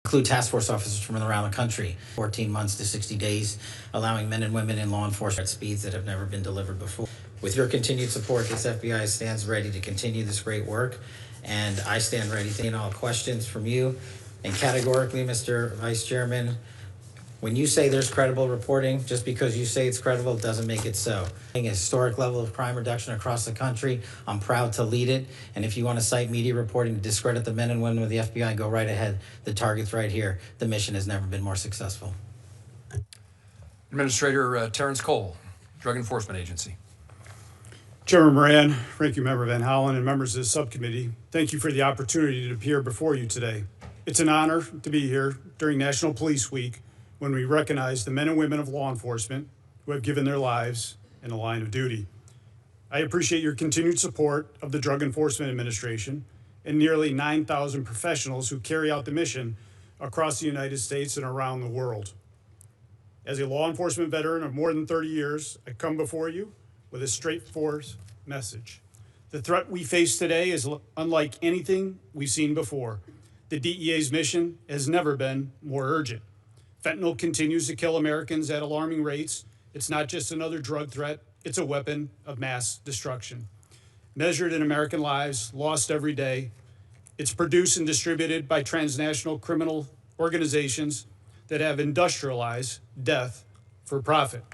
include task force officers from around the country, 14 months to 60 days, allowing men and women in law enforcement at speeds that have never been delivered before. With your continued support, this FBI stands ready to continue this great work, and I stand ready to take all questions from you. And categorically, Mr. Vice Chairman, when you say there's credible reporting, just because you say it's credible doesn't make it so. A historic level of crime reduction across the country. I'm proud to lead it. And if you want to cite media reporting to discredit the men and women of the FBI, go right ahead. The target's right here. The mission has never been more successful. Administrator Terrance Cole, Drug Enforcement Agency. Chairman Moran, Ranking Member Van Hollen, and members of the subcommittee, thank you for the opportunity to appear before you today. It's an honor to be here during National Police Week, when we recognize the men and women of law enforcement who have given their lives in the line of duty. I appreciate your continued support of the Drug Enforcement Administration and nearly 9,000 professionals who carry out the mission across the United States and around the world. As a law enforcement veteran of more than 30 years, I come before you with a straightforward message. The threat we face today is unlike anything we've seen before. The DEA's mission has never been more urgent. Fentanyl continues to kill Americans at alarming rates. It's not just another drug threat, it's a weapon of mass destruction. Measured in American lives lost every day, it's produced and distributed by transnational criminal organizations that have industrialized death for profit.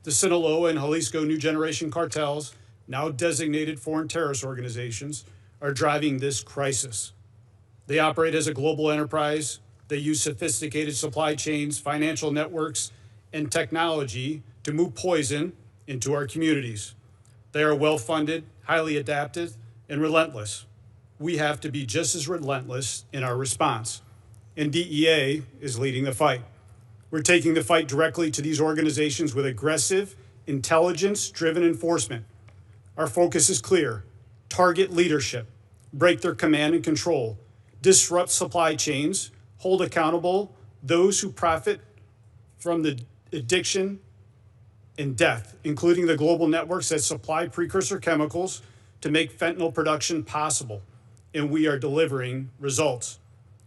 The Sinaloa and Jalisco New Generation cartels, now designated foreign terrorist organizations, are driving this crisis. They operate as a global enterprise. They use sophisticated supply chains, financial networks, and technology to move poison into our communities. They are well-funded, highly adaptive, and relentless. We have to be just as relentless in our response, and DEA is leading the fight. We're taking the fight directly to these organizations with aggressive, intelligence-driven enforcement. Our focus is clear: target leadership, break their command and control, disrupt supply chains, hold accountable those who profit from the addiction and death, including the global networks that supply precursor chemicals to make fentanyl production possible. And we are delivering results.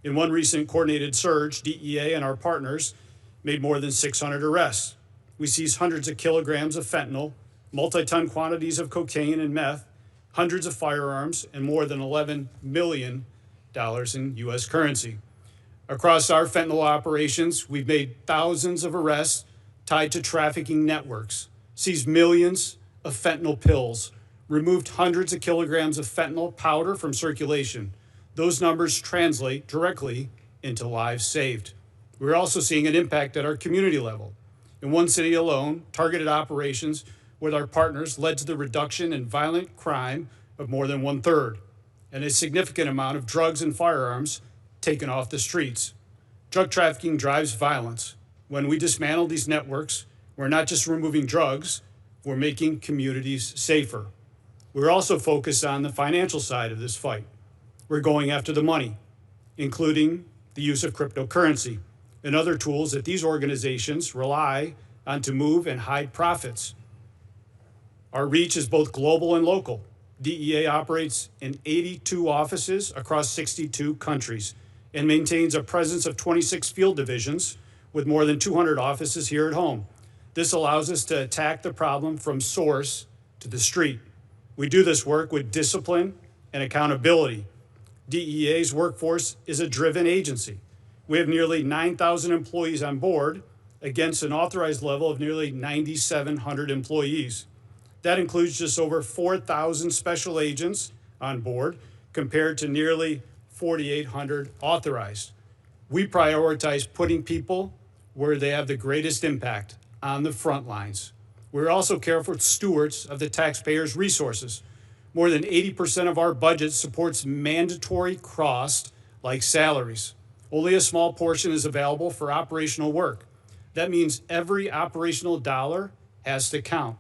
In one recent coordinated surge, DEA and our partners made more than 600 arrests. We seized hundreds of kilograms of fentanyl, multi-ton quantities of cocaine and meth, hundreds of firearms, and more than $11 million in U.S. currency. Across our fentanyl operations, we've made thousands of arrests tied to trafficking networks, seized millions of fentanyl pills, removed hundreds of kilograms of fentanyl powder from circulation. Those numbers translate directly into lives saved. We're also seeing an impact at our community level. In one city alone, targeted operations with our partners led to the reduction in violent crime of more than 1/3, and a significant amount of drugs and firearms taken off the streets. Drug trafficking drives violence. When we dismantle these networks, we're not just removing drugs, we're making communities safer. We're also focused on the financial side of this fight. We're going after the money, including the use of cryptocurrency and other tools that these organizations rely on to move and hide profits. Our reach is both global and local. DEA operates in 82 offices across 62 countries and maintains a presence of 26 field divisions with more than 200 offices here at home. This allows us to attack the problem from source to the street. We do this work with discipline and accountability. DEA's workforce is a driven agency. We have nearly 9,000 employees on board against an authorized level of nearly 9,700 employees. That includes just over 4,000 special agents on board compared to nearly 4,800 authorized. We prioritize putting people where they have the greatest impact, on the front lines. We're also careful stewards of the taxpayers' resources. More than 80% of our budget supports mandatory costs like salaries. Only a small portion is available for operational work. That means every operational dollar has to count,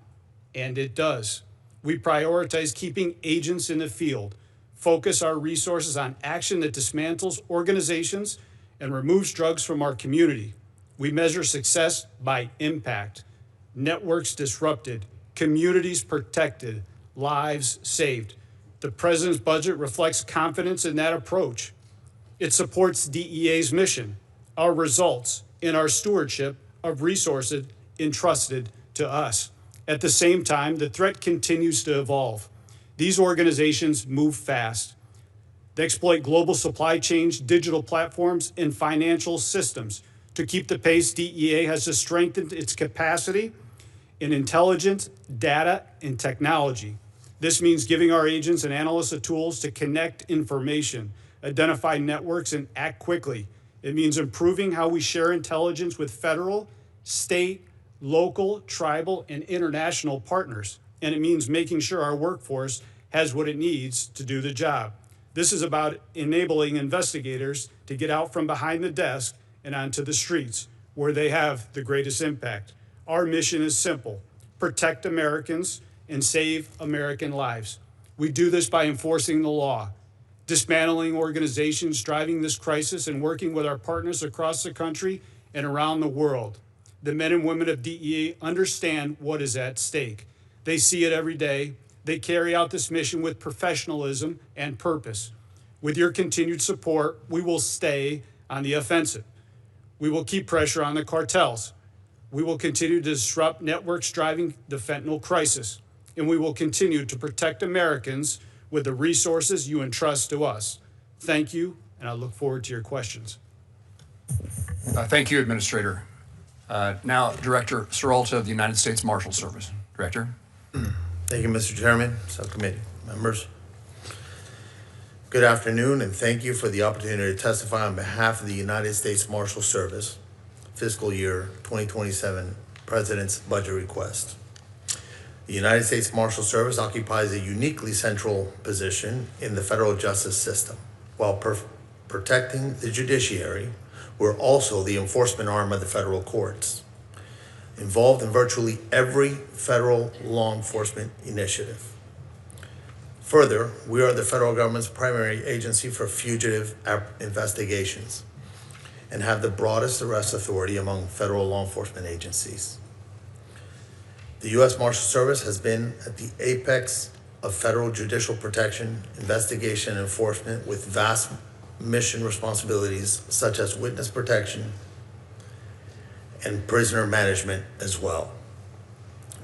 and it does. We prioritize keeping agents in the field, focus our resources on action that dismantles organizations and removes drugs from our community. We measure success by impact. Networks disrupted, communities protected, lives saved. The president's budget reflects confidence in that approach. It supports DEA's mission, our results in our stewardship of resources entrusted to us. At the same time, the threat continues to evolve. These organizations move fast. They exploit global supply chains, digital platforms, and financial systems. To keep the pace, DEA has to strengthen its capacity in intelligence, data, and technology. This means giving our agents and analysts the tools to connect information, identify networks, and act quickly. It means improving how we share intelligence with federal, state, local, tribal, and international partners. And it means making sure our workforce has what it needs to do the job. This is about enabling investigators to get out from behind the desk and onto the streets where they have the greatest impact. Our mission is simple: protect Americans and save American lives. We do this by enforcing the law, dismantling organizations driving this crisis, and working with our partners across the country and around the world. The men and women of DEA understand what is at stake. They see it every day. They carry out this mission with professionalism and purpose. With your continued support, we will stay on the offensive. We will keep pressure on the cartels. We will continue to disrupt networks driving the fentanyl crisis. And we will continue to protect Americans with the resources you entrust to us. Thank you, and I look forward to your questions. Thank you, Administrator. Now, Director Serralta of the United States Marshals Service. Director. Thank you, Mr. Chairman, subcommittee members. Good afternoon, and thank you for the opportunity to testify on behalf of the United States Marshals Service fiscal year 2027 President's budget request. The United States Marshals Service occupies a uniquely central position in the federal justice system. While protecting the judiciary, we're also the enforcement arm of the federal courts, involved in virtually every federal law enforcement initiative. Further, we are the federal government's primary agency for fugitive investigations and have the broadest arrest authority among federal law enforcement agencies. The U.S. Marshals Service has been at the apex of federal judicial protection, investigation, and enforcement with vast mission responsibilities such as witness protection and prisoner management as well.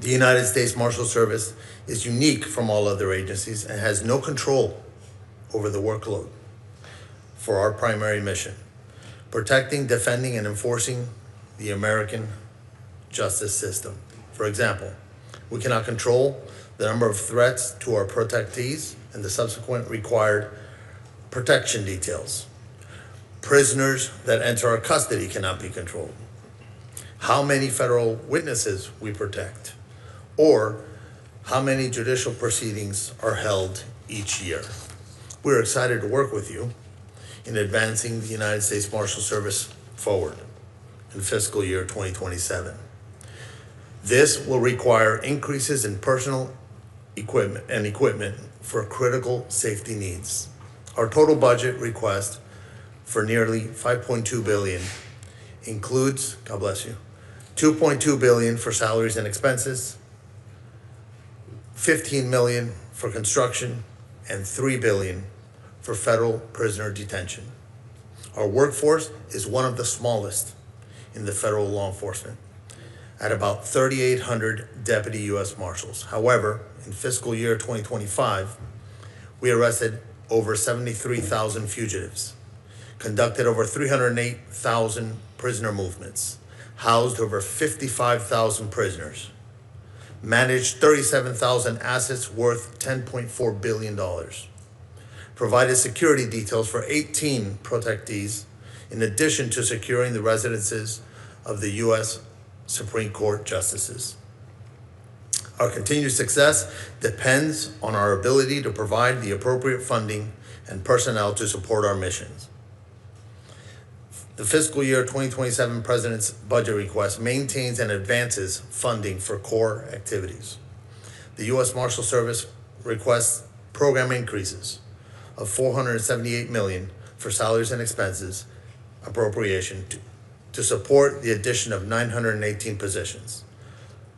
The United States Marshals Service is unique from all other agencies and has no control over the workload for our primary mission: protecting, defending, and enforcing the American justice system. For example, we cannot control the number of threats to our protectees and the subsequent required protection details. Prisoners that enter our custody cannot be controlled. How many federal witnesses we protect, or how many judicial proceedings are held each year. We're excited to work with you in advancing the United States Marshals Service forward in fiscal year 2027. This will require increases in personal equipment for critical safety needs. Our total budget request for nearly $5.2 billion includes, God bless you, $2.2 billion for salaries and expenses, $15 million for construction, and $3 billion for federal prisoner detention. Our workforce is one of the smallest in the federal law enforcement, at about 3,800 deputy U.S. Marshals. However, in fiscal year 2025, we arrested over 73,000 fugitives, conducted over 308,000 prisoner movements, housed over 55,000 prisoners, managed 37,000 assets worth $10.4 billion, provided security details for 18 protectees, in addition to securing the residences of the U.S. Supreme Court justices. Our continued success depends on our ability to provide the appropriate funding and personnel to support our missions. The fiscal year 2027 President's budget request maintains and advances funding for core activities. The U.S. Marshals Service requests program increases of $478 million for salaries and expenses appropriation to support the addition of 918 positions,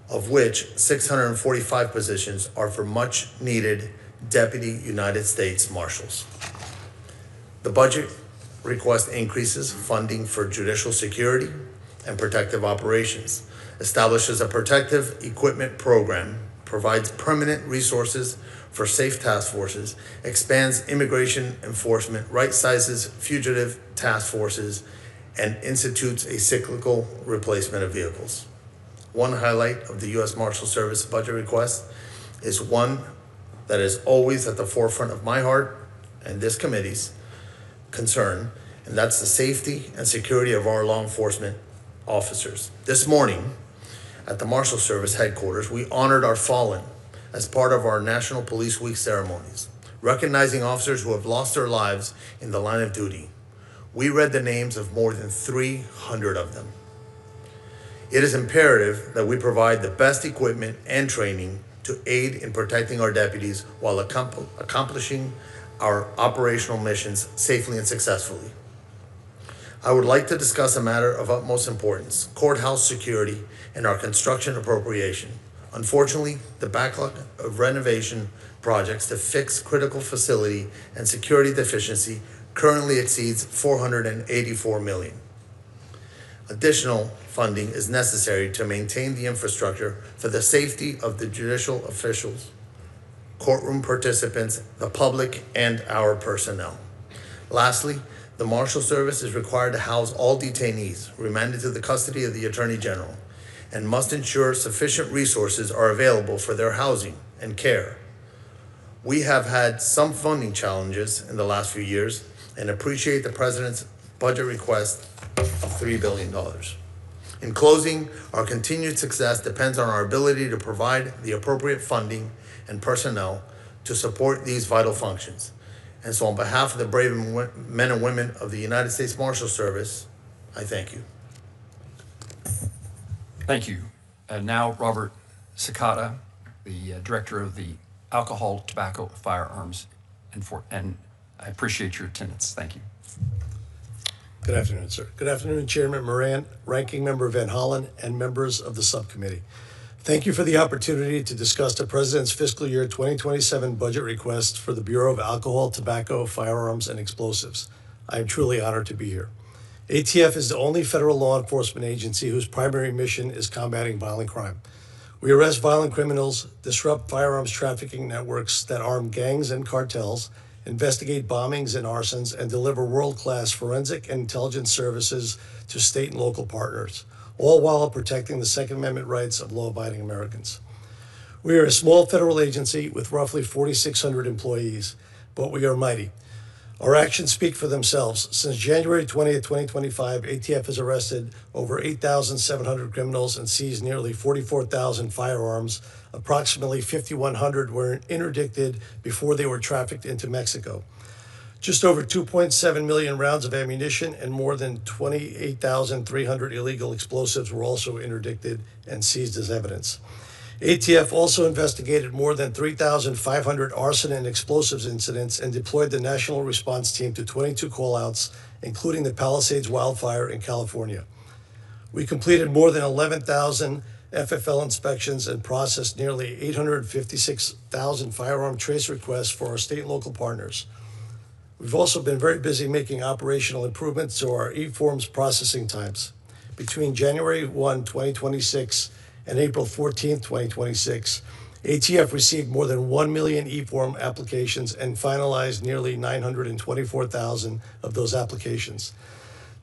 of which 645 positions are for much needed Deputy United States Marshals. The budget request increases funding for judicial security and protective operations, establishes a protective equipment program, provides permanent resources for safe task forces, expands immigration enforcement, right-sizes fugitive task forces, and institutes a cyclical replacement of vehicles. One highlight of the U.S. Marshals Service budget request is one that is always at the forefront of my heart and this committee's concern, and that's the safety and security of our law enforcement officers. This morning, at the Marshals Service headquarters, we honored our fallen as part of our National Police Week ceremonies, recognizing officers who have lost their lives in the line of duty. We read the names of more than 300 of them. It is imperative that we provide the best equipment and training to aid in protecting our deputies while accomplishing our operational missions safely and successfully. I would like to discuss a matter of utmost importance: courthouse security and our construction appropriation. Unfortunately, the backlog of renovation projects to fix critical facility and security deficiency currently exceeds $484 million. Additional funding is necessary to maintain the infrastructure for the safety of the judicial officials, courtroom participants, the public, and our personnel. Lastly, the Marshal Service is required to house all detainees remanded to the custody of the Attorney General and must ensure sufficient resources are available for their housing and care. We have had some funding challenges in the last few years and appreciate the President's budget request of $3 billion. In closing, our continued success depends on our ability to provide the appropriate funding and personnel to support these vital functions. And so on behalf of the brave men and women of the United States Marshal Service, I thank you. Thank you. Now, Robert Cekada, the Director of the Alcohol, Tobacco, Firearms, and I appreciate your attendance. Thank you. Good afternoon, sir. Good afternoon, Chairman Moran, Ranking Member Van Hollen, and members of the subcommittee. Thank you for the opportunity to discuss the President's fiscal year 2027 budget request for the Bureau of Alcohol, Tobacco, Firearms, and Explosives. I am truly honored to be here. ATF is the only federal law enforcement agency whose primary mission is combating violent crime. We arrest violent criminals, disrupt firearms trafficking networks that arm gangs and cartels, investigate bombings and arsons, and deliver world-class forensic and intelligence services to state and local partners, all while protecting the Second Amendment rights of law-abiding Americans. We are a small federal agency with roughly 4,600 employees, but we are mighty. Our actions speak for themselves. Since January 20th, 2025, ATF has arrested over 8,700 criminals and seized nearly 44,000 firearms. Approximately 5,100 were interdicted before they were trafficked into Mexico. Just over 2.7 million rounds of ammunition and more than 28,300 illegal explosives were also interdicted and seized as evidence. ATF also investigated more than 3,500 arson and explosives incidents and deployed the National Response Team to 22 callouts, including the Palisades wildfire in California. We completed more than 11,000 FFL inspections and processed nearly 856,000 firearm trace requests for our state and local partners. We've also been very busy making operational improvements to our e-forms processing times. Between January 1, 2026 and April 14, 2026, ATF received more than 1 million e-form applications and finalized nearly 924,000 of those applications.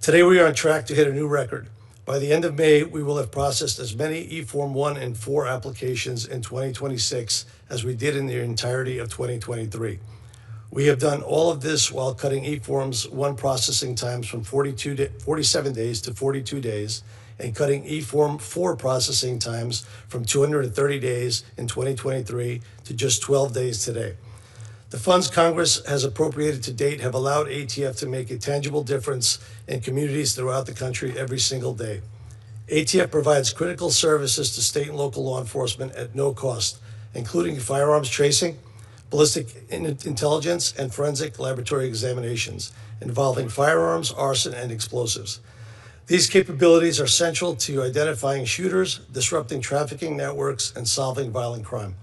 Today, we are on track to hit a new record. By the end of May, we will have processed as many e-form 1 and 4 applications in 2026 as we did in the entirety of 2023. We have done all of this while cutting e-forms 1 processing times from 47 days to 42 days, and cutting e-form 4 processing times from 230 days in 2023 to just 12 days today. The funds Congress has appropriated to date have allowed ATF to make a tangible difference in communities throughout the country every single day. ATF provides critical services to state and local law enforcement at no cost, including firearms tracing, ballistic intelligence, and forensic laboratory examinations involving firearms, arson, and explosives. These capabilities are central to identifying shooters, disrupting trafficking networks, and solving violent crime.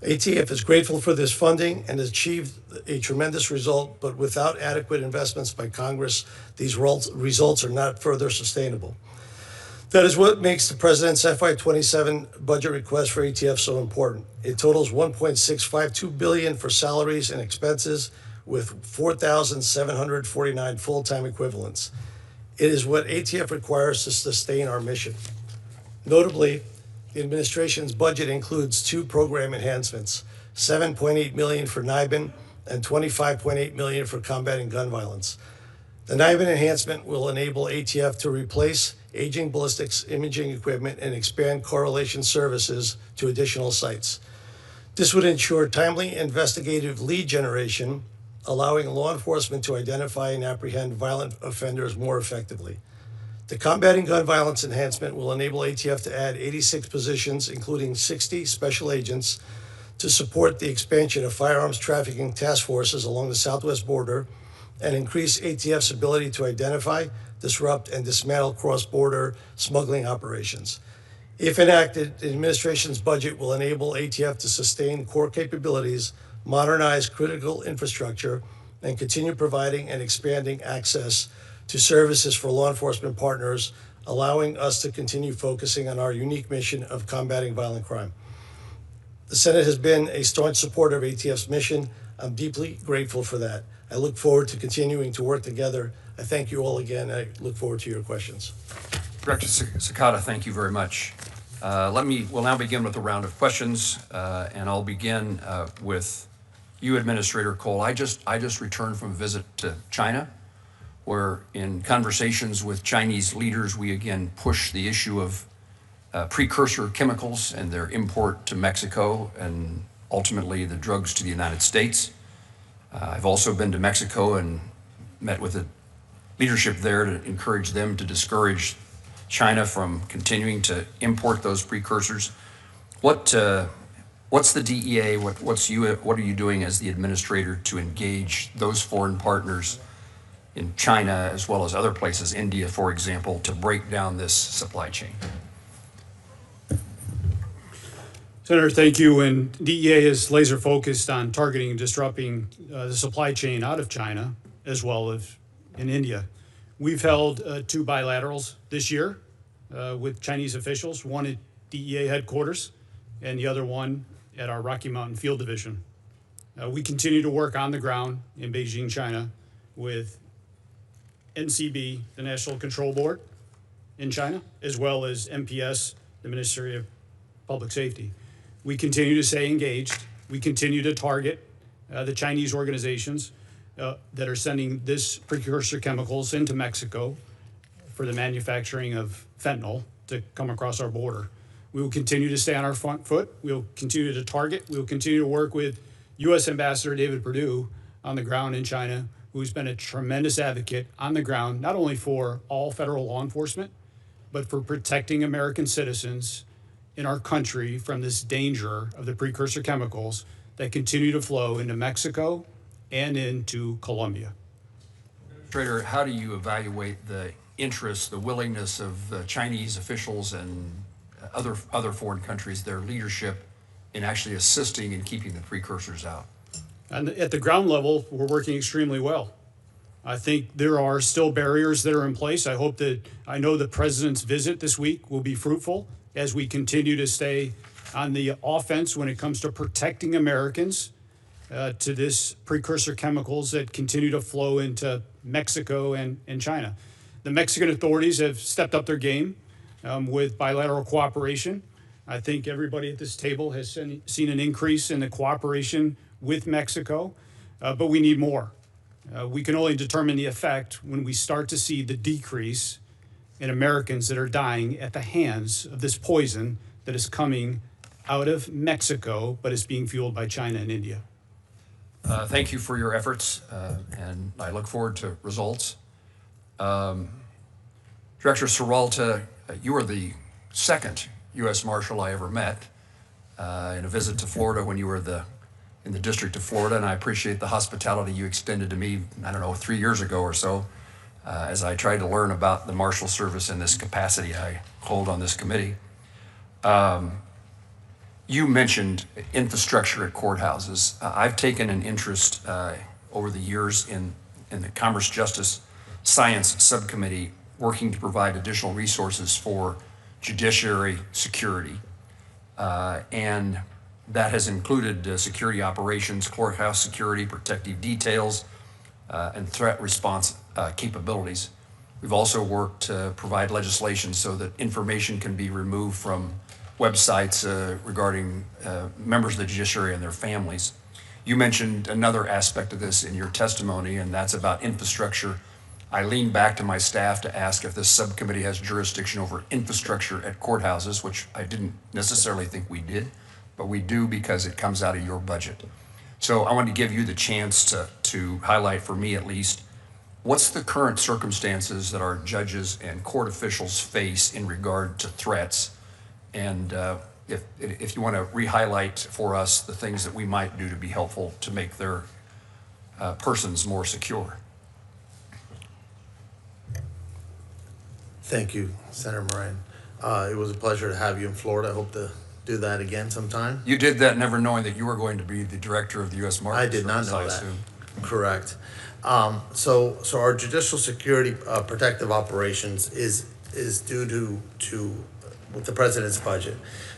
ATF is grateful for this funding and has achieved a tremendous result, but without adequate investments by Congress, these results are not further sustainable. That is what makes the President's FY27 budget request for ATF so important. It totals $1.652 billion for salaries and expenses with 4,749 full-time equivalents. It is what ATF requires to sustain our mission. Notably, the administration's budget includes two program enhancements, $7.8 million for NIBIN and $25.8 million for combating gun violence. The NIBIN enhancement will enable ATF to replace aging ballistics imaging equipment and expand correlation services to additional sites. This would ensure timely investigative lead generation, allowing law enforcement to identify and apprehend violent offenders more effectively. The combating gun violence enhancement will enable ATF to add 86 positions, including 60 special agents, to support the expansion of firearms trafficking task forces along the southwest border and increase ATF's ability to identify, disrupt, and dismantle cross-border smuggling operations. If enacted, the administration's budget will enable ATF to sustain core capabilities, modernize critical infrastructure, and continue providing and expanding access to services for law enforcement partners, allowing us to continue focusing on our unique mission of combating violent crime. The Senate has been a staunch supporter of ATF's mission. I'm deeply grateful for that. I look forward to continuing to work together. I thank you all again. I look forward to your questions. Director Cekada, thank you very much. We'll now begin with a round of questions, and I'll begin with you, Administrator Cole. I just returned from a visit to China, where in conversations with Chinese leaders, we again push the issue of precursor chemicals and their import to Mexico and ultimately the drugs to the United States. I've also been to Mexico and met with the leadership there to encourage them to discourage China from continuing to import those precursors. What's the DEA? What are you doing as the administrator to engage those foreign partners in China as well as other places, India, for example, to break down this supply chain? Senator, thank you. And DEA is laser focused on targeting and disrupting the supply chain out of China as well as in India. We've held two bilaterals this year with Chinese officials, one at DEA headquarters and the other one at our Rocky Mountain Field Division. We continue to work on the ground in Beijing, China with NCB, the National Control Board in China, as well as MPS, the Ministry of Public Safety. We continue to stay engaged. We continue to target the Chinese organizations that are sending this precursor chemicals into Mexico for the manufacturing of fentanyl to come across our border. We will continue to stay on our front foot. We will continue to target. We will continue to work with U.S. Ambassador David Perdue on the ground in China, who's been a tremendous advocate on the ground, not only for all federal law enforcement, but for protecting American citizens in our country from this danger of the precursor chemicals that continue to flow into Mexico and into Colombia. Administrator, how do you evaluate the interest, the willingness of the Chinese officials and other foreign countries, their leadership in actually assisting in keeping the precursors out? And at the ground level, we're working extremely well. I think there are still barriers that are in place. I know the president's visit this week will be fruitful as we continue to stay on the offense when it comes to protecting Americans to this precursor chemicals that continue to flow into Mexico and China. The Mexican authorities have stepped up their game with bilateral cooperation. I think everybody at this table has seen an increase in the cooperation with Mexico, but we need more. We can only determine the effect when we start to see the decrease in Americans that are dying at the hands of this poison that is coming out of Mexico, but is being fueled by China and India. Thank you for your efforts, and I look forward to results. Director Serralta, you are the second U.S. Marshal I ever met in a visit to Florida when you were in the District of Florida, and I appreciate the hospitality you extended to me, 3 years ago or so, as I tried to learn about the Marshal Service in this capacity I hold on this committee. You mentioned infrastructure at courthouses. I've taken an interest over the years in the Commerce Justice Science Subcommittee working to provide additional resources for judiciary security. And that has included security operations, courthouse security, protective details, and threat response capabilities. We've also worked to provide legislation so that information can be removed from websites regarding members of the judiciary and their families. You mentioned another aspect of this in your testimony, and that's about infrastructure. I leaned back to my staff to ask if this subcommittee has jurisdiction over infrastructure at courthouses, which I didn't necessarily think we did, but we do because it comes out of your budget. So I wanted to give you the chance to highlight, for me at least, what's the current circumstances that our judges and court officials face in regard to threats? And if you want to re-highlight for us the things that we might do to be helpful to make their persons more secure. Thank you, Senator Moran. It was a pleasure to have you in Florida. I hope to do that again sometime. You did that never knowing that you were going to be the director of the U.S. Marshals. I did not Service, know I that. assume. Correct. So our judicial security protective operations is due to with the president's budget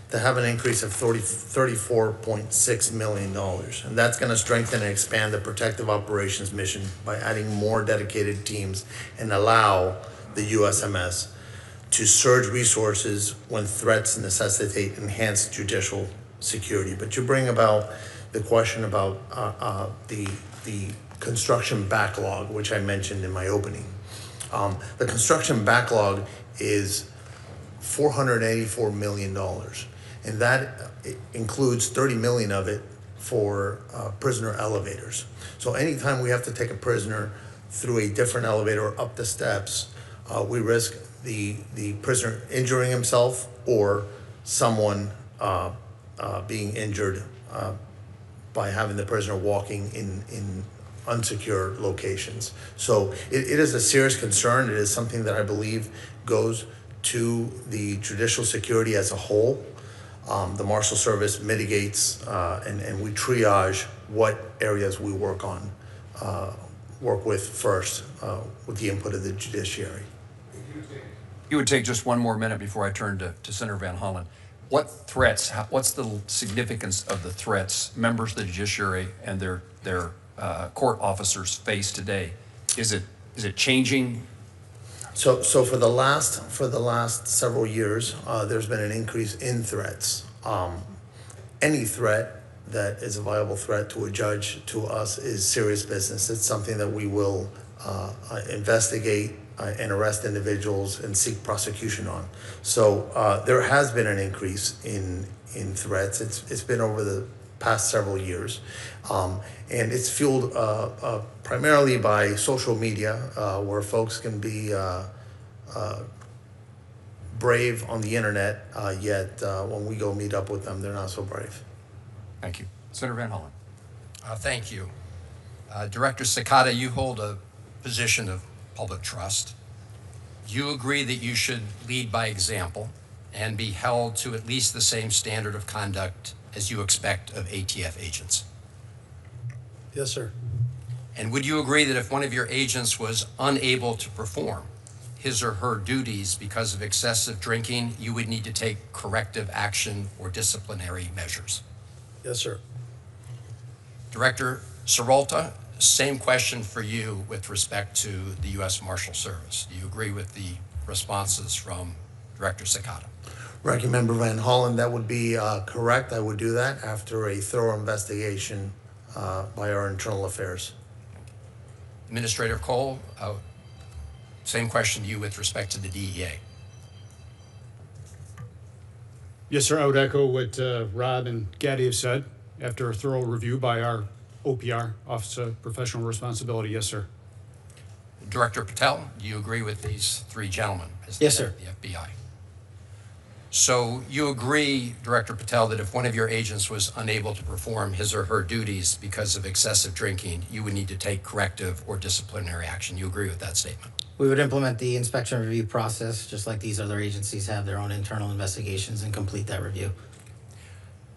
to have an increase of $34.6 million. And that's going to strengthen and expand the protective operations mission by adding more dedicated teams and allow the USMS to surge resources when threats necessitate enhanced judicial security. But you bring about the question about the construction backlog, which I mentioned in my opening. The construction backlog is $484 million, and that includes $30 million of it for prisoner elevators. So anytime we have to take a prisoner through a different elevator or up the steps, we risk the prisoner injuring himself or someone being injured by having the prisoner walking in unsecure locations. So it is a serious concern. It is something that I believe goes to the judicial security as a whole. The Marshal Service mitigates and we triage what areas we work with first with the input of the judiciary. You would take just one more minute before I turn to Senator Van Hollen. What threats, what's the significance of the threats members of the judiciary and their court officers face today? Is it changing? So for the last several years, there's been an increase in threats. Any threat that is a viable threat to a judge, to us, is serious business. It's something that we will investigate and arrest individuals and seek prosecution on. So there has been an increase in threats. It's been over the past several years, and it's fueled primarily by social media, where folks can be brave on the internet, yet when we go meet up with them, they're not so brave. Thank you. Senator Van Hollen. Thank you. Director Cekada, you hold a position of public trust. You agree that you should lead by example and be held to at least the same standard of conduct as you expect of ATF agents. Yes, sir. And would you agree that if one of your agents was unable to perform his or her duties because of excessive drinking, you would need to take corrective action or disciplinary measures? Yes, sir. Director Serralta, same question for you with respect to the U.S. Marshal Service. Do you agree with the responses from Director Cekada? Ranking Member Van Hollen, that would be correct. I would do that after a thorough investigation by our internal affairs. Administrator Cole, same question to you with respect to the DEA. Yes, sir. I would echo what Rob and Gaddy have said. After a thorough review by our OPR, Office of Professional Responsibility, yes, sir. Director Patel, do you agree with these three gentlemen? As Yes, the sir. head of the FBI. So you agree, Director Patel, that if one of your agents was unable to perform his or her duties because of excessive drinking, you would need to take corrective or disciplinary action. You agree with that statement? We would implement the inspection review process, just like these other agencies have their own internal investigations, and complete that review.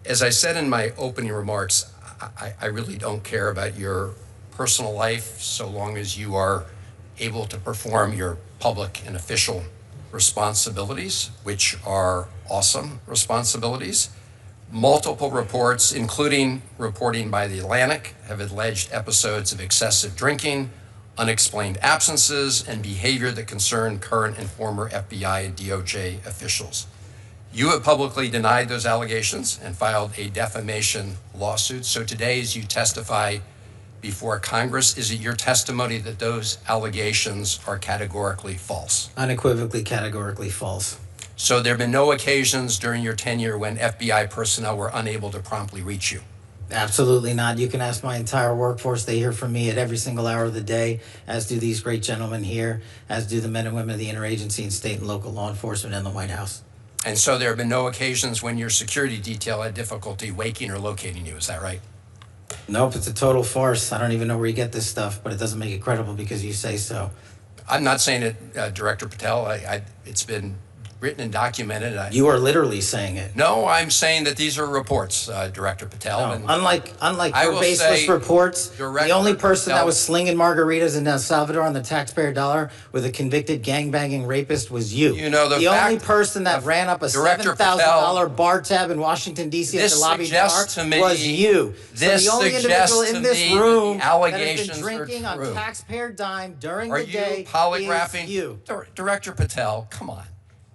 As I said in my opening remarks, I really don't care about your personal life so long as you are able to perform your public and official responsibilities, which are awesome responsibilities. Multiple reports, including reporting by The Atlantic, have alleged episodes of excessive drinking, unexplained absences, and behavior that concern current and former FBI and DOJ officials. You have publicly denied those allegations and filed a defamation lawsuit. So today, as you testify before Congress, is it your testimony that those allegations are categorically false? Unequivocally, categorically false. So there have been no occasions during your tenure when FBI personnel were unable to promptly reach you? Absolutely not. You can ask my entire workforce. They hear from me at every single hour of the day, as do these great gentlemen here, as do the men and women of the interagency and state and local law enforcement and the White House. And so there have been no occasions when your security detail had difficulty waking or locating you, is that right? Nope, it's a total farce. I don't even know where you get this stuff, but it doesn't make it credible because you say so. I'm not saying it, Director Patel. It's been written and documented. You are literally saying it. No, I'm saying that these are reports, Director Patel. No, And unlike I your will baseless say, reports, the Director only person Patel- that was slinging margaritas in El Salvador on the taxpayer dollar with a convicted gangbanging rapist was you. You know, the only person that ran up a Director $7,000 bar tab in Washington, D.C. at This the lobby bar suggests to me- was you. this so the only suggests individual to in this me that room the that has allegations been are drinking on true. taxpayer dime during Are the you day polygraphing? is you. Director Patel, come on.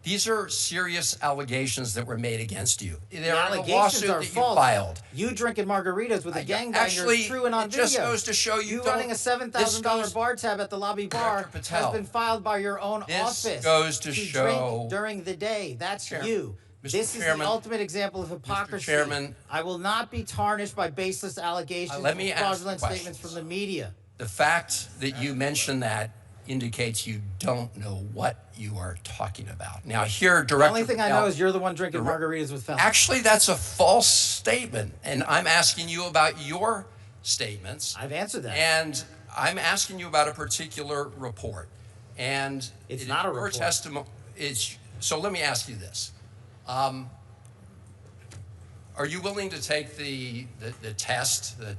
These are serious allegations that were made against you. They're The in a allegations lawsuit are that you false. filed. You drinking margaritas with a gangbanger Actually, is true and on it video. just goes to show you running a don't- $7,000 this goes- bar tab at the lobby bar Director Patel, has been filed by your own this office. goes to show- drink during the day. That's Chair- you. Mr. This is Chairman- the ultimate example of hypocrisy. Chairman- I will not be tarnished by baseless allegations let me and ask fraudulent questions. statements from the media. The fact that you mentioned that indicates you don't know what you are talking about. Now here, Director The only thing I Patel- know is you're the one drinking margaritas with felons. Actually, that's a false statement, and I'm asking you about your statements. I've answered that. And I'm asking you about a particular report. And It's it- not a your report. testimony is, so let me ask you this. Are you willing to take the test, that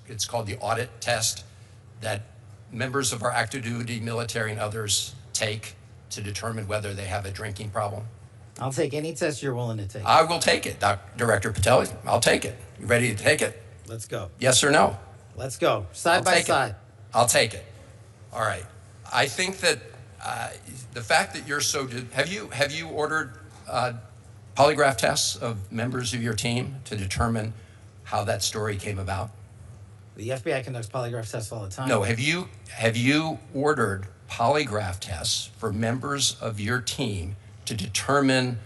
it's called the audit test, that members of our active duty military and others take to determine whether they have a drinking problem? I'll take any test you're willing to take. I will take it, Director Patel. I'll take it. You ready to take it? Let's go. Yes or no? Let's go. Side I'll by take it. side. I'll take it. All right. I think that the fact that you're so, have you ordered polygraph tests of members of your team to determine how that story came about? The FBI conducts polygraph tests all the time. No. Have you ordered polygraph tests for members of your team to determine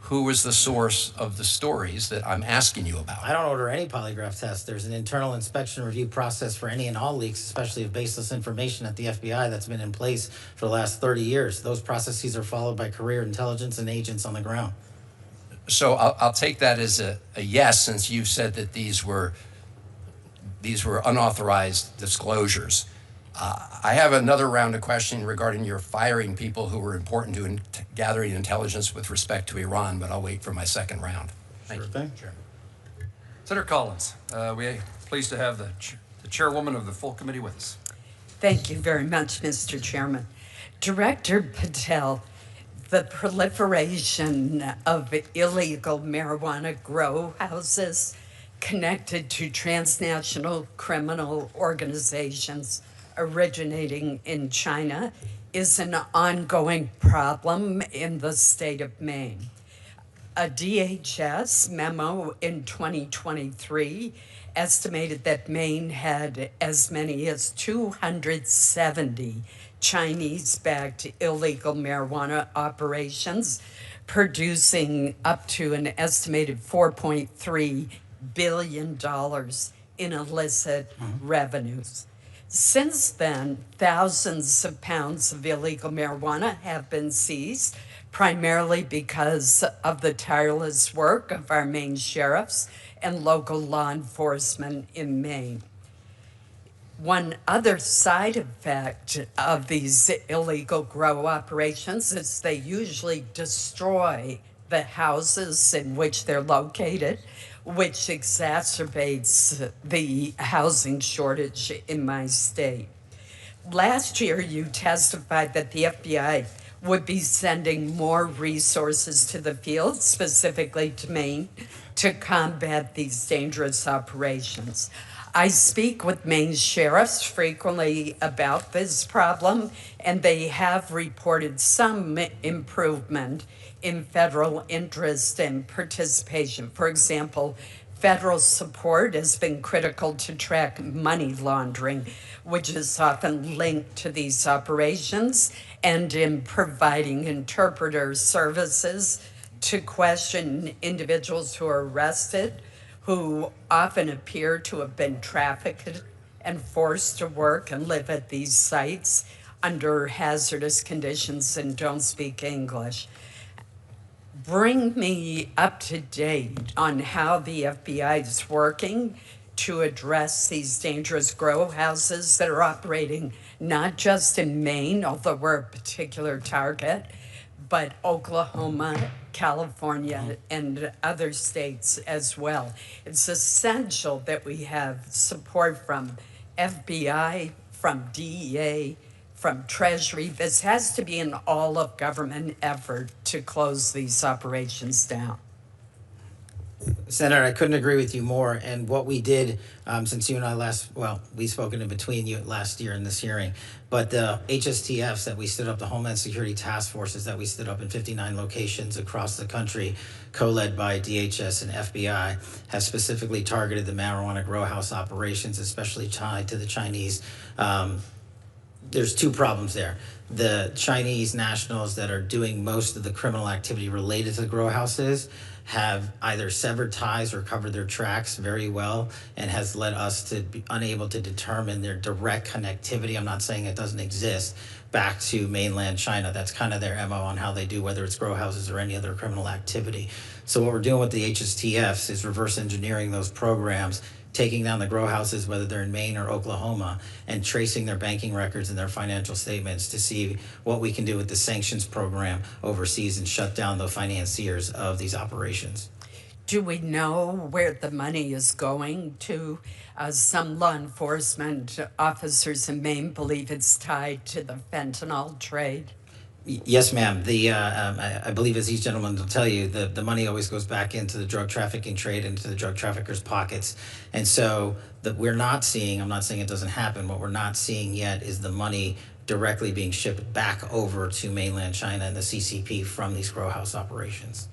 who was the source of the stories that I'm asking you about? I don't order any polygraph tests. There's an internal inspection review process for any and all leaks, especially of baseless information at the FBI, that's been in place for the last 30 years. Those processes are followed by career intelligence and agents on the ground. So I'll take that as a yes, since you said that these were unauthorized disclosures. I have another round of questioning regarding your firing people who were important to gathering intelligence with respect to Iran, but I'll wait for my second round. Thank you, thing. Chairman. Senator Collins, we're pleased to have the chairwoman of the full committee with us. Thank you very much, Mr. Chairman. Director Patel, the proliferation of illegal marijuana grow houses connected to transnational criminal organizations originating in China is an ongoing problem in the state of Maine. A DHS memo in 2023 estimated that Maine had as many as 270 Chinese-backed illegal marijuana operations, producing up to an estimated $4.3 billion in illicit revenues. Since then, thousands of pounds of illegal marijuana have been seized, primarily because of the tireless work of our Maine sheriffs and local law enforcement in Maine. One other side effect of these illegal grow operations is they usually destroy the houses in which they're located, which exacerbates the housing shortage in my state. Last year, you testified that the FBI would be sending more resources to the field, specifically to Maine, to combat these dangerous operations. I speak with Maine sheriffs frequently about this problem, and they have reported some improvement in federal interest and participation. For example, federal support has been critical to track money laundering, which is often linked to these operations, and in providing interpreter services to question individuals who are arrested, who often appear to have been trafficked and forced to work and live at these sites under hazardous conditions and don't speak English. Bring me up to date on how the FBI is working to address these dangerous grow houses that are operating not just in Maine, although we're a particular target, but Oklahoma, California, and other states as well. It's essential that we have support from FBI, from DEA, from Treasury. This has to be an all-of-government effort to close these operations down. Senator, I couldn't agree with you more. And what we did since you and I we've spoken in between you last year in this hearing, but the HSTFs that we stood up, the Homeland Security Task Forces that we stood up in 59 locations across the country, co-led by DHS and FBI, have specifically targeted the marijuana grow house operations, especially tied to the Chinese. There's two problems there. The Chinese nationals that are doing most of the criminal activity related to the grow houses have either severed ties or covered their tracks very well, and has led us to be unable to determine their direct connectivity. I'm not saying it doesn't exist, back to mainland China. That's kind of their MO on how they do, whether it's grow houses or any other criminal activity. So what we're doing with the HSTFs is reverse engineering those programs, taking down the grow houses, whether they're in Maine or Oklahoma, and tracing their banking records and their financial statements to see what we can do with the sanctions program overseas and shut down the financiers of these operations. Do we know where the money is going to? Some law enforcement officers in Maine believe it's tied to the fentanyl trade. Yes, ma'am. I believe, as these gentlemen will tell you, the money always goes back into the drug trafficking trade, into the drug traffickers' pockets. And so we're not seeing, I'm not saying it doesn't happen, what we're not seeing yet is the money directly being shipped back over to mainland China and the CCP from these grow house operations.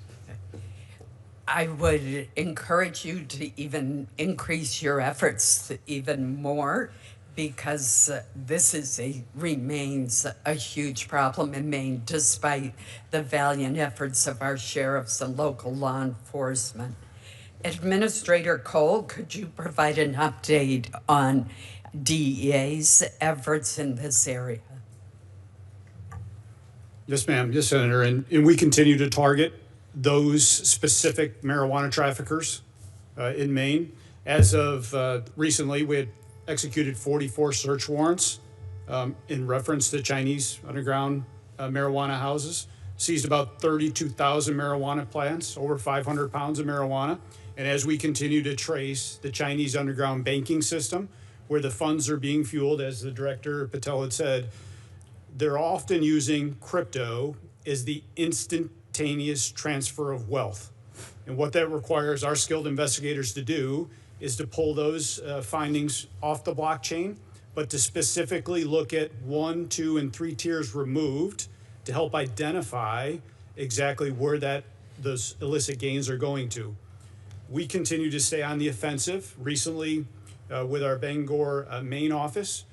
I would encourage you to even increase your efforts even more, because this remains a huge problem in Maine, despite the valiant efforts of our sheriffs and local law enforcement. Administrator Cole, could you provide an update on DEA's efforts in this area? Yes, ma'am. Yes, Senator. And we continue to target those specific marijuana traffickers in Maine. As of recently, we had executed 44 search warrants in reference to Chinese underground marijuana houses, seized about 32,000 marijuana plants, over 500 pounds of marijuana. And as we continue to trace the Chinese underground banking system, where the funds are being fueled, as the Director Patel had said, they're often using crypto as the instantaneous transfer of wealth. And what that requires our skilled investigators to do is to pull those findings off the blockchain, but to specifically look at 1, 2, and 3 tiers removed to help identify exactly where those illicit gains are going to. We continue to stay on the offensive. Recently, with our Bangor, Maine office,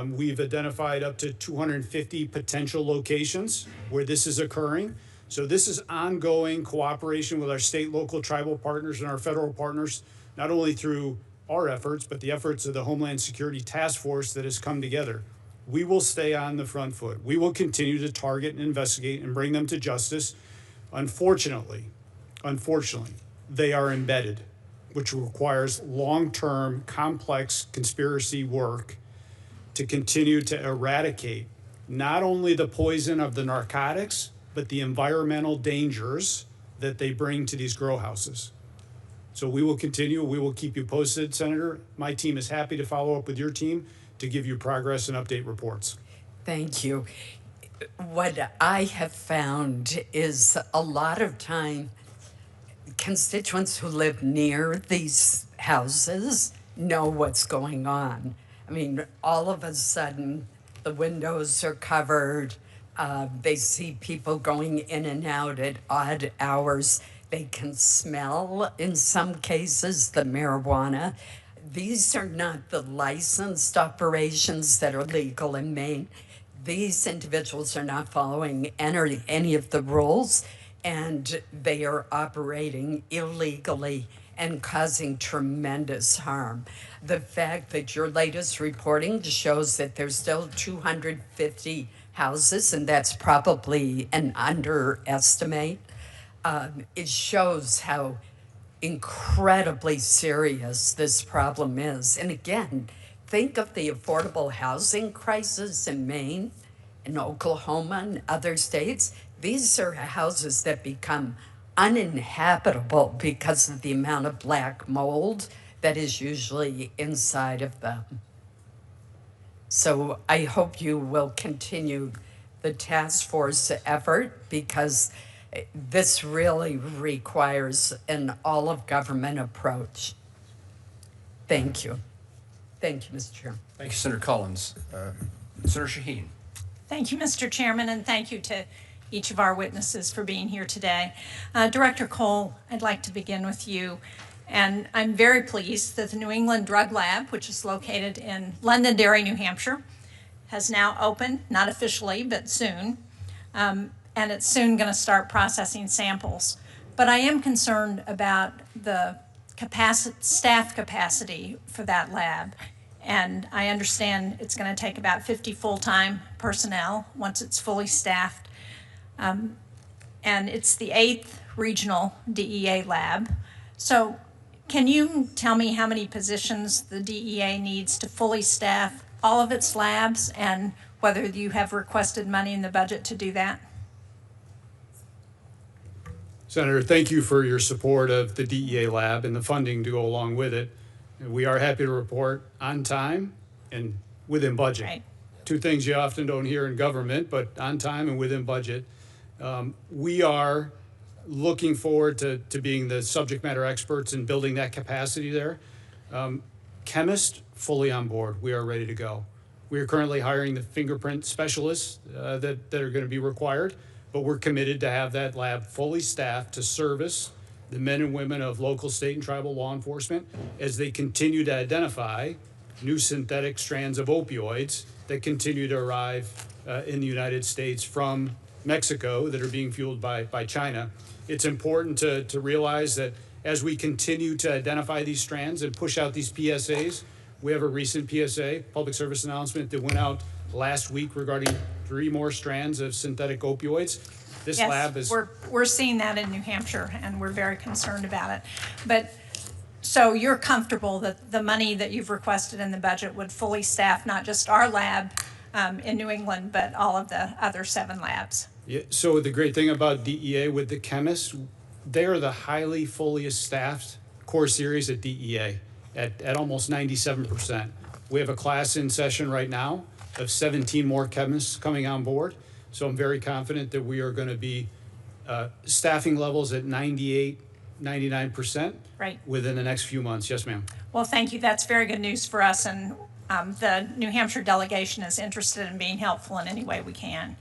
we've identified up to 250 potential locations where this is occurring. So this is ongoing cooperation with our state, local, tribal partners and our federal partners, not only through our efforts, but the efforts of the Homeland Security Task Force that has come together. We will stay on the front foot. We will continue to target and investigate and bring them to justice. Unfortunately, they are embedded, which requires long-term, complex conspiracy work to continue to eradicate not only the poison of the narcotics, but the environmental dangers that they bring to these grow houses. So we will continue. We will keep you posted, Senator. My team is happy to follow up with your team to give you progress and update reports. Thank you. What I have found is a lot of time constituents who live near these houses know what's going on. I mean, all of a sudden, the windows are covered. They see people going in and out at odd hours. They can smell, in some cases, the marijuana. These are not the licensed operations that are legal in Maine. These individuals are not following any of the rules, and they are operating illegally and causing tremendous harm. The fact that your latest reporting shows that there's still 250 houses, and that's probably an underestimate, it shows how incredibly serious this problem is. And again, think of the affordable housing crisis in Maine, in Oklahoma, and other states. These are houses that become uninhabitable because of the amount of black mold that is usually inside of them. So I hope you will continue the task force effort, because this really requires an all-of-government approach. Thank you. Thank you, Mr. Chairman. Thank you, Senator Collins. Senator Shaheen. Thank you, Mr. Chairman, and thank you to each of our witnesses for being here today. Director Cole, I'd like to begin with you. And I'm very pleased that the New England Drug Lab, which is located in Londonderry, New Hampshire, has now opened, not officially, but soon. And it's soon going to start processing samples. But I am concerned about the staff capacity for that lab. And I understand it's going to take about 50 full-time personnel once it's fully staffed. And it's the 8th regional DEA lab. So can you tell me how many positions the DEA needs to fully staff all of its labs, and whether you have requested money in the budget to do that? Senator, thank you for your support of the DEA lab and the funding to go along with it. And we are happy to report on time and within budget. Right. Two things you often don't hear in government, but on time and within budget. We are looking forward to being the subject matter experts in building that capacity there. Chemists, fully on board. We are ready to go. We are currently hiring the fingerprint specialists that are going to be required, but we're committed to have that lab fully staffed to service the men and women of local, state, and tribal law enforcement as they continue to identify new synthetic strands of opioids that continue to arrive in the United States from Mexico that are being fueled by China. It's important to realize that as we continue to identify these strands and push out these PSAs, we have a recent PSA, public service announcement, that went out last week regarding 3 more strands of synthetic opioids. This Yes, lab is... we're seeing that in New Hampshire, and we're very concerned about it. But so you're comfortable that the money that you've requested in the budget would fully staff not just our lab in New England, but all of the other 7 labs? Yeah, so the great thing about DEA with the chemists, they are the highly fully staffed core series at DEA at almost 97%. We have a class in session right now of 17 more chemists coming on board. So I'm very confident that we are going to be staffing levels at 98, 99% Right. within the next few months. Yes, ma'am. Well, thank you. That's very good news for us, and the New Hampshire delegation is interested in being helpful in any way we can.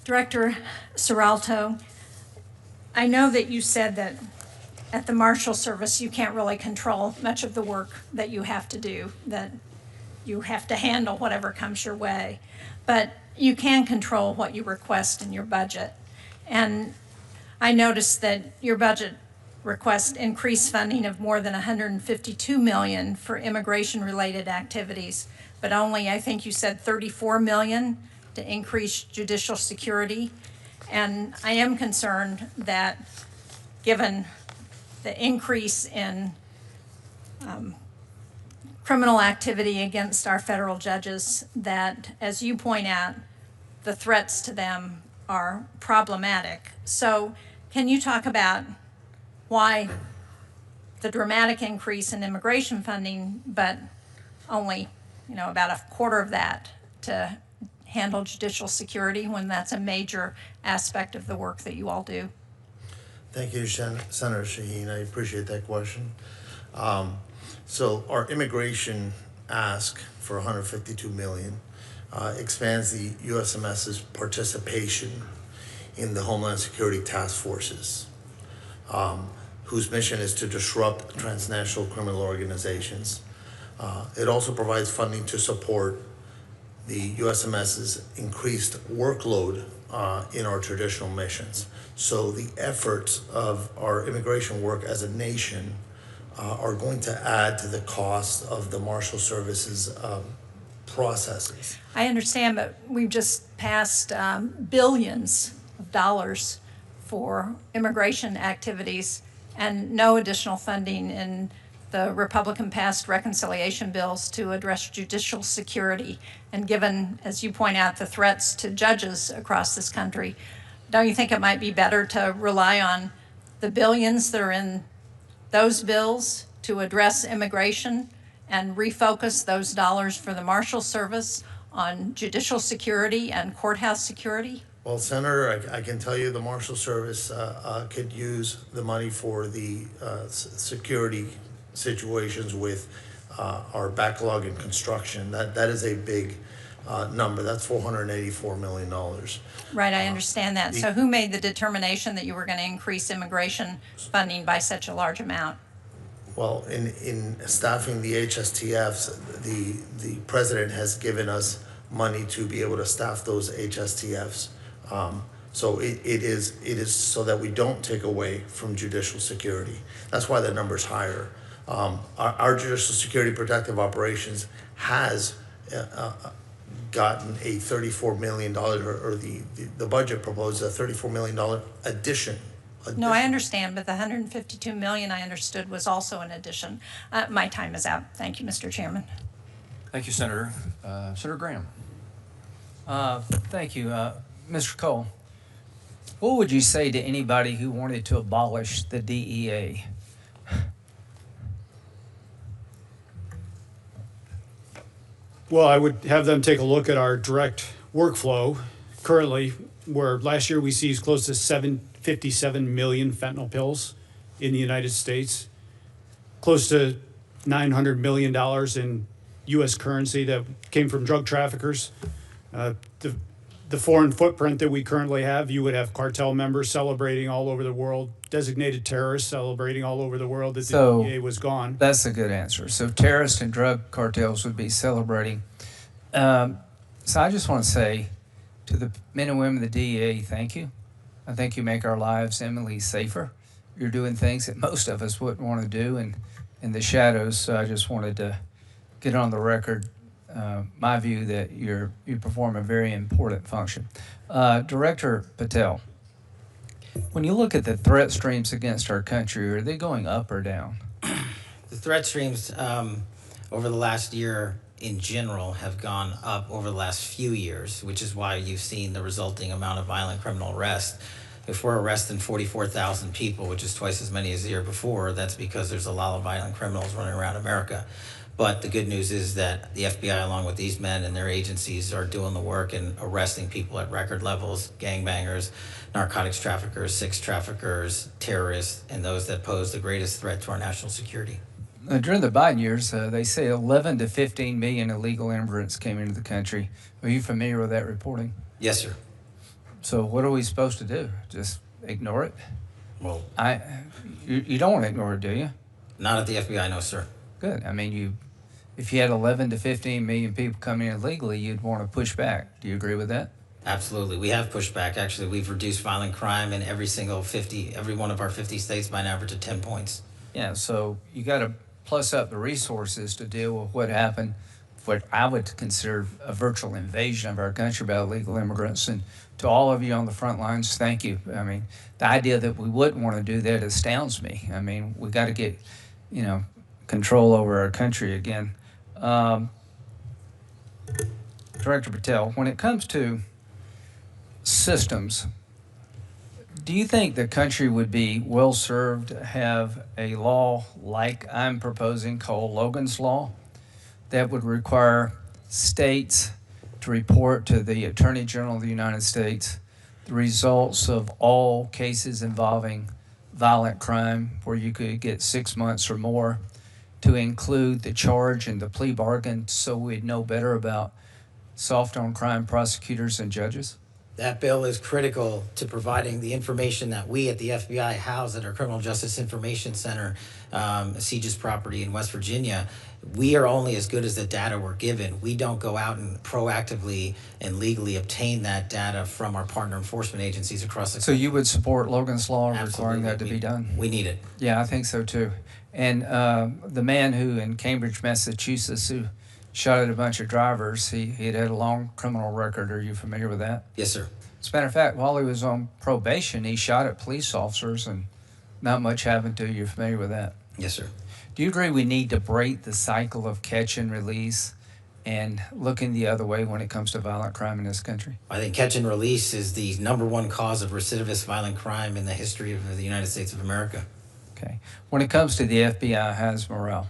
Director Serralta, I know that you said that at the Marshal Service you can't really control much of the work that you have to do, that you have to handle whatever comes your way, but you can control what you request in your budget. And I noticed that your budget request increased funding of more than $152 million for immigration-related activities, but only, I think you said, $34 million to increase judicial security. And I am concerned that given the increase in criminal activity against our federal judges, that, as you point out, the threats to them are problematic. So can you talk about why the dramatic increase in immigration funding, but only, about a quarter of that to handle judicial security when that's a major aspect of the work that you all do? Thank you, Senator Shaheen. I appreciate that question. So our immigration ask for $152 million expands the USMS's participation in the Homeland Security task forces, whose mission is to disrupt transnational criminal organizations. It also provides funding to support the USMS's increased workload in our traditional missions. So the efforts of our immigration work as a nation are going to add to the cost of the Marshal Service's processes. I understand, but we've just passed billions of dollars for immigration activities and no additional funding in the Republican-passed reconciliation bills to address judicial security. And given, as you point out, the threats to judges across this country, don't you think it might be better to rely on the billions that are in those bills to address immigration and refocus those dollars for the Marshal Service on judicial security and courthouse security? Well, Senator, I can tell you the Marshal Service could use the money for the security situations with our backlog in construction. That is a big number. That's $484 million. Right, I understand that. So who made the determination that you were going to increase immigration funding by such a large amount? Well, in staffing the HSTFs, the president has given us money to be able to staff those HSTFs. So it is so that we don't take away from judicial security. That's why that number's higher. Our judicial security protective operations has gotten a $34 million, or the budget proposed a $34 million addition. No, I understand, but the $152 million I understood was also an addition. My time is out. Thank you, Mr. Chairman. Thank you, Senator. Senator Graham. Thank you. Mr. Cole, what would you say to anybody who wanted to abolish the DEA? Well, I would have them take a look at our direct workflow currently, where last year we seized close to 757 million fentanyl pills in the United States, close to $900 million in U.S. currency that came from drug traffickers. The foreign footprint that we currently have, you would have cartel members celebrating all over the world, designated terrorists celebrating all over the world that the DEA was gone. That's a good answer. So terrorists and drug cartels would be celebrating. So I just want to say to the men and women of the DEA, thank you. I think you make our lives eminently safer. You're doing things that most of us wouldn't want to do in the shadows. So I just wanted to get on the record my view that you perform a very important function. Director Patel, when you look at the threat streams against our country, are they going up or down? The threat streams over the last year in general have gone up over the last few years, which is why you've seen the resulting amount of violent criminal arrests. If we're arresting 44,000 people, which is twice as many as the year before, that's because there's a lot of violent criminals running around America. But the good news is that the FBI, along with these men and their agencies, are doing the work and arresting people at record levels: gangbangers, narcotics traffickers, sex traffickers, terrorists, and those that pose the greatest threat to our national security. During the Biden years, they say 11 to 15 million illegal immigrants came into the country. Are you familiar with that reporting? Yes, sir. So what are we supposed to do? Just ignore it? Well, you don't want to ignore it, do you? not at the FBI, no, sir. Good. I mean, if you had 11 to 15 million people coming in illegally, you'd want to push back. Do you agree with that? Absolutely. We have pushed back. Actually, we've reduced violent crime in every one of our 50 states by an average of 10 points. Yeah, so you got to plus up the resources to deal with what happened, what I would consider a virtual invasion of our country by illegal immigrants. And to all of you on the front lines, thank you. I mean, the idea that we wouldn't want to do that astounds me. I mean, we got to get, control over our country again. Director Patel, when it comes to systems, Do you think the country would be well served to have a law like I'm proposing called Logan's Law that would require states to report to the Attorney General of the United States the results of all cases involving violent crime where you could get 6 months or more, to include the charge and the plea bargain so we'd know better about soft on crime prosecutors and judges? That bill is critical to providing the information that we at the FBI house at our Criminal Justice Information Center, Siege's property in West Virginia. We are only as good as the data we're given. We don't go out and proactively and legally obtain that data from our partner enforcement agencies across the country. So you would support Logan's Law requiring Absolutely. that to be done? We need it. Yeah, I think so too. And the man who in Cambridge, Massachusetts, who shot at a bunch of drivers, he had a long criminal record. Are you familiar with that? Yes, sir. As a matter of fact, while he was on probation, he shot at police officers and not much happened to you. You're familiar with that? Yes, sir. Do you agree we need to break the cycle of catch and release and looking the other way when it comes to violent crime in this country? I think catch and release is the #1 cause of recidivist violent crime in the history of the United States of America. Okay. When it comes to the FBI, how's morale?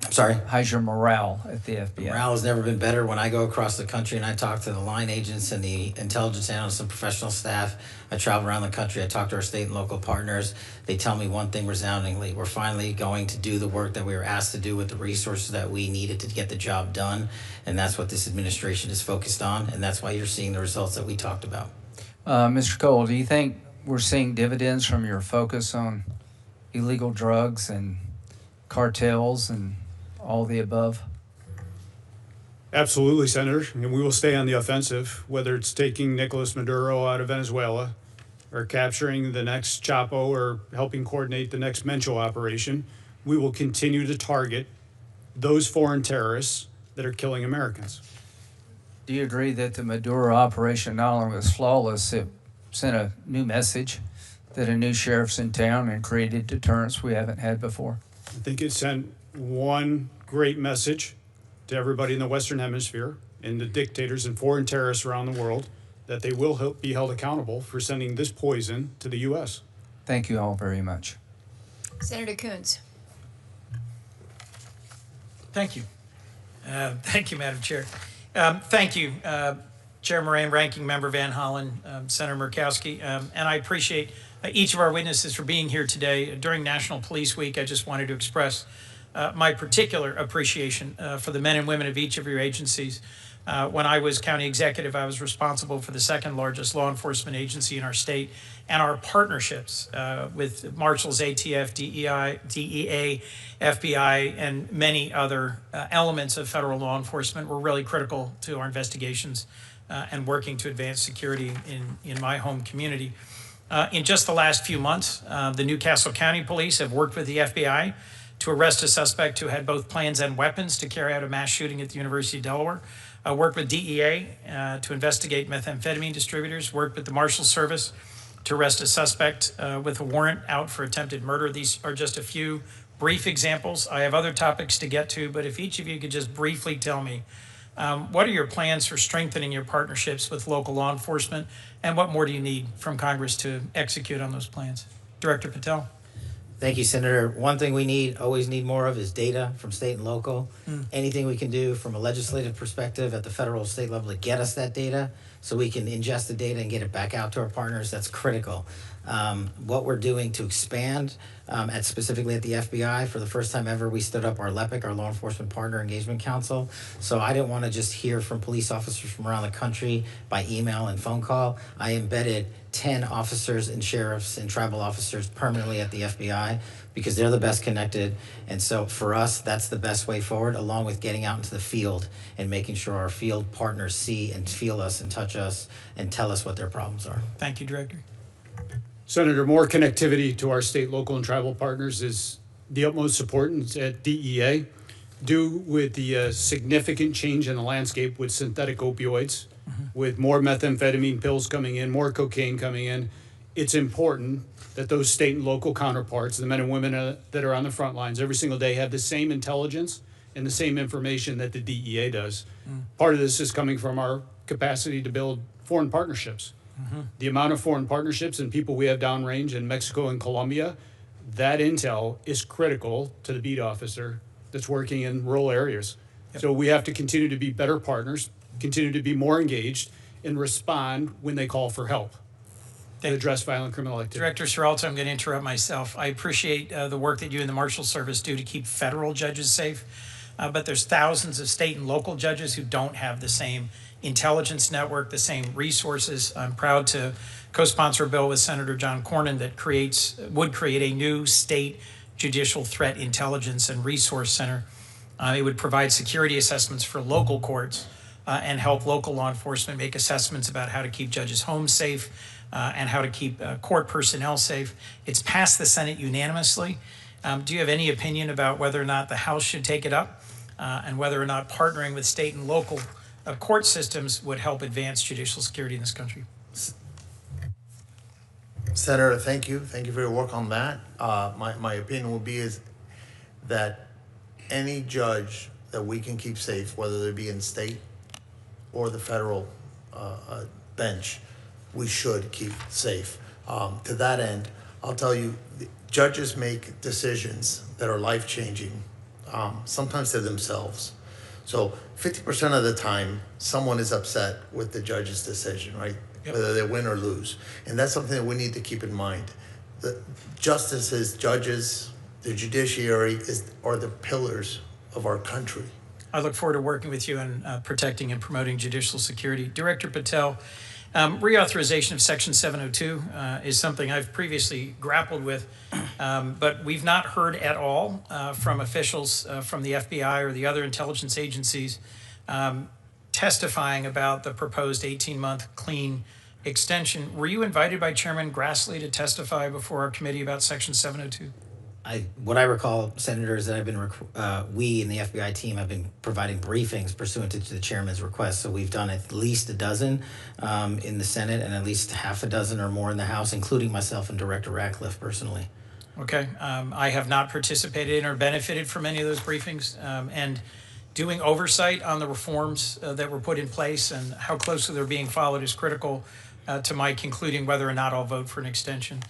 I'm sorry? How's your morale at the FBI? Morale has never been better. When I go across the country and I talk to the line agents and the intelligence analysts and professional staff, I travel around the country, I talk to our state and local partners, they tell me one thing resoundingly: we're finally going to do the work that we were asked to do with the resources that we needed to get the job done. And that's what this administration is focused on, and that's why you're seeing the results that we talked about. Mr. Cole, do you think we're seeing dividends from your focus on illegal drugs and cartels and all the above? Absolutely, Senator, and we will stay on the offensive, whether it's taking Nicolas Maduro out of Venezuela or capturing the next Chapo or helping coordinate the next Mencho operation. We will continue to target those foreign terrorists that are killing Americans. Do you agree that the Maduro operation not only was flawless, it sent a new message that a new sheriff's in town and created deterrence we haven't had before? I think it sent one great message to everybody in the Western Hemisphere and the dictators and foreign terrorists around the world that they will be held accountable for sending this poison to the U.S. Thank you all very much. Senator Coons. Thank you. Thank you, Madam Chair. Thank you, Chair Moran, Ranking Member Van Hollen, Senator Murkowski, and I appreciate each of our witnesses for being here today. During National Police Week, I just wanted to express my particular appreciation for the men and women of each of your agencies. When I was county executive, I was responsible for the second largest law enforcement agency in our state, and our partnerships with Marshals, ATF, DEA, FBI, and many other elements of federal law enforcement were really critical to our investigations and working to advance security in my home community. In just the last few months, the Newcastle County Police have worked with the FBI to arrest a suspect who had both plans and weapons to carry out a mass shooting at the University of Delaware. Worked with DEA to investigate methamphetamine distributors. Worked with the Marshals Service to arrest a suspect with a warrant out for attempted murder. These are just a few brief examples. I have other topics to get to, but if each of you could just briefly tell me, what are your plans for strengthening your partnerships with local law enforcement, and what more do you need from Congress to execute on those plans? Director Patel. Thank you, Senator. One thing we always need more of is data from state and local. Anything we can do from a legislative perspective at the federal state level to get us that data so we can ingest the data and get it back out to our partners, that's critical. What we're doing to expand specifically at the FBI, for the first time ever, we stood up our LEPIC, our Law Enforcement Partner Engagement Council. So I didn't want to just hear from police officers from around the country by email and phone call. I embedded 10 officers and sheriffs and tribal officers permanently at the FBI because they're the best connected. And so for us, that's the best way forward, along with getting out into the field and making sure our field partners see and feel us and touch us and tell us what their problems are. Thank you, Director. Senator, more connectivity to our state, local, and tribal partners is the utmost importance at DEA. Due with the significant change in the landscape with synthetic opioids, with more methamphetamine pills coming in, more cocaine coming in, it's important that those state and local counterparts, the men and women that are on the front lines every single day, have the same intelligence and the same information that the DEA does. Part of this is coming from our capacity to build foreign partnerships. The amount of foreign partnerships and people we have downrange in Mexico and Colombia, that intel is critical to the beat officer that's working in rural areas. So we have to continue to be better partners, continue to be more engaged, and respond when they call for help to address violent criminal activity. Director Serralta, I'm going to interrupt myself. I appreciate the work that you and the Marshals Service do to keep federal judges safe, but there's thousands of state and local judges who don't have the same intelligence network, the same resources. I'm proud to co-sponsor a bill with Senator John Cornyn that would create a new state judicial threat intelligence and resource center. It would provide security assessments for local courts and help local law enforcement make assessments about how to keep judges' homes safe and how to keep court personnel safe. It's passed the Senate unanimously. Do you have any opinion about whether or not the House should take it up and whether or not partnering with state and local court systems would help advance judicial security in this country? Senator, thank you. Thank you for your work on that. My opinion will be is that any judge that we can keep safe, whether they be in state or the federal bench, we should keep safe. To that end, I'll tell you, judges make decisions that are life-changing, sometimes to themselves. So 50% of the time, someone is upset with the judge's decision, right? Yep. Whether they win or lose. And that's something that we need to keep in mind. The justices, judges, the judiciary are the pillars of our country. I look forward to working with you on protecting and promoting judicial security. Director Patel, reauthorization of Section 702 is something I've previously grappled with, but we've not heard at all from officials from the FBI or the other intelligence agencies testifying about the proposed 18-month clean extension. Were you invited by Chairman Grassley to testify before our committee about Section 702? What I recall, senators, that I've been, we in the FBI team have been providing briefings pursuant to the chairman's request. So we've done at least a dozen in the Senate and at least half a dozen or more in the House, including myself and Director Ratcliffe personally. Okay, I have not participated in or benefited from any of those briefings, and doing oversight on the reforms that were put in place and how closely they're being followed is critical to my concluding whether or not I'll vote for an extension.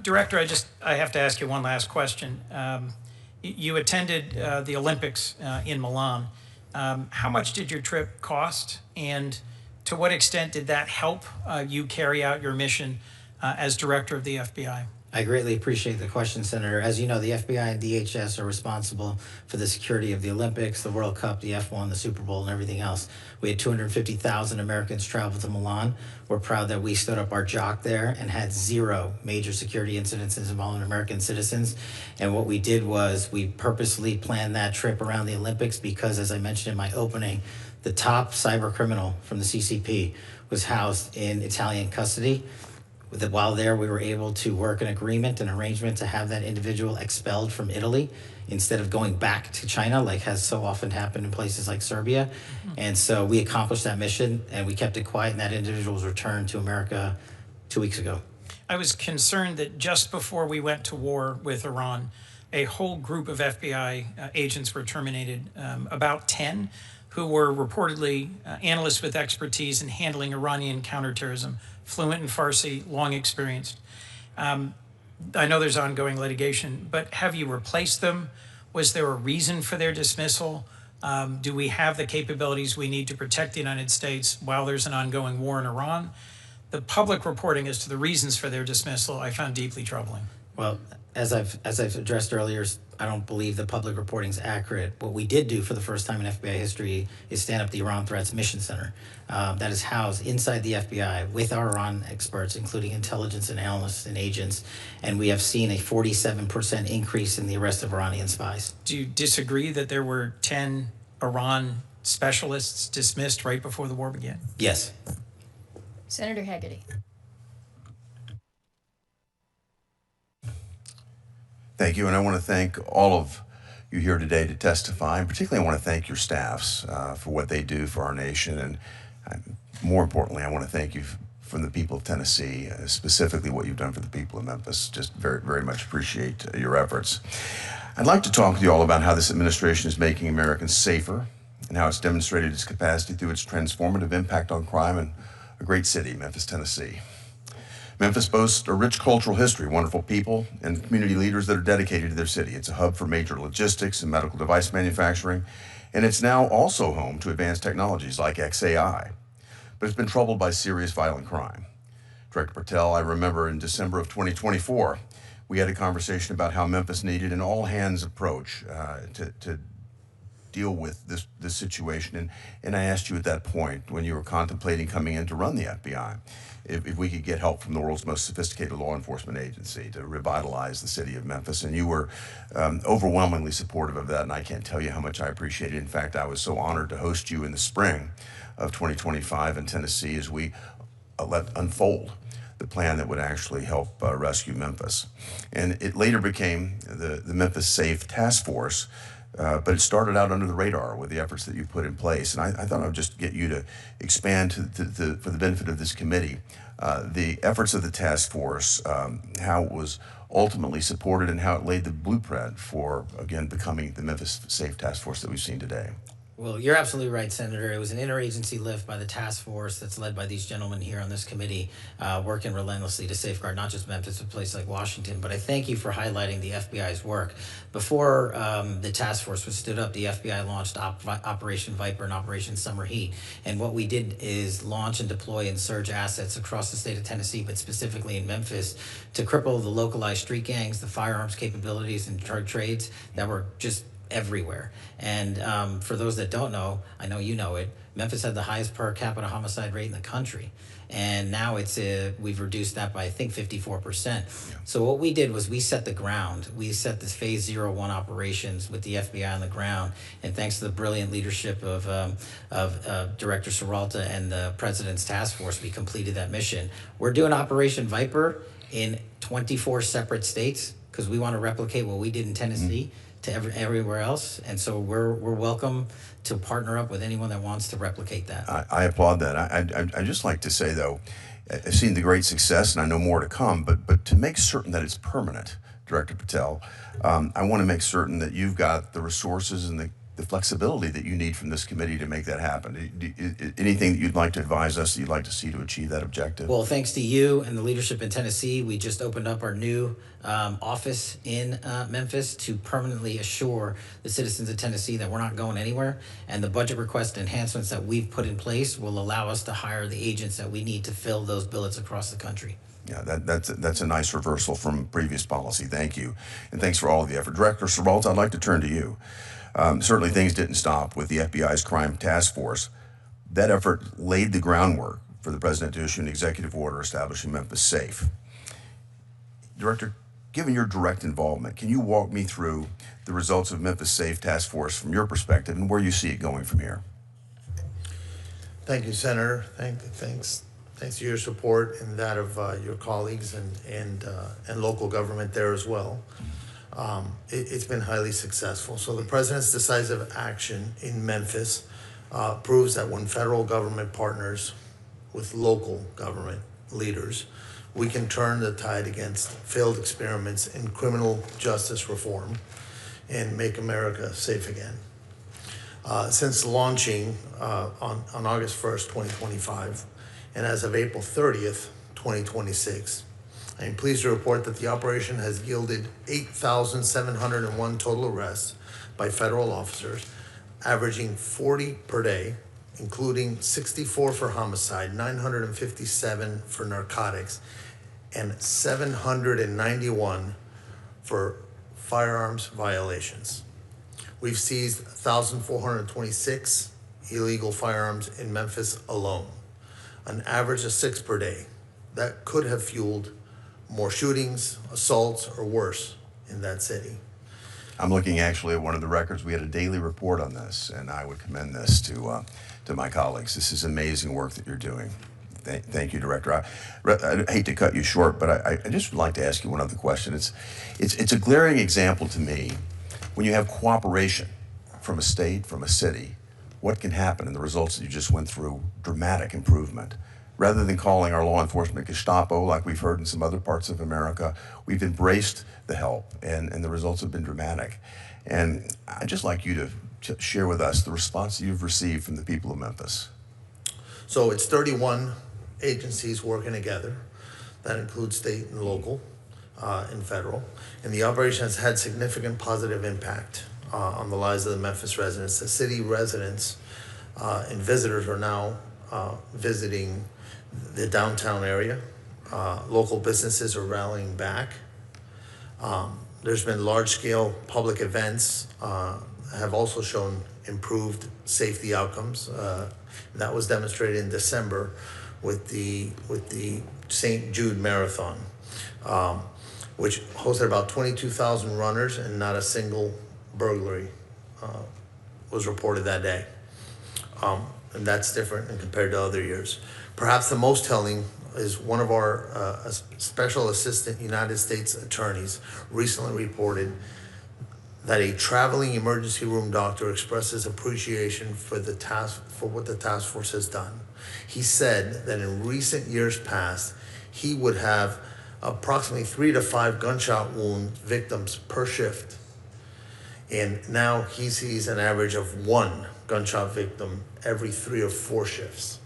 Director, I have to ask you one last question. You attended the Olympics in Milan. How much did your trip cost, and to what extent did that help you carry out your mission as director of the FBI? I greatly appreciate the question, Senator. As you know, the FBI and DHS are responsible for the security of the Olympics, the World Cup, the F1, the Super Bowl, and everything else. We had 250,000 Americans travel to Milan. We're proud that we stood up our jock there and had 0 major security incidents involving American citizens. And what we did was we purposely planned that trip around the Olympics because, as I mentioned in my opening, the top cyber criminal from the CCP was housed in Italian custody. While there, we were able to work an agreement, an arrangement to have that individual expelled from Italy instead of going back to China, like has so often happened in places like Serbia. Mm-hmm. And so we accomplished that mission, and we kept it quiet, and that individual was returned to America 2 weeks ago. I was concerned that just before we went to war with Iran, a whole group of FBI agents were terminated, about 10, who were reportedly analysts with expertise in handling Iranian counterterrorism, fluent in Farsi, long experienced. I know there's ongoing litigation, but have you replaced them? Was there a reason for their dismissal? Do we have the capabilities we need to protect the United States while there's an ongoing war in Iran? The public reporting as to the reasons for their dismissal I found deeply troubling. Well, as I've addressed earlier, I don't believe the public reporting is accurate. What we did do for the first time in FBI history is stand up the Iran Threats Mission Center that is housed inside the FBI with our Iran experts, including intelligence and analysts and agents, and we have seen a 47% increase in the arrest of Iranian spies. Do you disagree that there were 10 Iran specialists dismissed right before the war began? Yes. Senator Haggerty. Thank you, and I want to thank all of you here today to testify, and particularly I want to thank your staffs for what they do for our nation, and more importantly, I want to thank you from the people of Tennessee, specifically what you've done for the people of Memphis. Just very, very much appreciate your efforts. I'd like to talk with you all about how this administration is making Americans safer and how it's demonstrated its capacity through its transformative impact on crime and a great city, Memphis, Tennessee. Memphis boasts a rich cultural history, wonderful people, and community leaders that are dedicated to their city. It's a hub for major logistics and medical device manufacturing, and it's now also home to advanced technologies like XAI. But it's been troubled by serious violent crime. Director Patel, I remember in December of 2024, we had a conversation about how Memphis needed an all-hands approach to deal with this situation. And I asked you at that point, when you were contemplating coming in to run the FBI, if we could get help from the world's most sophisticated law enforcement agency to revitalize the city of Memphis. And you were overwhelmingly supportive of that, and I can't tell you how much I appreciate it. In fact, I was so honored to host you in the spring of 2025 in Tennessee as we let unfold the plan that would actually help rescue Memphis. And it later became the Memphis Safe Task Force, but it started out under the radar with the efforts that you put in place. And I thought I would just get you to expand for the benefit of this committee, the efforts of the task force, how it was ultimately supported and how it laid the blueprint for, again, becoming the Memphis Safe Task Force that we've seen today. Well, you're absolutely right, Senator. It was an interagency lift by the task force that's led by these gentlemen here on this committee, working relentlessly to safeguard not just Memphis, but places like Washington. But I thank you for highlighting the FBI's work. Before the task force was stood up, the FBI launched Operation Viper and Operation Summer Heat. And what we did is launch and deploy and surge assets across the state of Tennessee, but specifically in Memphis, to cripple the localized street gangs, the firearms capabilities, and drug trades that were just everywhere. And for those that don't know, I know you know it, Memphis had the highest per capita homicide rate in the country. And now we've reduced that by, I think, 54%. Yeah. So what we did was we set the ground. We set this phase 01 operations with the FBI on the ground. And thanks to the brilliant leadership of Director Serralta and the President's task force, we completed that mission. We're doing Operation Viper in 24 separate states because we want to replicate what we did in Tennessee to everywhere else. And so we're welcome to partner up with anyone that wants to replicate that. I applaud that. I'd just like to say, though, I've seen the great success, and I know more to come, but to make certain that it's permanent, Director Patel, I want to make certain that you've got the resources and the flexibility that you need from this committee to make that happen. Anything that you'd like to advise us that you'd like to see to achieve that objective? Well, thanks to you and the leadership in Tennessee, we just opened up our new office in Memphis to permanently assure the citizens of Tennessee that we're not going anywhere. And the budget request enhancements that we've put in place will allow us to hire the agents that we need to fill those billets across the country. Yeah, that's a nice reversal from previous policy. Thank you. And thanks for all of the effort. Director Serralta, I'd like to turn to you. Certainly things didn't stop with the FBI's crime task force. That effort laid the groundwork for the president to issue an executive order establishing Memphis Safe. Director, given your direct involvement, can you walk me through the results of Memphis Safe Task Force from your perspective and where you see it going from here? Thank you, Senator. Thanks to your support and that of your colleagues and local government there as well. It's been highly successful. So the president's decisive action in Memphis proves that when federal government partners with local government leaders, we can turn the tide against failed experiments in criminal justice reform and make America safe again. Since launching on August 1st, 2025, and as of April 30th, 2026, I am pleased to report that the operation has yielded 8,701 total arrests by federal officers, averaging 40 per day, including 64 for homicide, 957 for narcotics, and 791 for firearms violations. We've seized 1,426 illegal firearms in Memphis alone, an average of 6 per day. That could have fueled more shootings, assaults, or worse in that city. I'm looking actually at one of the records. We had a daily report on this, and I would commend this to my colleagues. This is amazing work that you're doing. Thank you, Director. I hate to cut you short, but I just would like to ask you one other question. It's a glaring example to me when you have cooperation from a state, from a city, what can happen, and the results that you just went through, dramatic improvement. Rather than calling our law enforcement Gestapo like we've heard in some other parts of America, we've embraced the help, and the results have been dramatic. And I'd just like you to share with us the response that you've received from the people of Memphis. So it's 31 agencies working together. That includes state and local and federal. And the operation has had significant positive impact on the lives of the Memphis residents. The city residents and visitors are now visiting the downtown area. Local businesses are rallying back. There's been large-scale public events have also shown improved safety outcomes. That was demonstrated in December with the St. Jude Marathon, which hosted about 22,000 runners, and not a single burglary was reported that day. And that's different and compared to other years. Perhaps the most telling is one of our special assistant United States attorneys recently reported that a traveling emergency room doctor expresses appreciation for what the task force has done. He said that in recent years past, he would have approximately 3 to 5 gunshot wound victims per shift. And now he sees an average of 1 gunshot victim every 3 or 4 shifts.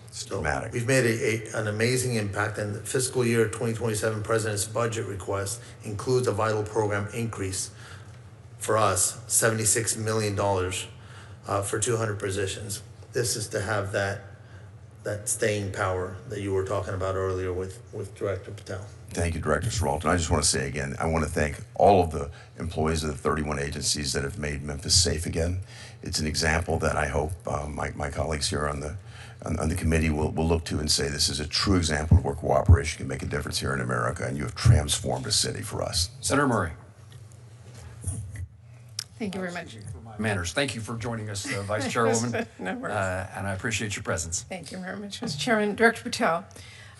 It's dramatic. We've made an amazing impact, and the fiscal year 2027 President's budget request includes a vital program increase for us, $76 million for 200 positions. This is to have that staying power that you were talking about earlier with Director Patel. Thank you, Director Serralta. I just want to say again, I want to thank all of the employees of the 31 agencies that have made Memphis safe again. It's an example that I hope my colleagues here on the committee will look to and say this is a true example of where cooperation can make a difference here in America, and you have transformed a city for us. Senator Murray. Thank you very much. Manners. Thank you for joining us, Vice Chairwoman. No worries. And I appreciate your presence. Thank you very much, Mr. Chairman. Director Patel,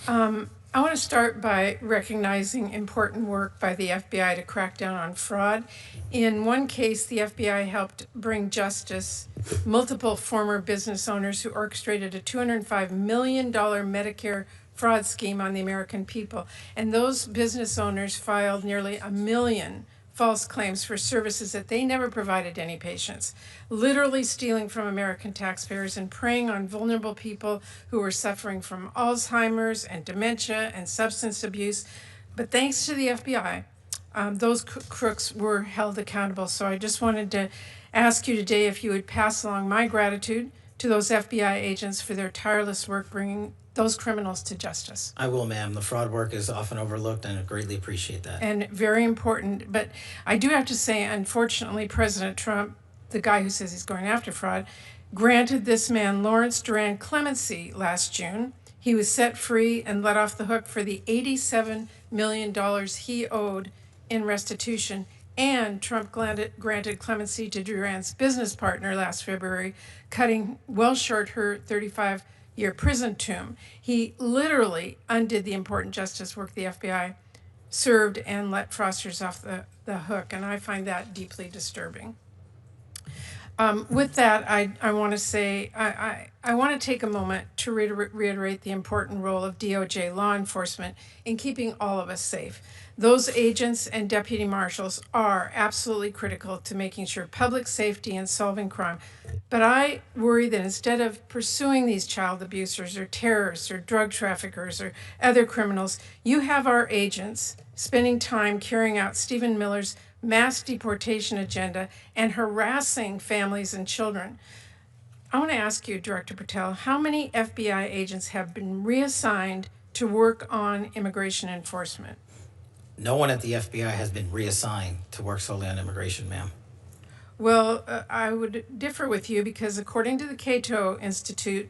I want to start by recognizing important work by the FBI to crack down on fraud. In one case, the FBI helped bring justice multiple former business owners who orchestrated a $205 million Medicare fraud scheme on the American people. And those business owners filed nearly 1 million false claims for services that they never provided to any patients, literally stealing from American taxpayers and preying on vulnerable people who were suffering from Alzheimer's and dementia and substance abuse. But thanks to the FBI, those crooks were held accountable. So I just wanted to ask you today if you would pass along my gratitude to those FBI agents for their tireless work bringing those criminals to justice. I will, ma'am. The fraud work is often overlooked, and I greatly appreciate that. And very important. But I do have to say, unfortunately, President Trump, the guy who says he's going after fraud, granted this man, Lawrence Duran, clemency last June. He was set free and let off the hook for the $87 million he owed in restitution. And Trump granted clemency to Duran's business partner last February, cutting well short her 35-year prison term. He literally undid the important justice work the FBI served and let fraudsters off the hook, and I find that deeply disturbing. With that, I want to say, I want to take a moment to reiterate the important role of DOJ law enforcement in keeping all of us safe. Those agents and deputy marshals are absolutely critical to making sure public safety and solving crime. But I worry that instead of pursuing these child abusers or terrorists or drug traffickers or other criminals, you have our agents spending time carrying out Stephen Miller's mass deportation agenda and harassing families and children. I want to ask you, Director Patel, how many FBI agents have been reassigned to work on immigration enforcement? No one at the FBI has been reassigned to work solely on immigration, ma'am. Well, I would differ with you because according to the Cato Institute,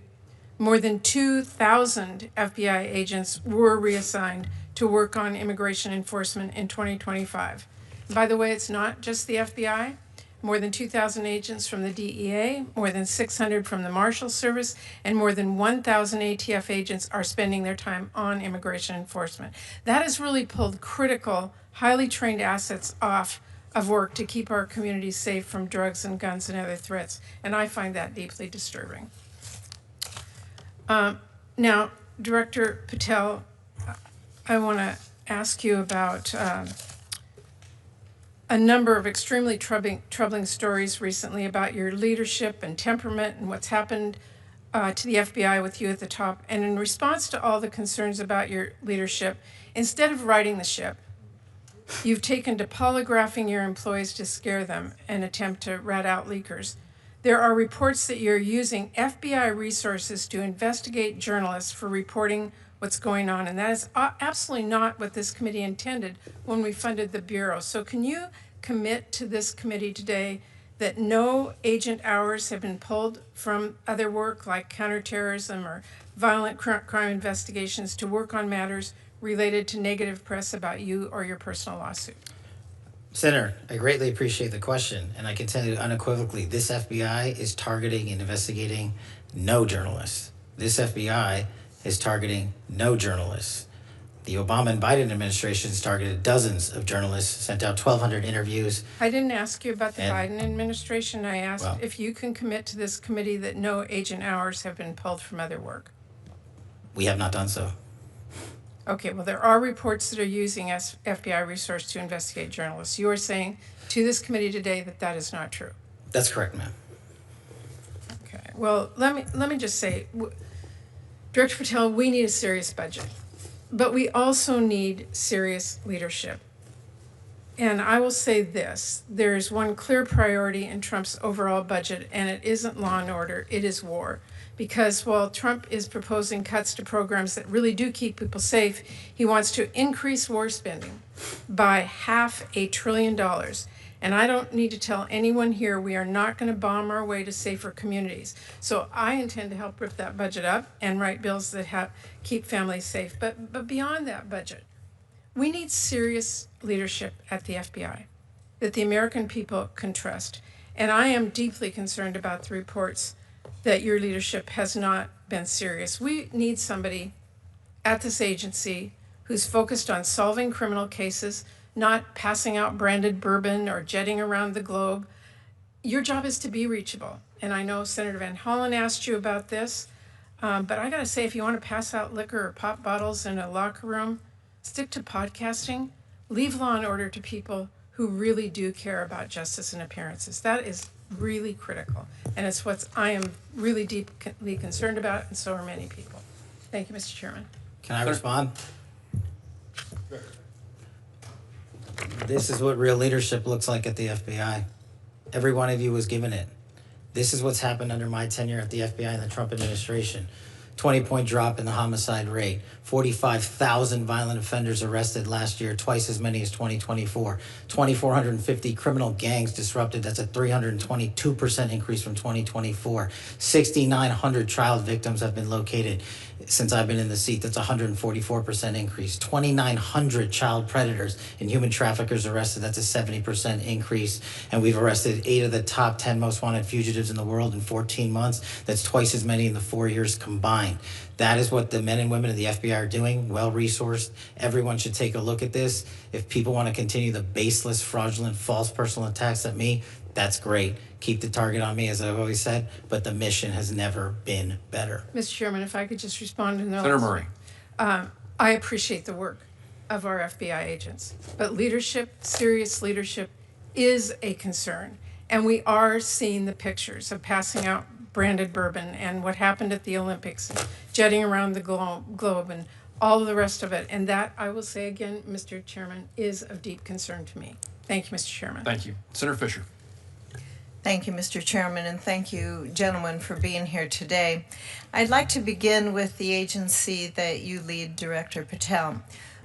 more than 2,000 FBI agents were reassigned to work on immigration enforcement in 2025. By the way, it's not just the FBI. More than 2,000 agents from the DEA, more than 600 from the Marshals Service, and more than 1,000 ATF agents are spending their time on immigration enforcement. That has really pulled critical, highly trained assets off of work to keep our communities safe from drugs and guns and other threats, and I find that deeply disturbing. Now, Director Patel, I want to ask you about a number of extremely troubling stories recently about your leadership and temperament and what's happened to the FBI with you at the top. And in response to all the concerns about your leadership, instead of righting the ship, you've taken to polygraphing your employees to scare them and attempt to rat out leakers. There are reports that you're using FBI resources to investigate journalists for reporting what's going on, and that is absolutely not what this committee intended when we funded the Bureau. So can you commit to this committee today that no agent hours have been pulled from other work like counterterrorism or violent crime investigations to work on matters related to negative press about you or your personal lawsuit? Senator, I greatly appreciate the question, and I can tell you unequivocally, this FBI is targeting and investigating no journalists. This FBI is targeting no journalists. The Obama and Biden administrations targeted dozens of journalists, sent out 1,200 interviews. I didn't ask you about the Biden administration. I asked if you can commit to this committee that no agent hours have been pulled from other work. We have not done so. Okay, well, there are reports that are using FBI resources to investigate journalists. You are saying to this committee today that that is not true. That's correct, ma'am. Okay, well, let me just say, Director Patel, we need a serious budget, but we also need serious leadership. And I will say this, there is one clear priority in Trump's overall budget, and it isn't law and order, it is war. Because while Trump is proposing cuts to programs that really do keep people safe, he wants to increase war spending by $500 billion. And I don't need to tell anyone here we are not going to bomb our way to safer communities. So I intend to help rip that budget up and write bills that keep families safe. But beyond that budget, we need serious leadership at the FBI that the American people can trust. And I am deeply concerned about the reports that your leadership has not been serious. We need somebody at this agency who's focused on solving criminal cases, not passing out branded bourbon or jetting around the globe. Your job is to be reachable. And I know Senator Van Hollen asked you about this, but I gotta say, if you wanna pass out liquor or pop bottles in a locker room, stick to podcasting, leave law and order to people who really do care about justice and appearances. That is really critical. And it's what I am really deeply concerned about, and so are many people. Thank you, Mr. Chairman. Can I respond? This is what real leadership looks like at the FBI. Every one of you was given it. This is what's happened under my tenure at the FBI and the Trump administration. 20-point drop in the homicide rate, 45,000 violent offenders arrested last year, twice as many as 2024, 2,450 criminal gangs disrupted, that's a 322% increase from 2024, 6,900 child victims have been located since I've been in the seat, that's a 144% increase, 2,900 child predators and human traffickers arrested, that's a 70% increase, and we've arrested 8 of the top 10 most wanted fugitives in the world in 14 months, that's twice as many in the 4 years combined. That is what the men and women of the FBI are doing, well-resourced. Everyone should take a look at this. If people want to continue the baseless, fraudulent, false personal attacks at me, that's great. Keep the target on me, as I've always said, but the mission has never been better. Mr. Chairman, if I could just respond to Senator Murray. I appreciate the work of our FBI agents, but leadership, serious leadership, is a concern. And we are seeing the pictures of passing out branded bourbon and what happened at the Olympics, and jetting around the globe and all of the rest of it. And that, I will say again, Mr. Chairman, is of deep concern to me. Thank you, Mr. Chairman. Thank you. Senator Fisher. Thank you, Mr. Chairman, and thank you, gentlemen, for being here today. I'd like to begin with the agency that you lead, Director Patel.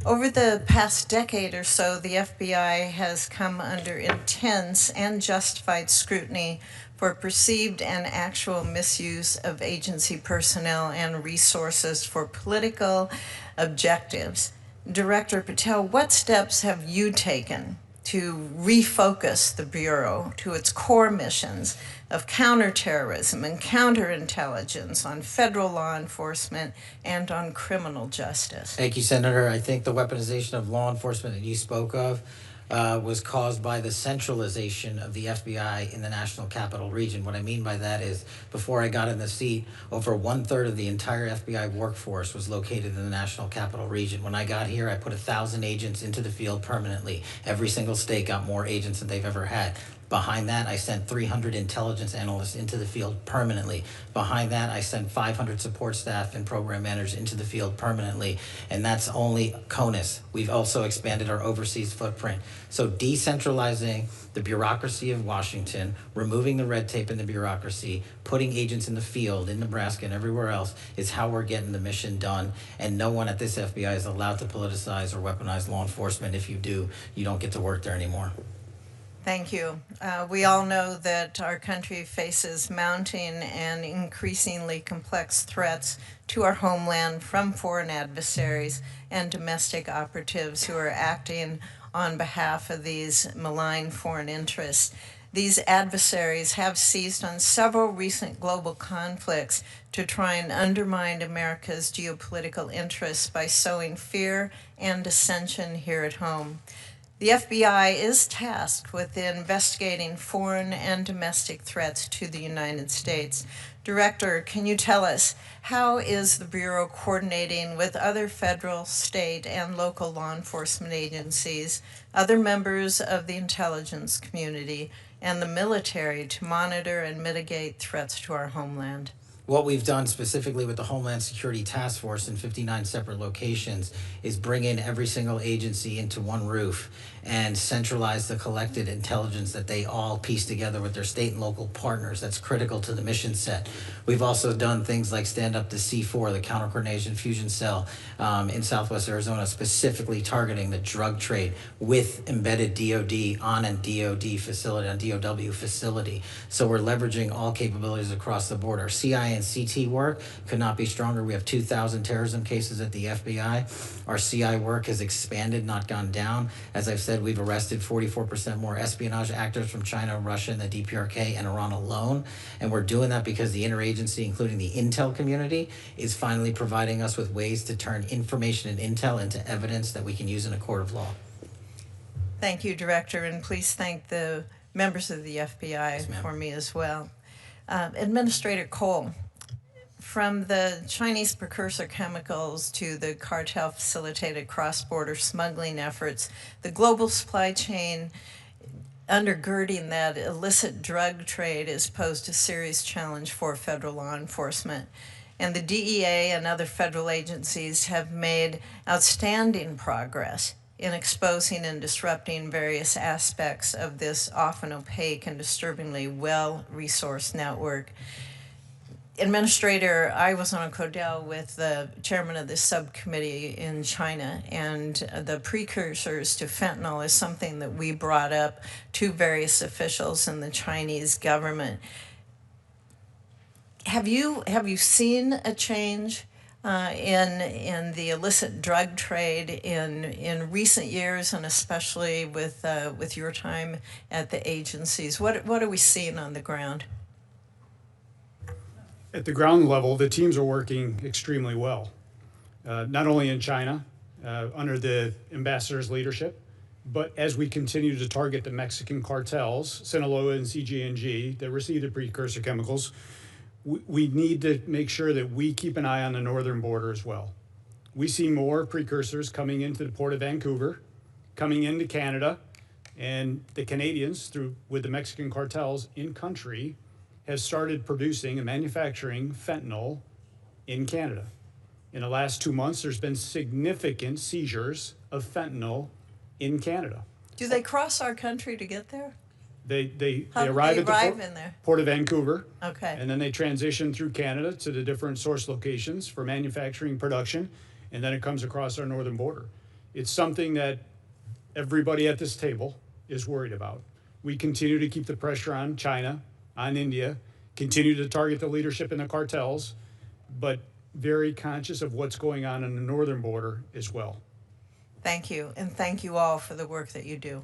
Over the past decade or so, the FBI has come under intense and justified scrutiny for perceived and actual misuse of agency personnel and resources for political objectives. Director Patel, what steps have you taken to refocus the Bureau to its core missions of counterterrorism and counterintelligence on federal law enforcement and on criminal justice? Thank you, Senator. I think the weaponization of law enforcement that you spoke of was caused by the centralization of the FBI in the National Capital Region. What I mean by that is, before I got in the seat, over 1/3 of the entire FBI workforce was located in the National Capital Region. When I got here, I put 1,000 agents into the field permanently. Every single state got more agents than they've ever had. Behind that, I sent 300 intelligence analysts into the field permanently. Behind that, I sent 500 support staff and program managers into the field permanently, and that's only CONUS. We've also expanded our overseas footprint. So decentralizing the bureaucracy of Washington, removing the red tape in the bureaucracy, putting agents in the field in Nebraska and everywhere else is how we're getting the mission done. And no one at this FBI is allowed to politicize or weaponize law enforcement. If you do, you don't get to work there anymore. Thank you. We all know that our country faces mounting and increasingly complex threats to our homeland from foreign adversaries and domestic operatives who are acting on behalf of these malign foreign interests. These adversaries have seized on several recent global conflicts to try and undermine America's geopolitical interests by sowing fear and dissension here at home. The FBI is tasked with investigating foreign and domestic threats to the United States. Director, can you tell us, how is the Bureau coordinating with other federal, state, and local law enforcement agencies, other members of the intelligence community, and the military to monitor and mitigate threats to our homeland? What we've done specifically with the Homeland Security Task Force in 59 separate locations is bring in every single agency into one roof and centralize the collected intelligence that they all piece together with their state and local partners. That's critical to the mission set. We've also done things like stand up the C4, the Counter Coordination Fusion Cell in Southwest Arizona, specifically targeting the drug trade with embedded DOD on a DOD facility, on DOW facility. So we're leveraging all capabilities across the board. Our CI and CT work could not be stronger. We have 2,000 terrorism cases at the FBI. Our CI work has expanded, not gone down. As I've said, we've arrested 44% more espionage actors from China, Russia, and the DPRK and Iran alone. And we're doing that because the interagency, including the intel community, is finally providing us with ways to turn information and intel into evidence that we can use in a court of law. Thank you, Director, and please thank the members of the FBI Yes, for me as well. Administrator Cole, from the Chinese precursor chemicals to the cartel-facilitated cross-border smuggling efforts, the global supply chain undergirding that illicit drug trade has posed a serious challenge for federal law enforcement. And the DEA and other federal agencies have made outstanding progress in exposing and disrupting various aspects of this often opaque and disturbingly well-resourced network. Administrator, I was on a codel with the chairman of this subcommittee in China, and the precursors to fentanyl is something that we brought up to various officials in the Chinese government. Have you seen a change in the illicit drug trade in recent years, and especially with your time at the agencies? What are we seeing on the ground? At the ground level, the teams are working extremely well, not only in China under the ambassador's leadership, but as we continue to target the Mexican cartels, Sinaloa and CG&G, that receive the precursor chemicals. We need to make sure that we keep an eye on the northern border as well. We see more precursors coming into the port of Vancouver, coming into Canada, and the Canadians, with the Mexican cartels in country, have started producing and manufacturing fentanyl in Canada. In the last 2 months, there's been significant seizures of fentanyl in Canada. Do they cross our country to get there? They How do arrive they at the arrive in there? port of Vancouver. Okay. And then they transition through Canada to the different source locations for manufacturing production, and then it comes across our northern border. It's something that everybody at this table is worried about. We continue to keep the pressure on China, on India, continue to target the leadership in the cartels, but very conscious of what's going on the northern border as well. Thank you, and thank you all for the work that you do.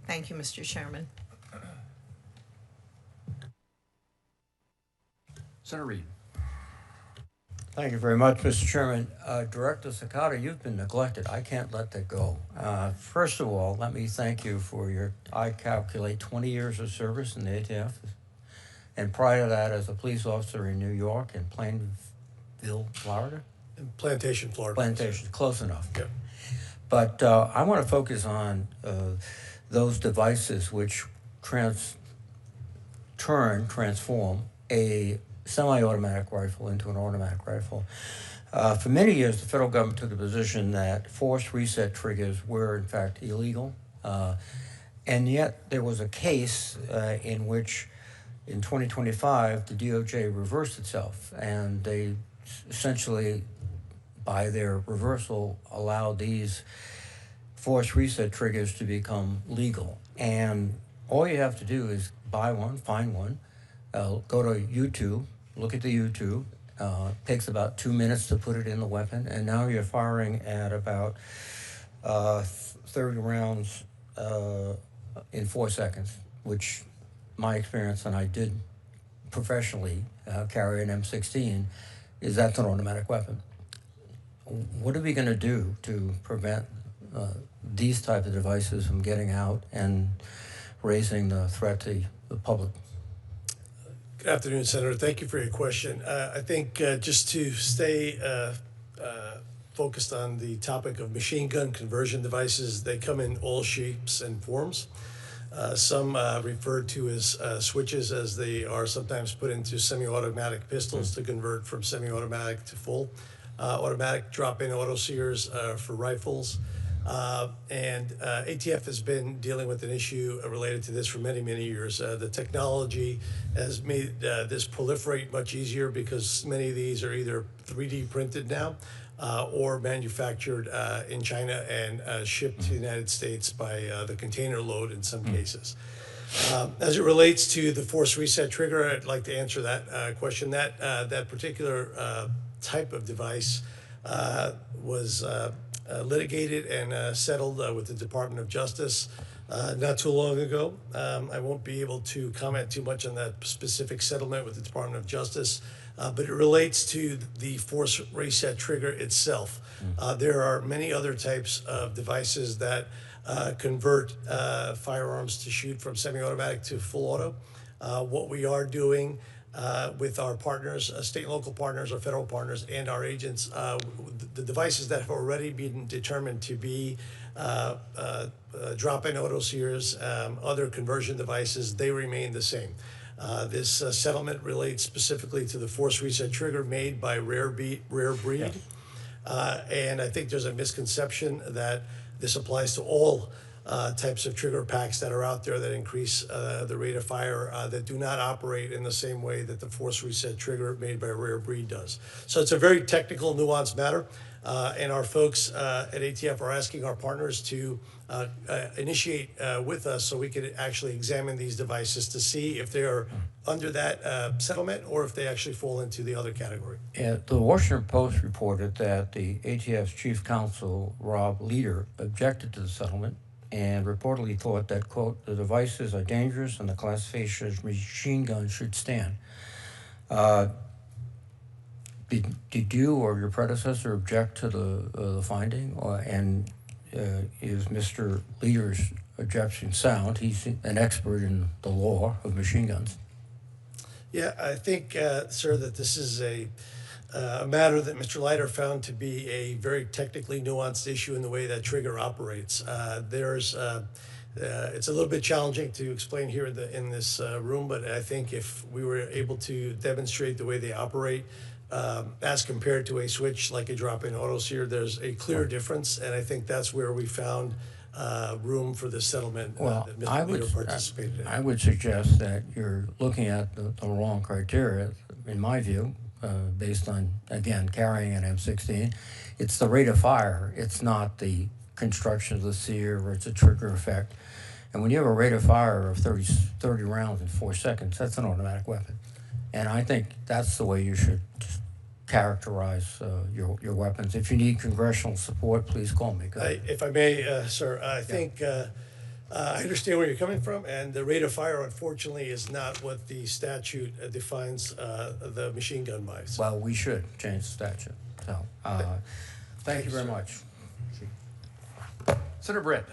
Thank you, Mr. Chairman. Senator Reed. Thank you very much, Mr. Chairman. Director Cekada, you've been neglected. I can't let that go. First of all, let me thank you for your, I calculate, 20 years of service in the ATF. And prior to that, as a police officer in New York and Plainville, Florida? In Plantation, Florida. Plantation, close enough. Yep. But I want to focus on those devices which transform a semi-automatic rifle into an automatic rifle. For many years, the federal government took the position that forced reset triggers were, in fact, illegal. And yet there was a case in which, in 2025, the DOJ reversed itself, and they essentially, by their reversal, allowed these forced reset triggers to become legal. And all you have to do is buy one, find one, go to YouTube, look at the YouTube. Takes about 2 minutes to put it in the weapon, and now you're firing at about 30 rounds in 4 seconds, which my experience, and I did professionally carry an M16, is that's an automatic weapon. What are we going to do to prevent these type of devices from getting out and raising the threat to the public? Good afternoon, Senator. Thank you for your question. I think just to stay focused on the topic of machine gun conversion devices, they come in all shapes and forms. Some referred to as switches, as they are sometimes put into semi-automatic pistols to convert from semi-automatic to full automatic, drop-in auto sears for rifles. And ATF has been dealing with an issue related to this for many, many years. The technology has made this proliferate much easier because many of these are either 3D printed now or manufactured in China and shipped to the United States by the container load in some cases. As it relates to the force reset trigger, I'd like to answer that question. That particular type of device was litigated and settled with the Department of Justice not too long ago. I won't be able to comment too much on that specific settlement with the Department of Justice, but it relates to the force reset trigger itself. There are many other types of devices that convert firearms to shoot from semi-automatic to full auto. What we are doing with our partners, state and local partners, our federal partners, and our agents, the devices that have already been determined to be drop-in auto sears, other conversion devices, they remain the same. This settlement relates specifically to the force reset trigger made by Rare Breed. Yes. And I think there's a misconception that this applies to all types of trigger packs that are out there that increase the rate of fire that do not operate in the same way that the force reset trigger made by Rare Breed does. So it's a very technical, nuanced matter, and our folks at ATF are asking our partners to initiate with us so we can actually examine these devices to see if they are under that settlement or if they actually fall into the other category. The Washington Post reported that the ATF's chief counsel, Rob Leader, objected to the settlement and reportedly thought that, quote, the devices are dangerous and the classification as machine guns should stand. Did you or your predecessor object to the finding? And is Mr. Leader's objection sound? He's an expert in the law of machine guns. Yeah, I think, sir, that this is a matter that Mr. Leiter found to be a very technically nuanced issue in the way that trigger operates. It's a little bit challenging to explain here in this room, but I think if we were able to demonstrate the way they operate as compared to a switch like a drop-in auto sear, there's a clear difference, and I think that's where we found room for the settlement that Mr. Leader participated in. I would suggest that you're looking at the wrong criteria, in my view, based on, again, carrying an M16. It's the rate of fire. It's not the construction of the sear or it's a trigger effect. And when you have a rate of fire of 30 rounds in 4 seconds, that's an automatic weapon. And I think that's the way you should characterize your weapons. If you need congressional support, please call me. If I may, sir, I think I understand where you're coming from, and the rate of fire, unfortunately, is not what the statute defines the machine gun by. So. Well, we should change the statute. So, thank you very much. Senator Britt.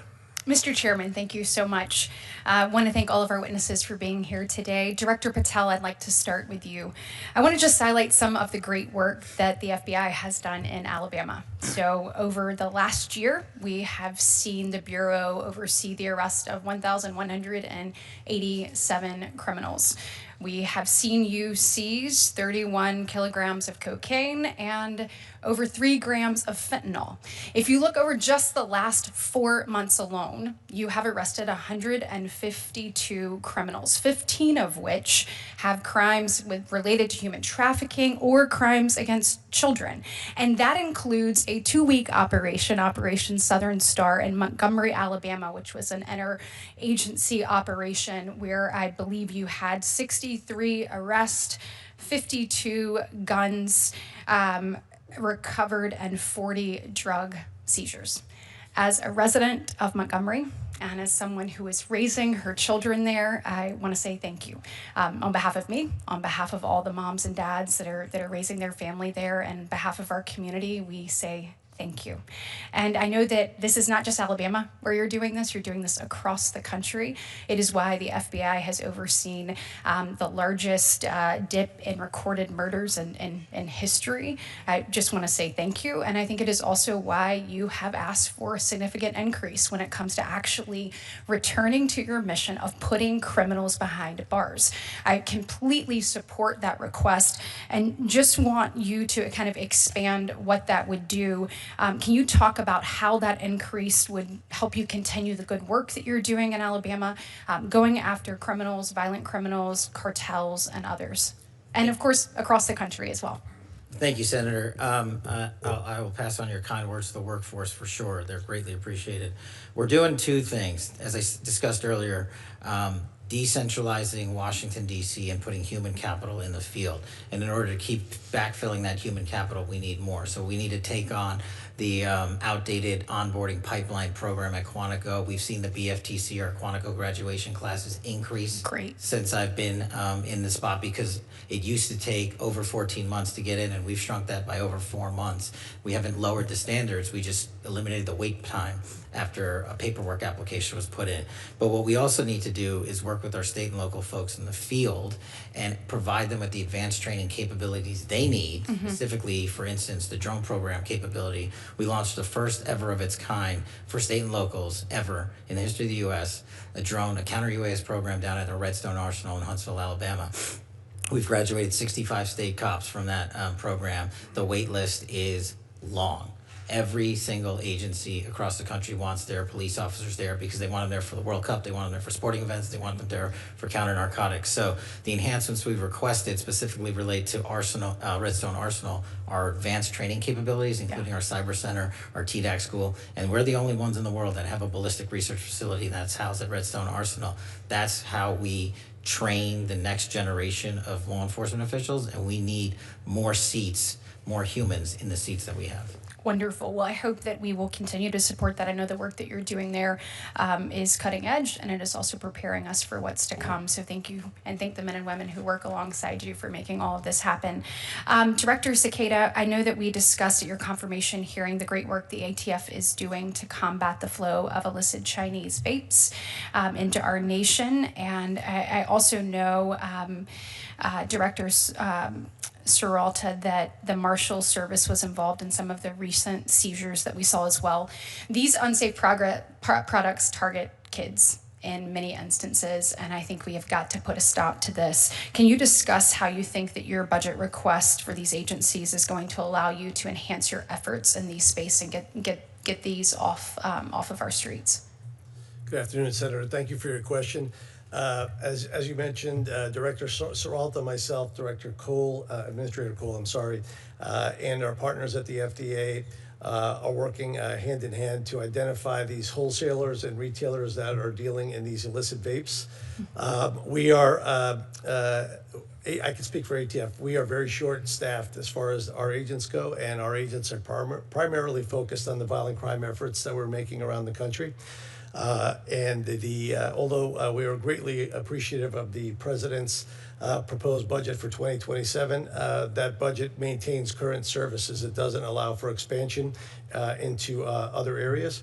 Mr. Chairman, thank you so much. I want to thank all of our witnesses for being here today. Director Patel, I'd like to start with you. I want to just highlight some of the great work that the FBI has done in Alabama. So over the last year, we have seen the Bureau oversee the arrest of 1,187 criminals. We have seen you seize 31 kilograms of cocaine and over 3 grams of fentanyl. If you look over just the last 4 months alone, you have arrested 152 criminals, 15 of which have crimes related to human trafficking or crimes against children. And that includes a 2-week operation, Operation Southern Star in Montgomery, Alabama, which was an interagency operation where I believe you had 63 arrests, 52 guns, recovered, and 40 drug seizures. As a resident of Montgomery and as someone who is raising her children there, I want to say thank you. On behalf of me, on behalf of all the moms and dads that are raising their family there, and on behalf of our community, we say thank you. And I know that this is not just Alabama where you're doing this across the country. It is why the FBI has overseen the largest dip in recorded murders in history. I just want to say thank you. And I think it is also why you have asked for a significant increase when it comes to actually returning to your mission of putting criminals behind bars. I completely support that request and just want you to kind of expand what that would do. Can you talk about how that increase would help you continue the good work that you're doing in Alabama, going after criminals, violent criminals, cartels, and others? And of course, across the country as well. Thank you, Senator. I will pass on your kind words to the workforce for sure. They're greatly appreciated. We're doing 2 things, as I discussed earlier. Decentralizing Washington, D.C. and putting human capital in the field. And in order to keep backfilling that human capital, we need more. So we need to take on the outdated onboarding pipeline program at Quantico. We've seen the BFTC, our Quantico graduation classes, increase since I've been in the spot, because it used to take over 14 months to get in, and we've shrunk that by over 4 months. We haven't lowered the standards. We just eliminated the wait time after a paperwork application was put in. But what we also need to do is work with our state and local folks in the field and provide them with the advanced training capabilities they need, specifically, for instance, the drone program capability. We launched the first ever of its kind for state and locals ever in the history of the U.S., a counter-UAS program down at the Redstone Arsenal in Huntsville, Alabama. We've graduated 65 state cops from that program. The wait list is long. Every single agency across the country wants their police officers there because they want them there for the World Cup, they want them there for sporting events, they want them there for counter-narcotics. So the enhancements we've requested specifically relate to Redstone Arsenal, our advanced training capabilities, including our cyber center, our TDAC school, and we're the only ones in the world that have a ballistic research facility that's housed at Redstone Arsenal. That's how we train the next generation of law enforcement officials, and we need more seats, more humans in the seats that we have. Wonderful. Well, I hope that we will continue to support that. I know the work that you're doing there is cutting edge, and it is also preparing us for what's to come. So thank you, and thank the men and women who work alongside you for making all of this happen. Director Cekada, I know that we discussed at your confirmation hearing the great work the ATF is doing to combat the flow of illicit Chinese vapes into our nation. And I also know Directors Serralta that the Marshals service was involved in some of the recent seizures that we saw as well. These unsafe products target kids in many instances, and I think we have got to put a stop to this. Can you discuss how you think that your budget request for these agencies is going to allow you to enhance your efforts in these space and get these off of our streets? Good afternoon, Senator. Thank you for your question. As you mentioned, Director Serralta, myself, Director Cole, Administrator Cole, and our partners at the FDA are working hand in hand to identify these wholesalers and retailers that are dealing in these illicit vapes. We are, I can speak for ATF, we are very short-staffed as far as our agents go, and our agents are primarily focused on the violent crime efforts that we're making around the country. Although we are greatly appreciative of the President's proposed budget for 2027. That budget maintains current services. It doesn't allow for expansion into other areas.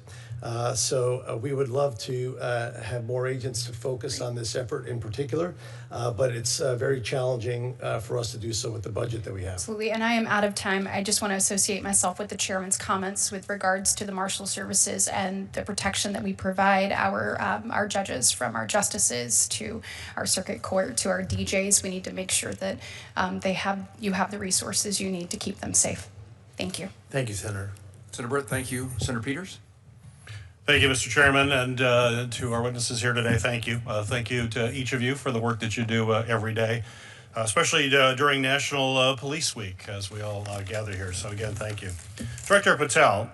So we would love to have more agents to focus on this effort in particular, but it's very challenging for us to do so with the budget that we have. Absolutely, and I am out of time. I just want to associate myself with the chairman's comments with regards to the Marshal Services and the protection that we provide our judges, from our justices to our circuit court to our DJs. We need to make sure that you have the resources you need to keep them safe. Thank you. Thank you, Senator. Senator Britt, thank you. Senator Peters? Thank you, Mr. Chairman, and to our witnesses here today, thank you. Thank you to each of you for the work that you do every day, especially during National Police Week, as we all gather here. So again, thank you. Director Patel,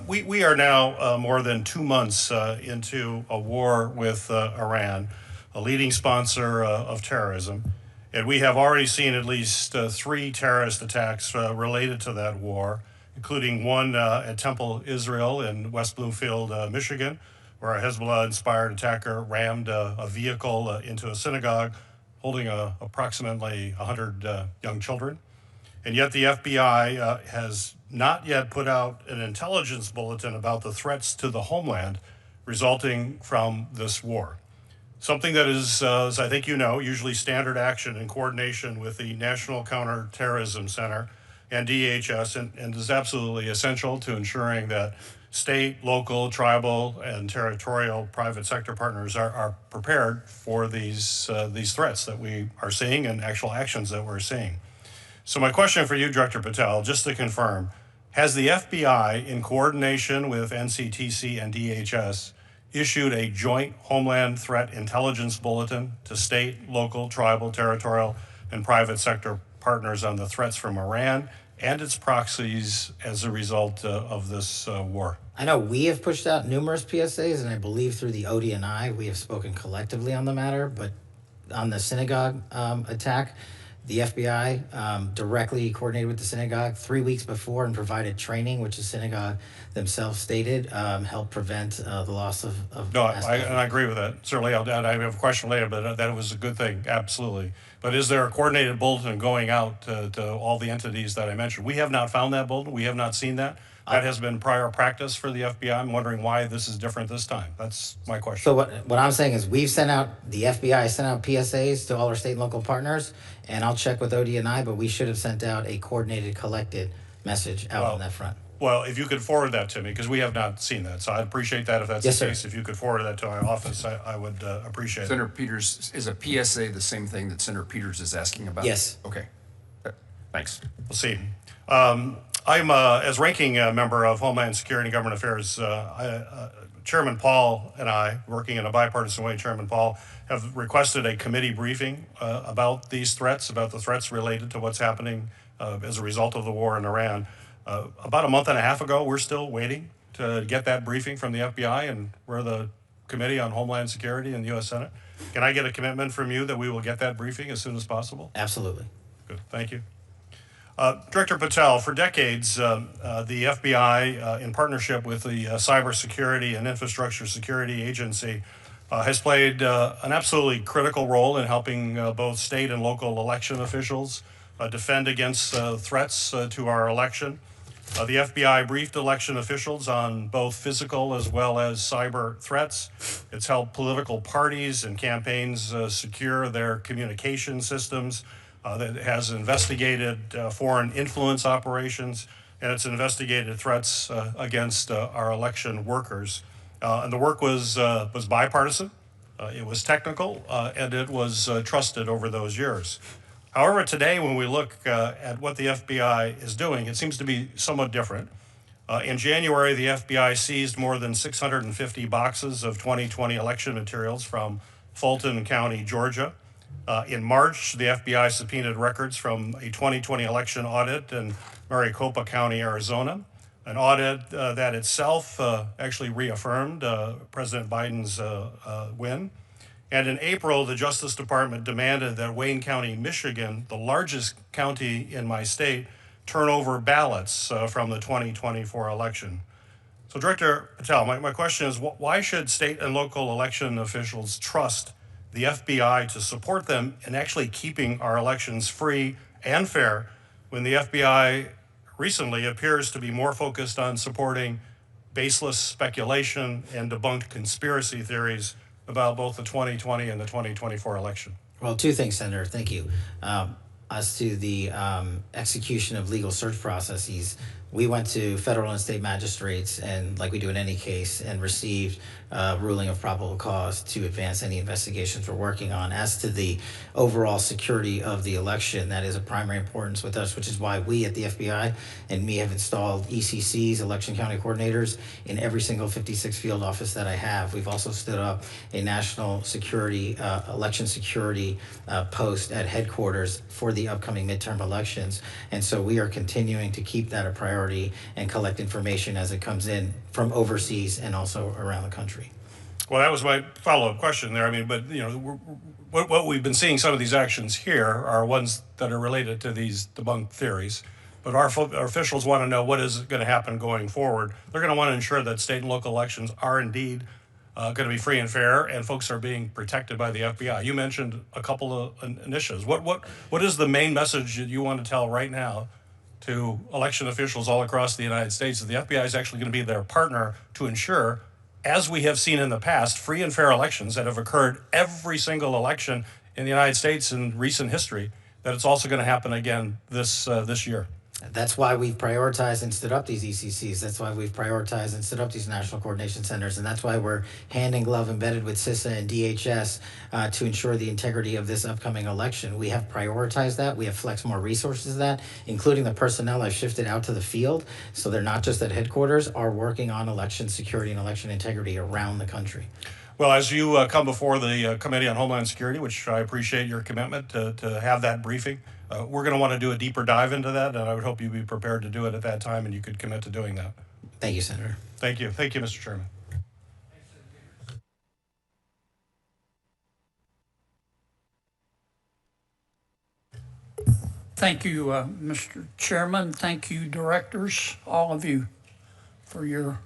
we are now more than 2 months into a war with Iran, a leading sponsor of terrorism, and we have already seen at least 3 terrorist attacks related to that war, including one at Temple, Israel in West Bloomfield, Michigan, where a Hezbollah-inspired attacker rammed a vehicle into a synagogue holding approximately 100 young children. And yet the FBI has not yet put out an intelligence bulletin about the threats to the homeland resulting from this war. Something that is, as I think you know, usually standard action in coordination with the National Counterterrorism Center and DHS, and is absolutely essential to ensuring that state, local, tribal, and territorial private sector partners are prepared for these threats that we are seeing and actual actions that we're seeing. So my question for you, Director Patel, just to confirm, has the FBI, in coordination with NCTC and DHS, issued a joint Homeland Threat Intelligence Bulletin to state, local, tribal, territorial, and private sector partners on the threats from Iran and its proxies as a result of this war? I know we have pushed out numerous PSAs, and I believe through the ODNI we have spoken collectively on the matter, but on the synagogue attack, the FBI directly coordinated with the synagogue 3 weeks before and provided training, which the synagogue themselves stated helped prevent the loss of No, I agree with that. Certainly, I have a question later, but that was a good thing, absolutely. But is there a coordinated bulletin going out to all the entities that I mentioned? We have not found that bulletin. We have not seen that. That has been prior practice for the FBI. I'm wondering why this is different this time. That's my question. So what I'm saying is the FBI sent out PSAs to all our state and local partners, and I'll check with ODNI, but we should have sent out a coordinated, collected message out on that front. Well, if you could forward that to me, because we have not seen that. So I'd appreciate that if that's the case. If you could forward that to our office, I would appreciate it. Senator Peters, is a PSA the same thing that Senator Peters is asking about? Yes. Okay. Thanks. We'll see. I'm, as ranking member of Homeland Security and Government Affairs, Chairman Paul and I, working in a bipartisan way, Chairman Paul, have requested a committee briefing about these threats, about the threats related to what's happening as a result of the war in Iran. About a month and a half ago, we're still waiting to get that briefing from the FBI, and we're the Committee on Homeland Security in the U.S. Senate. Can I get a commitment from you that we will get that briefing as soon as possible? Absolutely. Good, thank you. Director Patel, for decades, the FBI, in partnership with the Cybersecurity and Infrastructure Security Agency, has played an absolutely critical role in helping both state and local election officials defend against threats to our election. The FBI briefed election officials on both physical as well as cyber threats. It's helped political parties and campaigns secure their communication systems. That has investigated foreign influence operations, and it's investigated threats against our election workers. And the work was bipartisan, it was technical, and it was trusted over those years. However, today when we look at what the FBI is doing, it seems to be somewhat different. In January, the FBI seized more than 650 boxes of 2020 election materials from Fulton County, Georgia. In March, the FBI subpoenaed records from a 2020 election audit in Maricopa County, Arizona, an audit that itself actually reaffirmed President Biden's win. And in April, the Justice Department demanded that Wayne County, Michigan, the largest county in my state, turn over ballots from the 2024 election. So Director Patel, my question is, why should state and local election officials trust the FBI to support them in actually keeping our elections free and fair, when the FBI recently appears to be more focused on supporting baseless speculation and debunked conspiracy theories about both the 2020 and the 2024 election? Well, two things, Senator. Thank you. As to the execution of legal search processes, we went to federal and state magistrates, and like we do in any case, and received ruling of probable cause to advance any investigations we're working on. As to the overall security of the election, that is of primary importance with us, which is why we at the FBI and me have installed ECCs, election county coordinators, in every single 56 field office that I have. We've also stood up a national security, election security post at headquarters for the upcoming midterm elections. And so we are continuing to keep that a priority and collect information as it comes in from overseas and also around the country. Well, that was my follow-up question there. I mean, but you know, what we've been seeing, some of these actions here are ones that are related to these debunked theories. But our officials want to know what is going to happen going forward. They're going to want to ensure that state and local elections are indeed going to be free and fair, and folks are being protected by the FBI. You mentioned a couple of initiatives. What is the main message that you want to tell right now to election officials all across the United States, that the FBI is actually going to be their partner to ensure, as we have seen in the past, free and fair elections that have occurred every single election in the United States in recent history, that it's also going to happen again this year? That's why we've prioritized and stood up these ECCs. That's why we've prioritized and stood up these national coordination centers. And that's why we're hand in glove embedded with CISA and DHS to ensure the integrity of this upcoming election. We have prioritized that. We have flexed more resources to that, including the personnel I've shifted out to the field. So they're not just at headquarters, are working on election security and election integrity around the country. Well, as you come before the Committee on Homeland Security, which I appreciate your commitment to have that briefing, we're going to want to do a deeper dive into that, and I would hope you'd be prepared to do it at that time, and you could commit to doing that. Thank you, Senator. Thank you. Thank you, Mr. Chairman. Thank you, Mr. Chairman. Thank you, directors, all of you, for your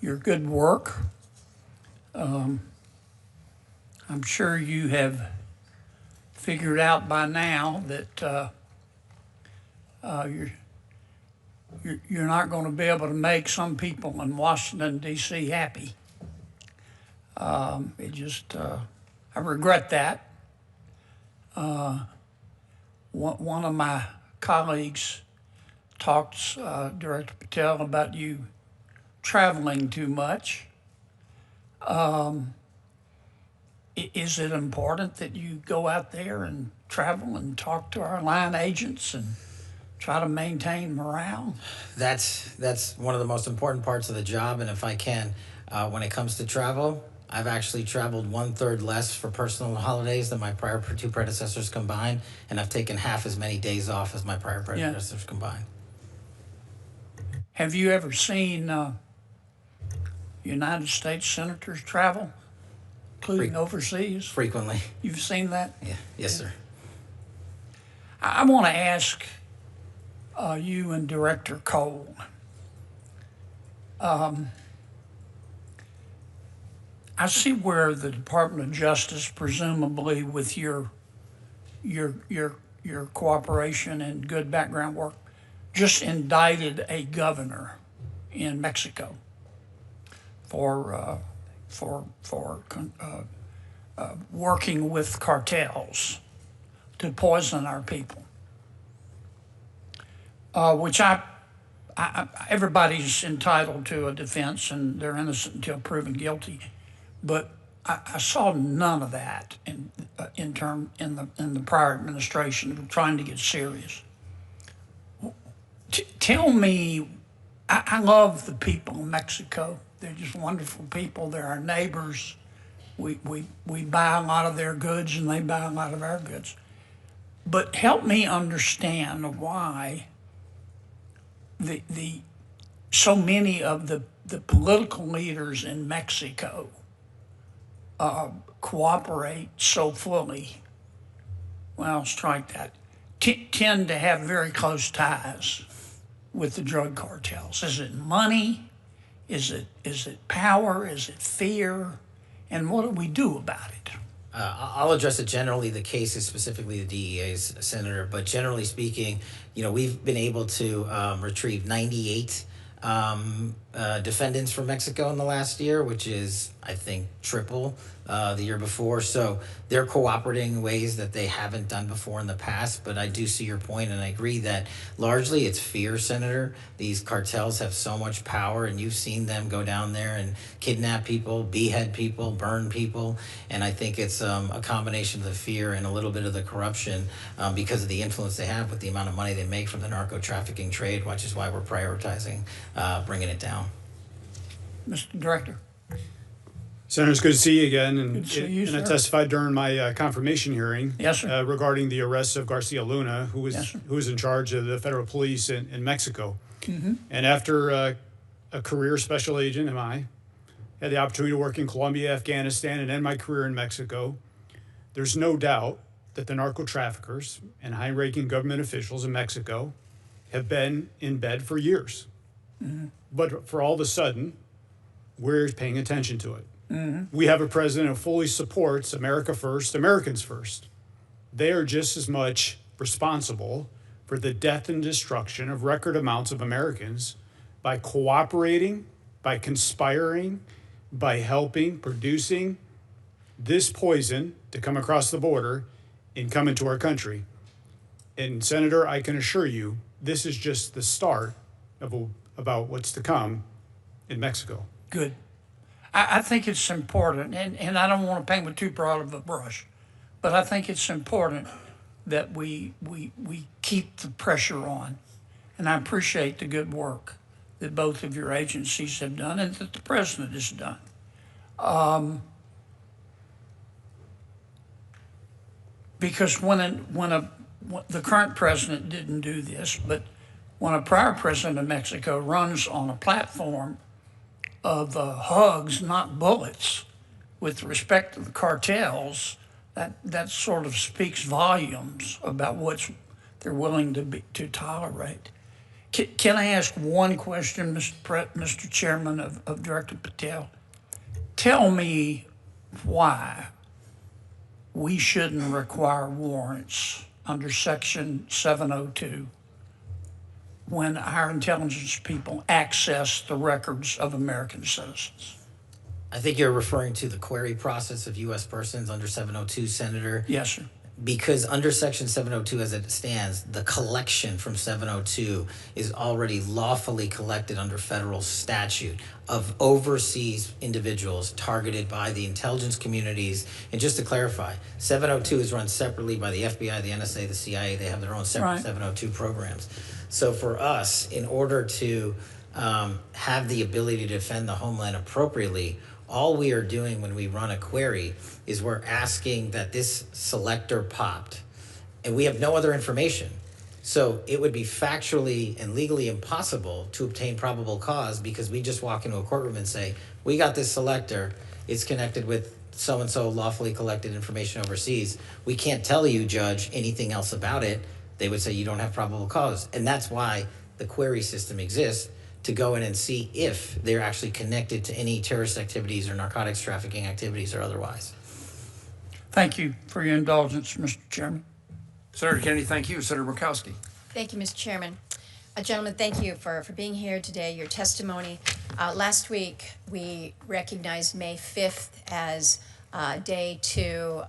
good work. I'm sure you have figured out by now that you're not going to be able to make some people in Washington, D.C. happy. I regret that. One of my colleagues talked, Director Patel, about you traveling too much. Is it important that you go out there and travel and talk to our line agents and try to maintain morale? That's one of the most important parts of the job. And if I can, when it comes to travel, I've actually traveled 1/3 less for personal holidays than my prior two predecessors combined, and I've taken half as many days off as my prior predecessors combined. Have you ever seen United States senators travel, including overseas? Frequently. You've seen that? Yeah. Yes, sir. I want to ask you and Director Cole. I see where the Department of Justice, presumably with your cooperation and good background work, just indicted a governor in Mexico for working with cartels to poison our people. Which everybody's entitled to a defense, and they're innocent until proven guilty. But I saw none of that in the prior administration trying to get serious. Tell me, I love the people in Mexico. They're just wonderful people. They're our neighbors. We buy a lot of their goods and they buy a lot of our goods. But help me understand why so many of the political leaders in Mexico cooperate so fully, well, strike that, tend to have very close ties with the drug cartels. Is it money? Is it power? Is it fear? And what do we do about it? I'll address it generally, the cases, specifically the DEA's, Senator, but generally speaking, we've been able to retrieve 98 defendants from Mexico in the last year, which is, I think, triple the year before. So they're cooperating in ways that they haven't done before in the past. But I do see your point, and I agree that largely it's fear, Senator. These cartels have so much power, and you've seen them go down there and kidnap people, behead people, burn people. And I think it's a combination of the fear and a little bit of the corruption because of the influence they have with the amount of money they make from the narco trafficking trade, which is why we're prioritizing bringing it down. Mr. Director. Senator, it's good to see you again. And, Good to see you, and I sir. testified during my confirmation hearing Yes, sir. Regarding the arrest of Garcia Luna, who was Yes, sir. who was in charge of the federal police in Mexico. Mhm. And after a career special agent, had the opportunity to work in Colombia, Afghanistan, and end my career in Mexico. There's no doubt that the narco traffickers and high-ranking government officials in Mexico have been in bed for years. Mhm. But for all of a sudden, we're paying attention to it. Mhm. We have a president who fully supports America first, Americans first. They are just as much responsible for the death and destruction of record amounts of Americans by cooperating, by conspiring, by helping, producing this poison to come across the border and come into our country. And Senator, I can assure you, this is just the start of about what's to come in Mexico. Good. I think it's important, and I don't want to paint with too broad of a brush, but I think it's important that we keep the pressure on. And I appreciate the good work that both of your agencies have done and that the president has done. Because when the current president didn't do this, but when a prior president of Mexico runs on a platform of hugs, not bullets, with respect to the cartels, that sort of speaks volumes about what they're willing to tolerate. Can I ask one question, Mr. Chairman of Director Patel? Tell me why we shouldn't require warrants under Section 702 when our intelligence people access the records of American citizens. I think you're referring to the query process of U.S. persons under 702, Senator. Yes, sir. Because under Section 702 as it stands, the collection from 702 is already lawfully collected under federal statute of overseas individuals targeted by the intelligence communities. And just to clarify, 702 is run separately by the FBI, the NSA, the CIA. They have their own separate Right. 702 programs. So for us, in order to have the ability to defend the homeland appropriately, all we are doing when we run a query is we're asking that this selector popped, and we have no other information. So it would be factually and legally impossible to obtain probable cause because we just walk into a courtroom and say, we got this selector, it's connected with so-and-so lawfully collected information overseas. We can't tell you, Judge, anything else about it. They would say you don't have probable cause. And that's why the query system exists, to go in and see if they're actually connected to any terrorist activities or narcotics trafficking activities or otherwise. Thank you for your indulgence, Mr. Chairman. Senator Kennedy, thank you. Senator Murkowski. Thank you, Mr. Chairman. Gentlemen, thank you for being here today, your testimony. Last week, we recognized May 5th as a day to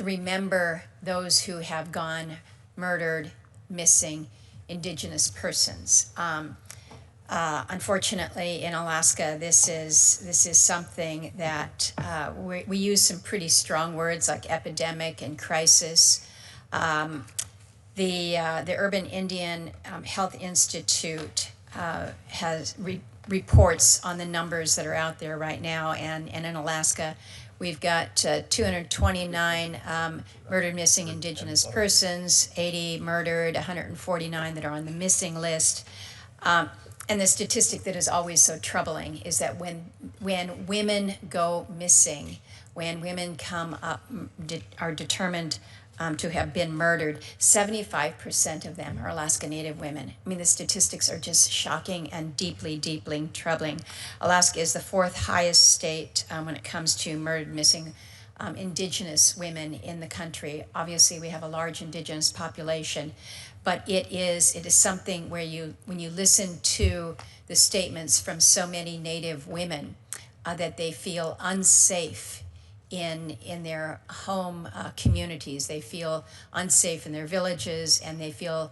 remember those who have gone murdered, missing, Indigenous persons. Unfortunately, in Alaska, this is something that we use some pretty strong words like epidemic and crisis. The Urban Indian Health Institute has reports on the numbers that are out there right now, and in Alaska, we've got 229 murdered, missing Indigenous persons, 80 murdered, 149 that are on the missing list. And the statistic that is always so troubling is that when women go missing, when women come up, are determined to have been murdered, 75% of them are Alaska Native women. I mean, the statistics are just shocking and deeply, deeply troubling. Alaska is the 4th highest state when it comes to murdered, missing indigenous women in the country. Obviously, we have a large indigenous population, but it is something where when you listen to the statements from so many Native women, that they feel unsafe in their home communities. They feel unsafe in their villages, and they feel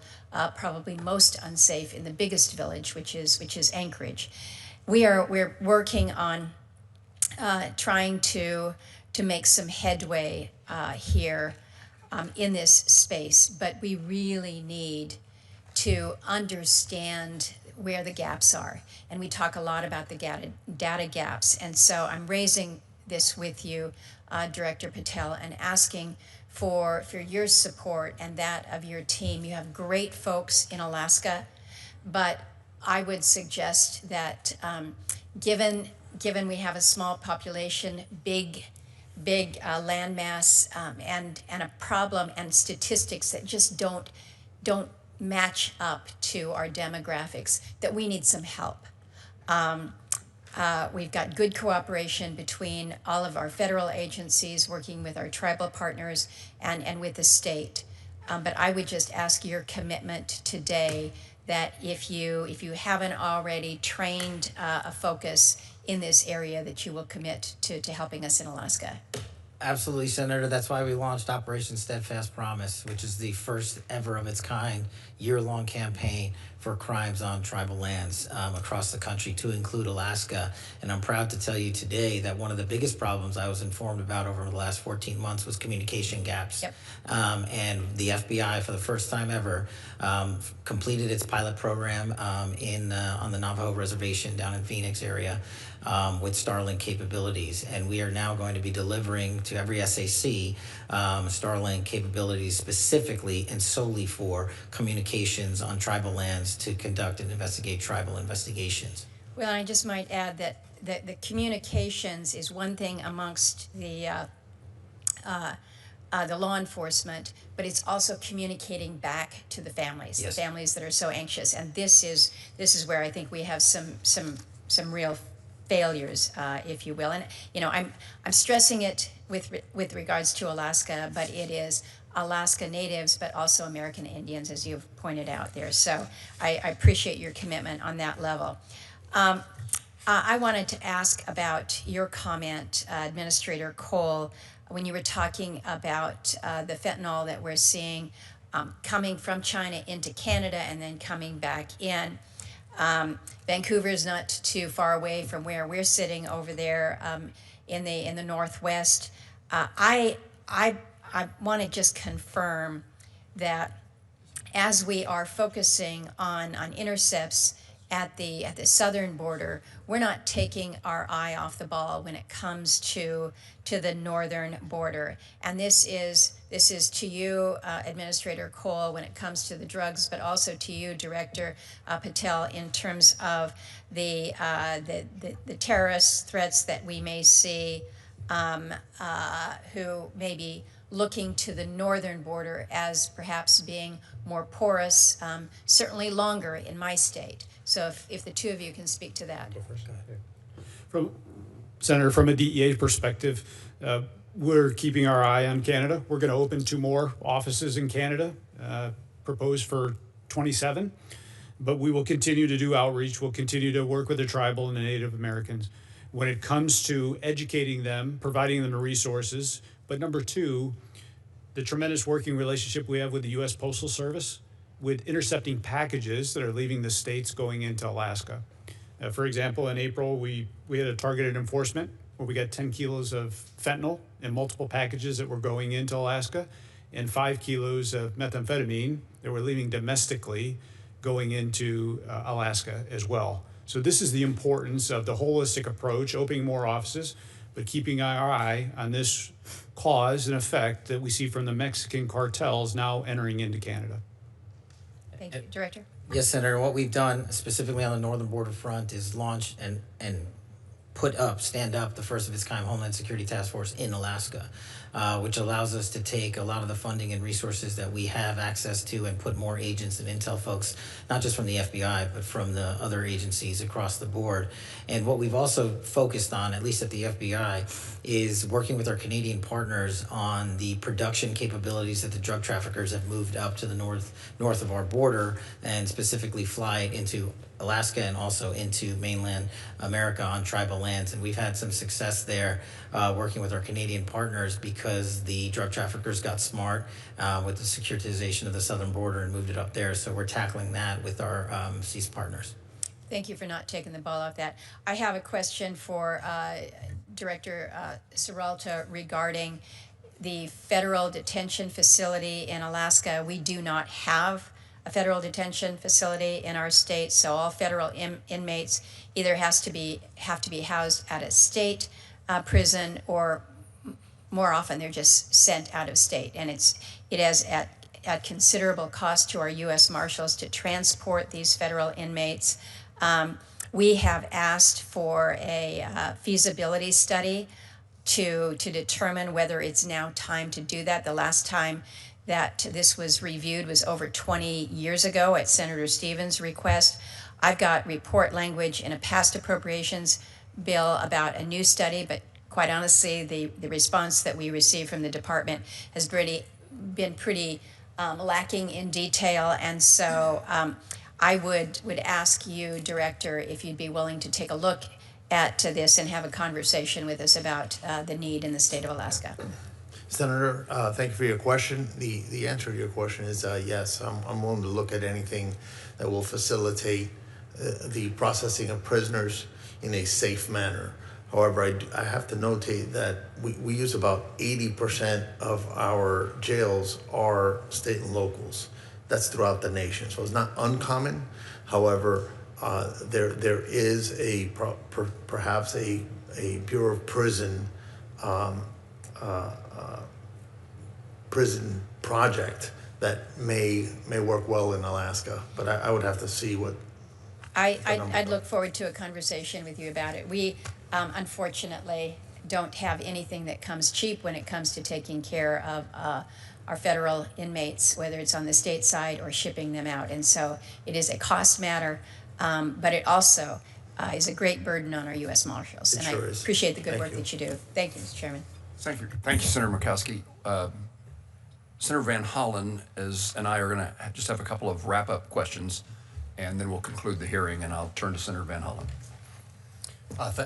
probably most unsafe in the biggest village, which is Anchorage. We're working on trying to make some headway here in this space, but we really need to understand where the gaps are. And we talk a lot about the data gaps. And so I'm raising this with you, Director Patel, and asking for your support and that of your team. You have great folks in Alaska, but I would suggest that given we have a small population, big landmass, and a problem and statistics that just don't match up to our demographics, that we need some help. We've got good cooperation between all of our federal agencies, working with our tribal partners and with the state. But I would just ask your commitment today that if you haven't already trained a focus in this area, that you will commit to helping us in Alaska. Absolutely, Senator. That's why we launched Operation Steadfast Promise, which is the first ever of its kind year-long campaign for crimes on tribal lands across the country, to include Alaska. And I'm proud to tell you today that one of the biggest problems I was informed about over the last 14 months was communication gaps. Yep. And the FBI, for the first time ever, completed its pilot program on the Navajo Reservation down in Phoenix area with Starlink capabilities. And we are now going to be delivering to every SAC Starlink capabilities specifically and solely for communications on tribal lands to conduct and investigate tribal investigations. Well, I just might add that the communications is one thing amongst the law enforcement, but it's also communicating back to the families, Yes. the families that are so anxious. And this is where I think we have some real failures, if you will. And I'm stressing it with regards to Alaska, but it is Alaska Natives, but also American Indians, as you've pointed out there. So I appreciate your commitment on that level. I wanted to ask about your comment, Administrator Cole, when you were talking about the fentanyl that we're seeing coming from China into Canada and then coming back in. Vancouver is not too far away from where we're sitting over there in the Northwest. I want to just confirm that as we are focusing on intercepts at the southern border, we're not taking our eye off the ball when it comes to the northern border. And this is to you, Administrator Cole, when it comes to the drugs, but also to you, Director Patel, in terms of the terrorist threats that we may see, who may be looking to the northern border as perhaps being more porous, certainly longer in my state. So if the two of you can speak to that. Senator, from a DEA perspective, we're keeping our eye on Canada. We're going to open 2 more offices in Canada, proposed for 27. But we will continue to do outreach. We'll continue to work with the tribal and the Native Americans when it comes to educating them, providing them the resources. But number 2, the tremendous working relationship we have with the U.S. Postal Service with intercepting packages that are leaving the states going into Alaska. For example, in April, we had a targeted enforcement where we got 10 kilos of fentanyl in multiple packages that were going into Alaska and 5 kilos of methamphetamine that were leaving domestically going into Alaska as well. So this is the importance of the holistic approach, opening more offices, but keeping our eye on this cause and effect that we see from the Mexican cartels now entering into Canada. Thank you. Director? Yes, Senator. What we've done specifically on the northern border front is launch and stand up the first of its kind Homeland Security Task Force in Alaska. which allows us to take a lot of the funding and resources that we have access to and put more agents and intel folks, not just from the FBI, but from the other agencies across the board. And what we've also focused on, at least at the FBI, is working with our Canadian partners on the production capabilities that the drug traffickers have moved up to the north of our border, and specifically fly into Alaska and also into mainland America on tribal lands. And we've had some success there working with our Canadian partners because the drug traffickers got smart with the securitization of the southern border and moved it up there. So we're tackling that with our CEAS partners. Thank you for not taking the ball off that. I have a question for Director Serralta regarding the federal detention facility in Alaska. We do not have a federal detention facility in our state, so all federal inmates either have to be housed at a state prison, or more often they're just sent out of state. And it is at considerable cost to our U.S. Marshals to transport these federal inmates. We have asked for a feasibility study to determine whether it's now time to do that. The last time that this was reviewed was over 20 years ago at Senator Stevens' request. I've got report language in a past appropriations bill about a new study, but quite honestly, the response that we received from the department has been pretty lacking in detail. And so I would ask you, Director, if you'd be willing to take a look at this and have a conversation with us about the need in the state of Alaska. Senator, thank you for your question. The answer to your question is yes. I'm willing to look at anything that will facilitate the processing of prisoners in a safe manner. However, I have to notate that we use about 80% of our jails are state and locals. That's throughout the nation, so it's not uncommon. However, there is perhaps a Bureau of Prison prison project that may work well in Alaska, but I would have to see what. I'd look forward to a conversation with you about it. We unfortunately don't have anything that comes cheap when it comes to taking care of our federal inmates, whether it's on the state side or shipping them out. And so it is a cost matter, but it also is a great burden on our U.S. Marshals. And I appreciate the good work that you do. Thank you, Mr. Chairman. Thank you, Senator Murkowski. Senator Van Hollen and I are going to just have a couple of wrap-up questions, and then we'll conclude the hearing, and I'll turn to Senator Van Hollen.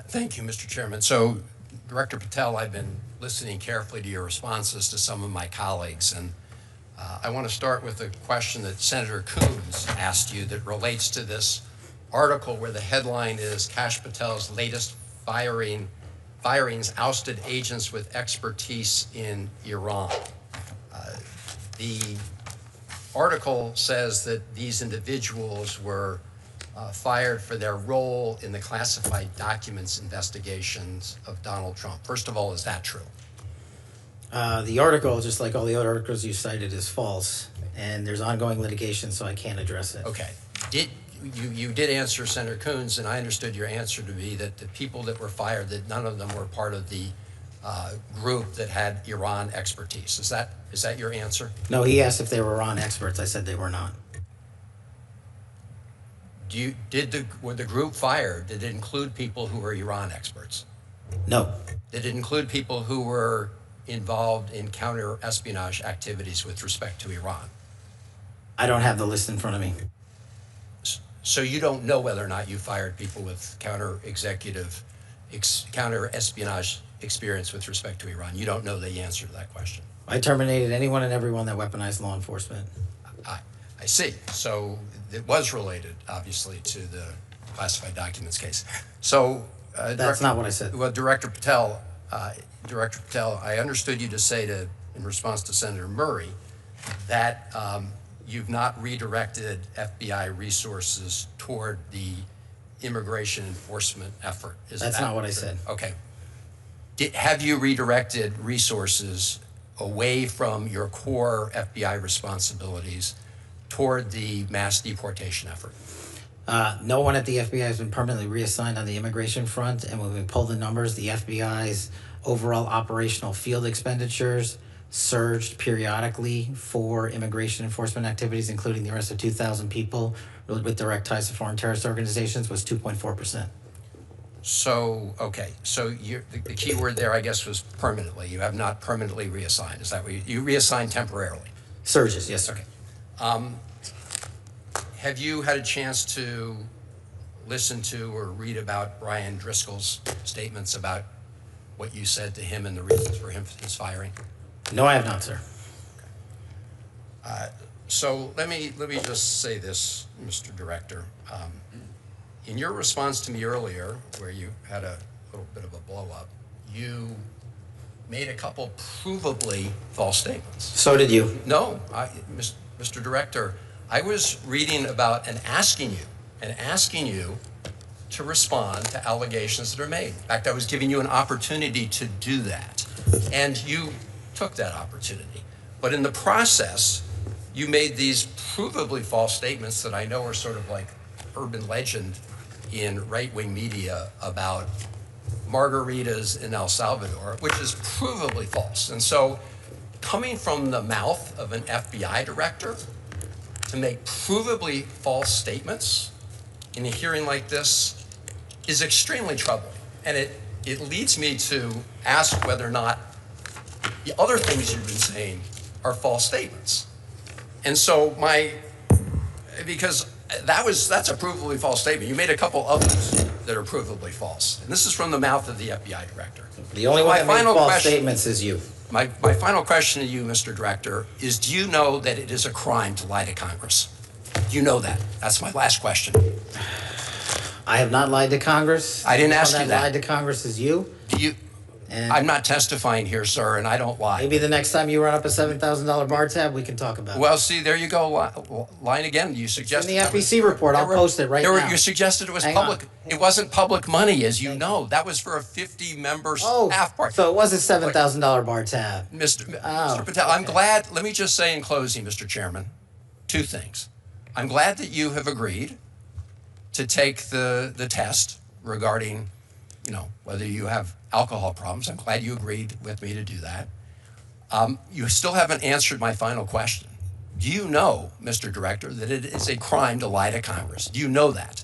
Thank you, Mr. Chairman. So, Director Patel, I've been listening carefully to your responses to some of my colleagues, and I want to start with a question that Senator Coons asked you that relates to this article where the headline is Kash Patel's latest firings ousted agents with expertise in Iran. The article says that these individuals were fired for their role in the classified documents investigations of Donald Trump. First of all, is that true? The article, just like all the other articles you cited, is false, and there's ongoing litigation, so I can't address it. Okay. You did answer Senator Coons, and I understood your answer to be that the people that were fired, that none of them were part of the group that had Iran expertise. Is that your answer? No, he asked if they were Iran experts. I said they were not. Were the group fired? Did it include people who were Iran experts? No. Did it include people who were involved in counter-espionage activities with respect to Iran? I don't have the list in front of me. So you don't know whether or not you fired people with counter-espionage experience with respect to Iran. You don't know the answer to that question. I terminated anyone and everyone that weaponized law enforcement. I see. So it was related, obviously, to the classified documents case. So that's not what I said. Well, Director Patel, I understood you to say in response to Senator Murray that you've not redirected FBI resources toward the immigration enforcement effort. That's not what I said. Okay. Have you redirected resources away from your core FBI responsibilities toward the mass deportation effort? No one at the FBI has been permanently reassigned on the immigration front, and when we pull the numbers, the FBI's overall operational field expenditures surged periodically for immigration enforcement activities, including the arrest of 2,000 people with direct ties to foreign terrorist organizations, was 2.4%. So, okay, so the key word there, I guess, was permanently. You have not permanently reassigned. Is that what you reassigned temporarily? Surges, yes, sir. Okay. Have you had a chance to listen to or read about Brian Driscoll's statements about what you said to him and the reasons for his firing? No, I have not, sir. So let me just say this, Mr. Director. In your response to me earlier, where you had a little bit of a blow up, you made a couple provably false statements. So did you. No, Mr. Director, I was reading about and asking you to respond to allegations that are made. In fact, I was giving you an opportunity to do that, and you took that opportunity. But in the process, you made these provably false statements that I know are sort of like urban legend in right-wing media about margaritas in El Salvador, which is provably false. And so coming from the mouth of an FBI director to make provably false statements in a hearing like this is extremely troubling. And it leads me to ask whether or not the other things you've been saying are false statements. And so because that's a provably false statement. You made a couple others that are provably false. And this is from the mouth of the FBI director. The only one that made false statements is you. My final question to you, Mr. Director, is do you know that it is a crime to lie to Congress? Do you know that? That's my last question. I have not lied to Congress. I didn't ask you that. Lied to Congress is you. Do you? I'm not testifying here, sir, and I don't lie. Maybe the next time you run up a $7,000 bar tab, we can talk about it. Well, see, there you go, lying again. You suggested in the FEC report. I'll post it right now. You suggested it was public. It wasn't public money, as you know. That was for a 50-member staff party. So it was a $7,000 bar tab. Mr. Patel, I'm glad. Let me just say in closing, Mr. Chairman, two things. I'm glad that you have agreed to take the test regarding, whether you have alcohol problems. I'm glad you agreed with me to do that. You still haven't answered my final question. Do you know, Mr. Director, that it is a crime to lie to Congress? Do you know that?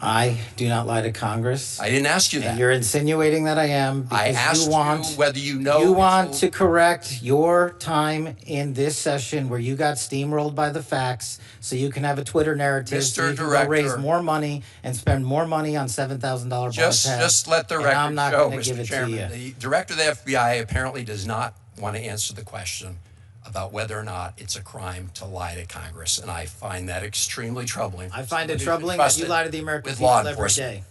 I do not lie to Congress. I didn't ask you that. And you're insinuating that I am because I asked you whether you know. You want to correct your time in this session where you got steamrolled by the facts so you can have a Twitter narrative so you can go raise more money and spend more money on $7,000 bar tabs. Just let the record I'm not show, going to give Mr. it Chairman. to you. The Director of the FBI apparently does not want to answer the question about whether or not it's a crime to lie to Congress, and I find that extremely troubling. I find it troubling that you lie to the American people every day.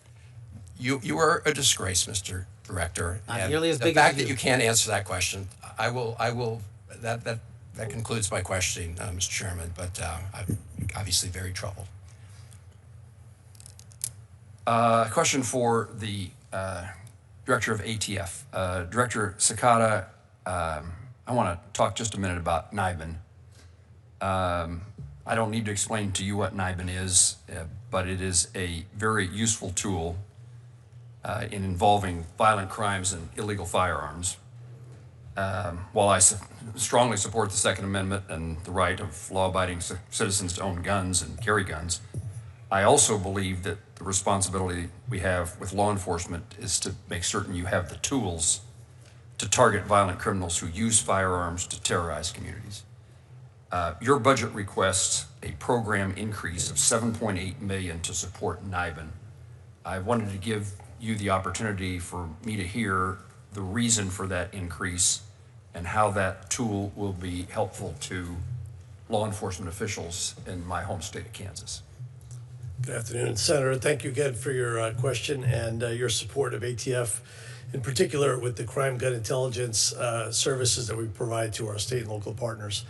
You are a disgrace, Mr. Director. Not nearly as big as you. The fact that you can't answer that question, I will. That concludes my questioning, Mr. Chairman. But I'm obviously very troubled. Question for the Director of ATF, Director Cekada. I want to talk just a minute about NIBIN. I don't need to explain to you what NIBIN is, but it is a very useful tool in involving violent crimes and illegal firearms. While I strongly support the Second Amendment and the right of law-abiding citizens to own guns and carry guns, I also believe that the responsibility we have with law enforcement is to make certain you have the tools to target violent criminals who use firearms to terrorize communities. Your budget requests a program increase of $7.8 million to support NIBIN. I wanted to give you the opportunity for me to hear the reason for that increase and how that tool will be helpful to law enforcement officials in my home state of Kansas. Good afternoon, Senator. Thank you again for your question and your support of ATF, in particular with the crime gun intelligence services that we provide to our state and local partners.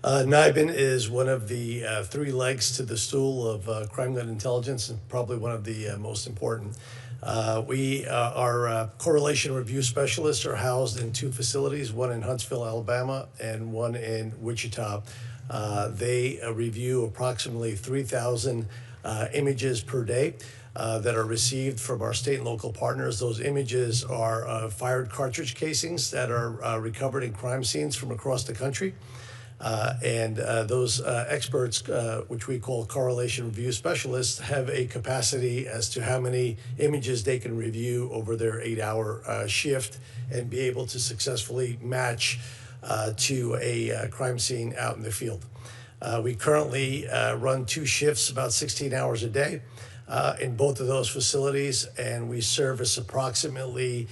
NIBIN is one of the three legs to the stool of crime gun intelligence and probably one of the most important. Our correlation review specialists are housed in two facilities, one in Huntsville, Alabama, and one in Wichita. They review approximately 3,000 images per day that are received from our state and local partners. Those images are fired cartridge casings that are recovered in crime scenes from across the country. And those experts, which we call correlation review specialists, have a capacity as to how many images they can review over their 8-hour shift and be able to successfully match to a crime scene out in the field. We currently run 2 shifts, about 16 hours a day, in both of those facilities, and we service approximately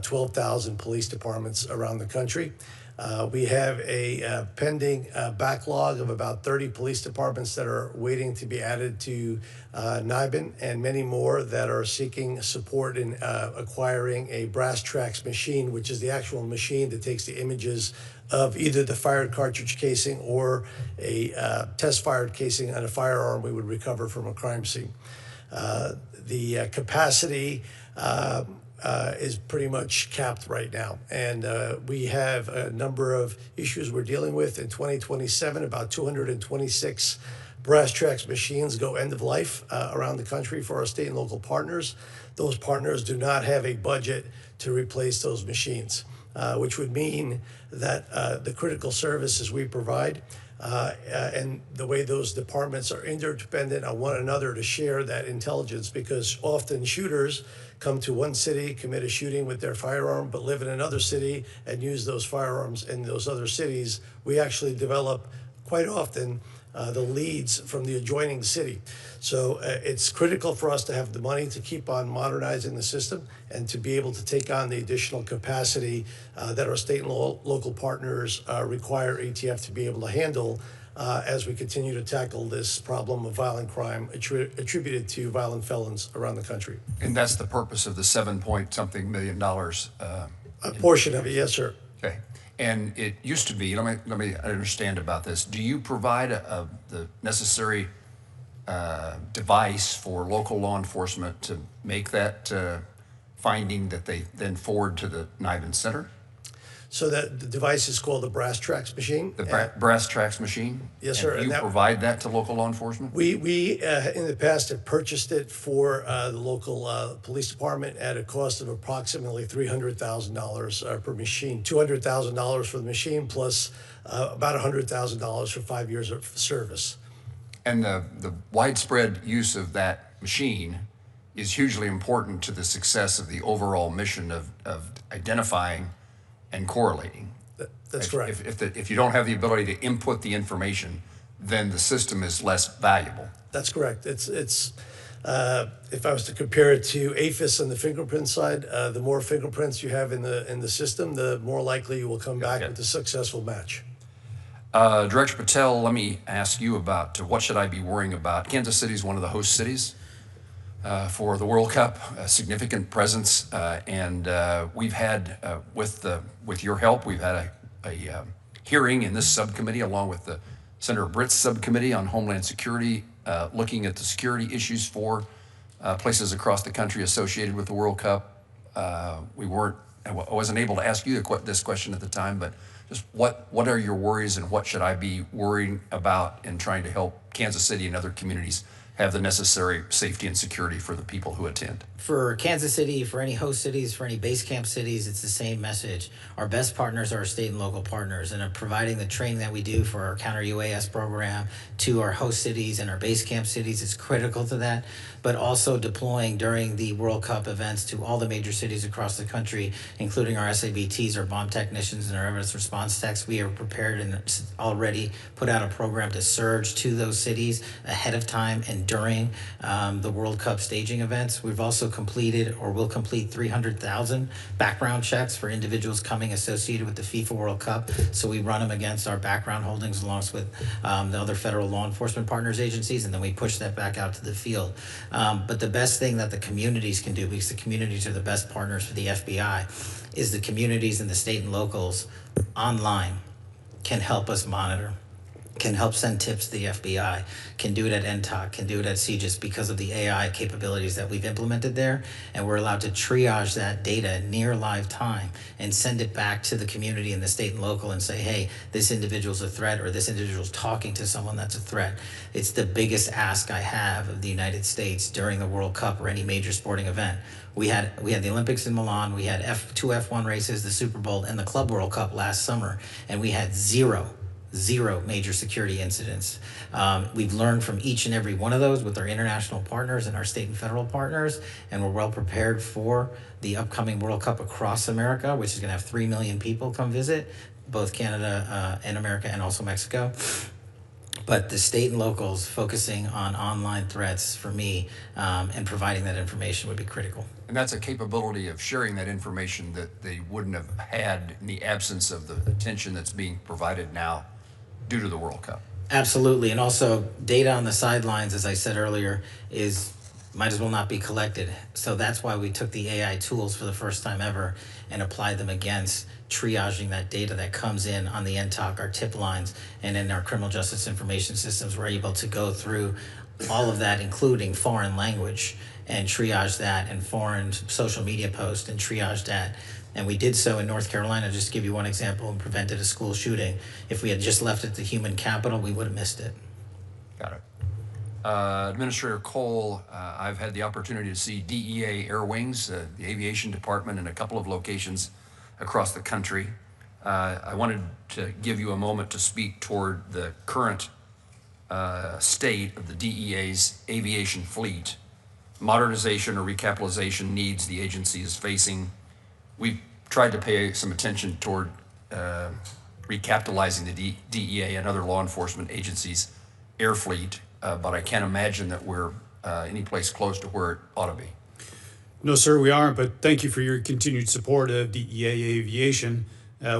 12,000 police departments around the country. We have a pending backlog of about 30 police departments that are waiting to be added to NIBIN, and many more that are seeking support in acquiring a brass tracks machine, which is the actual machine that takes the images of either the fired cartridge casing or a test fired casing on a firearm we would recover from a crime scene. The capacity is pretty much capped right now. And we have a number of issues we're dealing with. In 2027, about 226 brass tracks machines go end of life around the country for our state and local partners. Those partners do not have a budget to replace those machines, which would mean that the critical services we provide and the way those departments are interdependent on one another to share that intelligence, because often shooters come to one city, commit a shooting with their firearm, but live in another city and use those firearms in those other cities. We actually develop quite often the leads from the adjoining city. So it's critical for us to have the money to keep on modernizing the system and to be able to take on the additional capacity that our state and local partners require ATF to be able to handle as we continue to tackle this problem of violent crime attributed to violent felons around the country. And that's the purpose of the $7-point-something million. A portion of it, yes, sir. Okay. And it used to be, let me understand about this. Do you provide the necessary device for local law enforcement to make that finding that they then forward to the NIBIN Center? So that the device is called the brass tracks machine. The brass tracks machine? Yes, sir. And you provide that to local law enforcement? We in the past have purchased it for the local police department at a cost of approximately $300,000 per machine, $200,000 for the machine, plus about $100,000 for 5 years of service. And the widespread use of that machine is hugely important to the success of the overall mission of identifying and correlating. That's correct. If you don't have the ability to input the information, then the system is less valuable. That's correct. It's if I was to compare it to AFIS on the fingerprint side, the more fingerprints you have in the system, the more likely you will come back with a successful match. Director Patel, let me ask you about what should I be worrying about? Kansas City is one of the host cities for the World Cup, a significant presence, and we've had, with your help, we've had a hearing in this subcommittee along with the Senator Britt's subcommittee on Homeland Security, looking at the security issues for places across the country associated with the World Cup. I wasn't able to ask you this question at the time, but just what are your worries and what should I be worrying about in trying to help Kansas City and other communities have the necessary safety and security for the people who attend? For Kansas City, for any host cities, for any base camp cities, it's the same message. Our best partners are our state and local partners, and are providing the training that we do for our counter UAS program to our host cities and our base camp cities is critical to that, but also deploying during the World Cup events to all the major cities across the country, including our SABTs, our bomb technicians, and our evidence response techs. We are prepared and already put out a program to surge to those cities ahead of time and during the World Cup staging events. We've also completed or will complete 300,000 background checks for individuals coming associated with the FIFA World Cup. So we run them against our background holdings along with the other federal law enforcement partners agencies, and then we push that back out to the field. But the best thing that the communities can do, because the communities are the best partners for the FBI, is the communities and the state and locals online can help us monitor. can help send tips to the FBI, can do it at NTOC, can do it at CJIS because of the AI capabilities that we've implemented there. And we're allowed to triage that data near live time and send it back to the community in the state and local and say, hey, this individual's a threat, or this individual's talking to someone that's a threat. It's the biggest ask I have of the United States during the World Cup or any major sporting event. We had the Olympics in Milan, we had two F1 races, the Super Bowl, and the Club World Cup last summer, and we had zero major security incidents. We've learned from each and every one of those with our international partners and our state and federal partners, and we're well prepared for the upcoming World Cup across America, which is going to have 3 million people come visit, both Canada and America and also Mexico. But the state and locals focusing on online threats for me and providing that information would be critical. And that's a capability of sharing that information that they wouldn't have had in the absence of the attention that's being provided now due to the World Cup. Absolutely. And also data on the sidelines, as I said earlier, might as well not be collected. So that's why we took the AI tools for the first time ever and applied them against triaging that data that comes in on the NTOC, our tip lines, and in our criminal justice information systems. We're able to go through all of that, including foreign language, and triage that, and foreign social media posts, and triage that. And we did so in North Carolina, just to give you one example, and prevented a school shooting. If we had just left it to human capital, we would have missed it. Got it. Administrator Cole, I've had the opportunity to see DEA Air Wings, the aviation department, in a couple of locations across the country. I wanted to give you a moment to speak toward the current state of the DEA's aviation fleet, modernization or recapitalization needs the agency is facing. We've tried to pay some attention toward recapitalizing the DEA and other law enforcement agencies' air fleet, but I can't imagine that we're any place close to where it ought to be. No, sir, we aren't, but thank you for your continued support of DEA Aviation.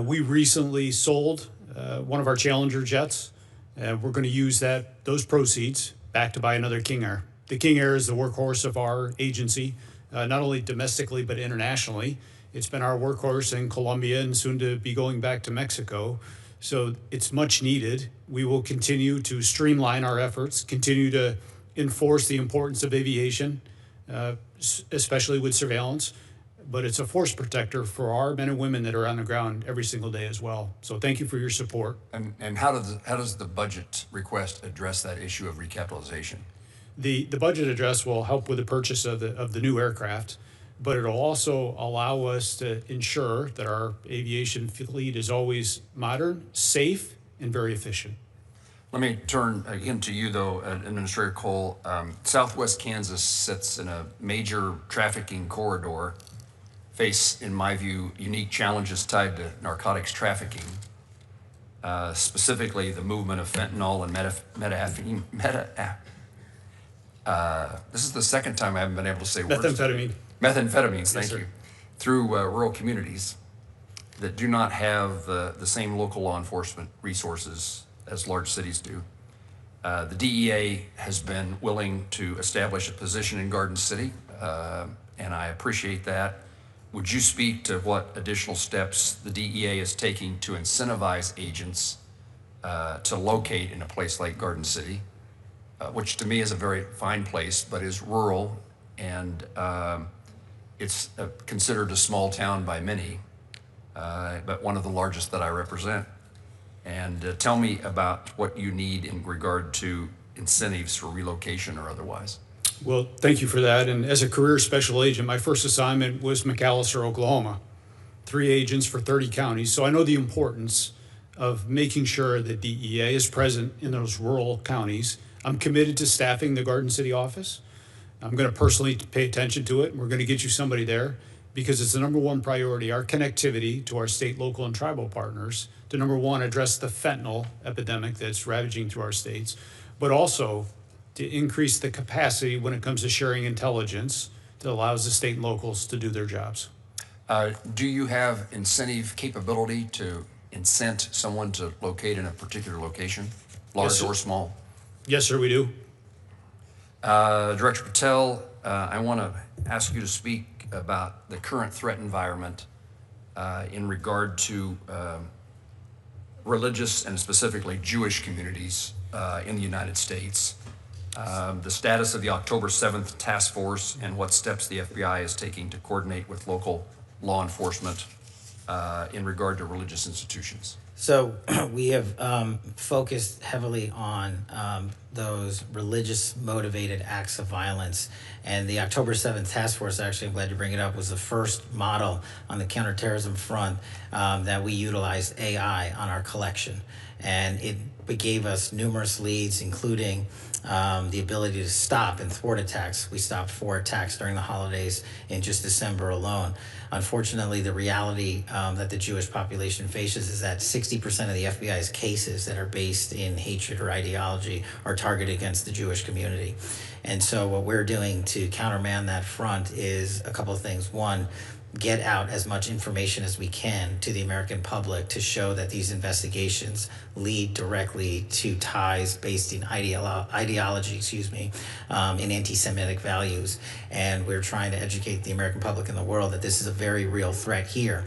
We recently sold one of our Challenger jets, and we're going to use those proceeds back to buy another King Air. The King Air is the workhorse of our agency, not only domestically but internationally. It's been our workhorse in Colombia and soon to be going back to Mexico. So it's much needed. We will continue to streamline our efforts, continue to enforce the importance of aviation, especially with surveillance. But it's a force protector for our men and women that are on the ground every single day as well. So thank you for your support. And how does the budget request address that issue of recapitalization? The budget address will help with the purchase of the new aircraft, but it'll also allow us to ensure that our aviation fleet is always modern, safe, and very efficient. Let me turn again to you, though, Administrator Cole. Southwest Kansas sits in a major trafficking corridor, face, in my view, unique challenges tied to narcotics trafficking, specifically the movement of fentanyl and this is the second time I haven't been able to say words. Methamphetamines, thank you. Through rural communities that do not have the same local law enforcement resources as large cities do. The DEA has been willing to establish a position in Garden City, and I appreciate that. Would you speak to what additional steps the DEA is taking to incentivize agents to locate in a place like Garden City, which to me is a very fine place, but is rural, and it's considered a small town by many, but one of the largest that I represent. And tell me about what you need in regard to incentives for relocation or otherwise. Well, thank you for that. And as a career special agent, my first assignment was McAlester, Oklahoma. 3 agents for 30 counties. So I know the importance of making sure that DEA is present in those rural counties. I'm committed to staffing the Garden City office. I'm going to personally pay attention to it, and we're going to get you somebody there because it's the #1 priority, our connectivity to our state, local, and tribal partners to #1, address the fentanyl epidemic that's ravaging through our states, but also to increase the capacity when it comes to sharing intelligence that allows the state and locals to do their jobs. Do you have incentive capability to incent someone to locate in a particular location, large or small? Yes, sir, we do. Director Patel, I want to ask you to speak about the current threat environment in regard to religious and specifically Jewish communities in the United States, the status of the October 7th task force, and what steps the FBI is taking to coordinate with local law enforcement in regard to religious institutions. So we have focused heavily on those religious motivated acts of violence. And the October 7th task force, actually, I'm glad you bring it up, was the first model on the counterterrorism front that we utilized AI on our collection. And it gave us numerous leads, including the ability to stop and thwart attacks. We stopped 4 attacks during the holidays in just December alone. Unfortunately, the reality that the Jewish population faces is that 60% of the FBI's cases that are based in hatred or ideology are targeted against the Jewish community. And so what we're doing to countermand that front is a couple of things. One, get out as much information as we can to the American public to show that these investigations lead directly to ties based in ideology, in anti-Semitic values. And we're trying to educate the American public and the world that this is a very real threat here.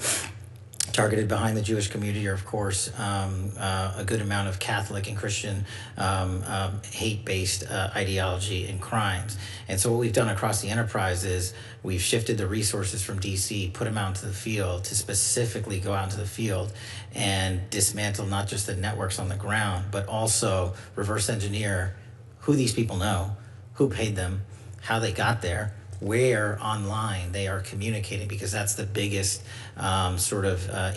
Targeted behind the Jewish community are, of course, a good amount of Catholic and Christian hate-based ideology and crimes. And so what we've done across the enterprise is we've shifted the resources from DC, put them out into the field to specifically go out into the field and dismantle not just the networks on the ground, but also reverse engineer who these people know, who paid them, how they got there, where online they are communicating, because that's the biggest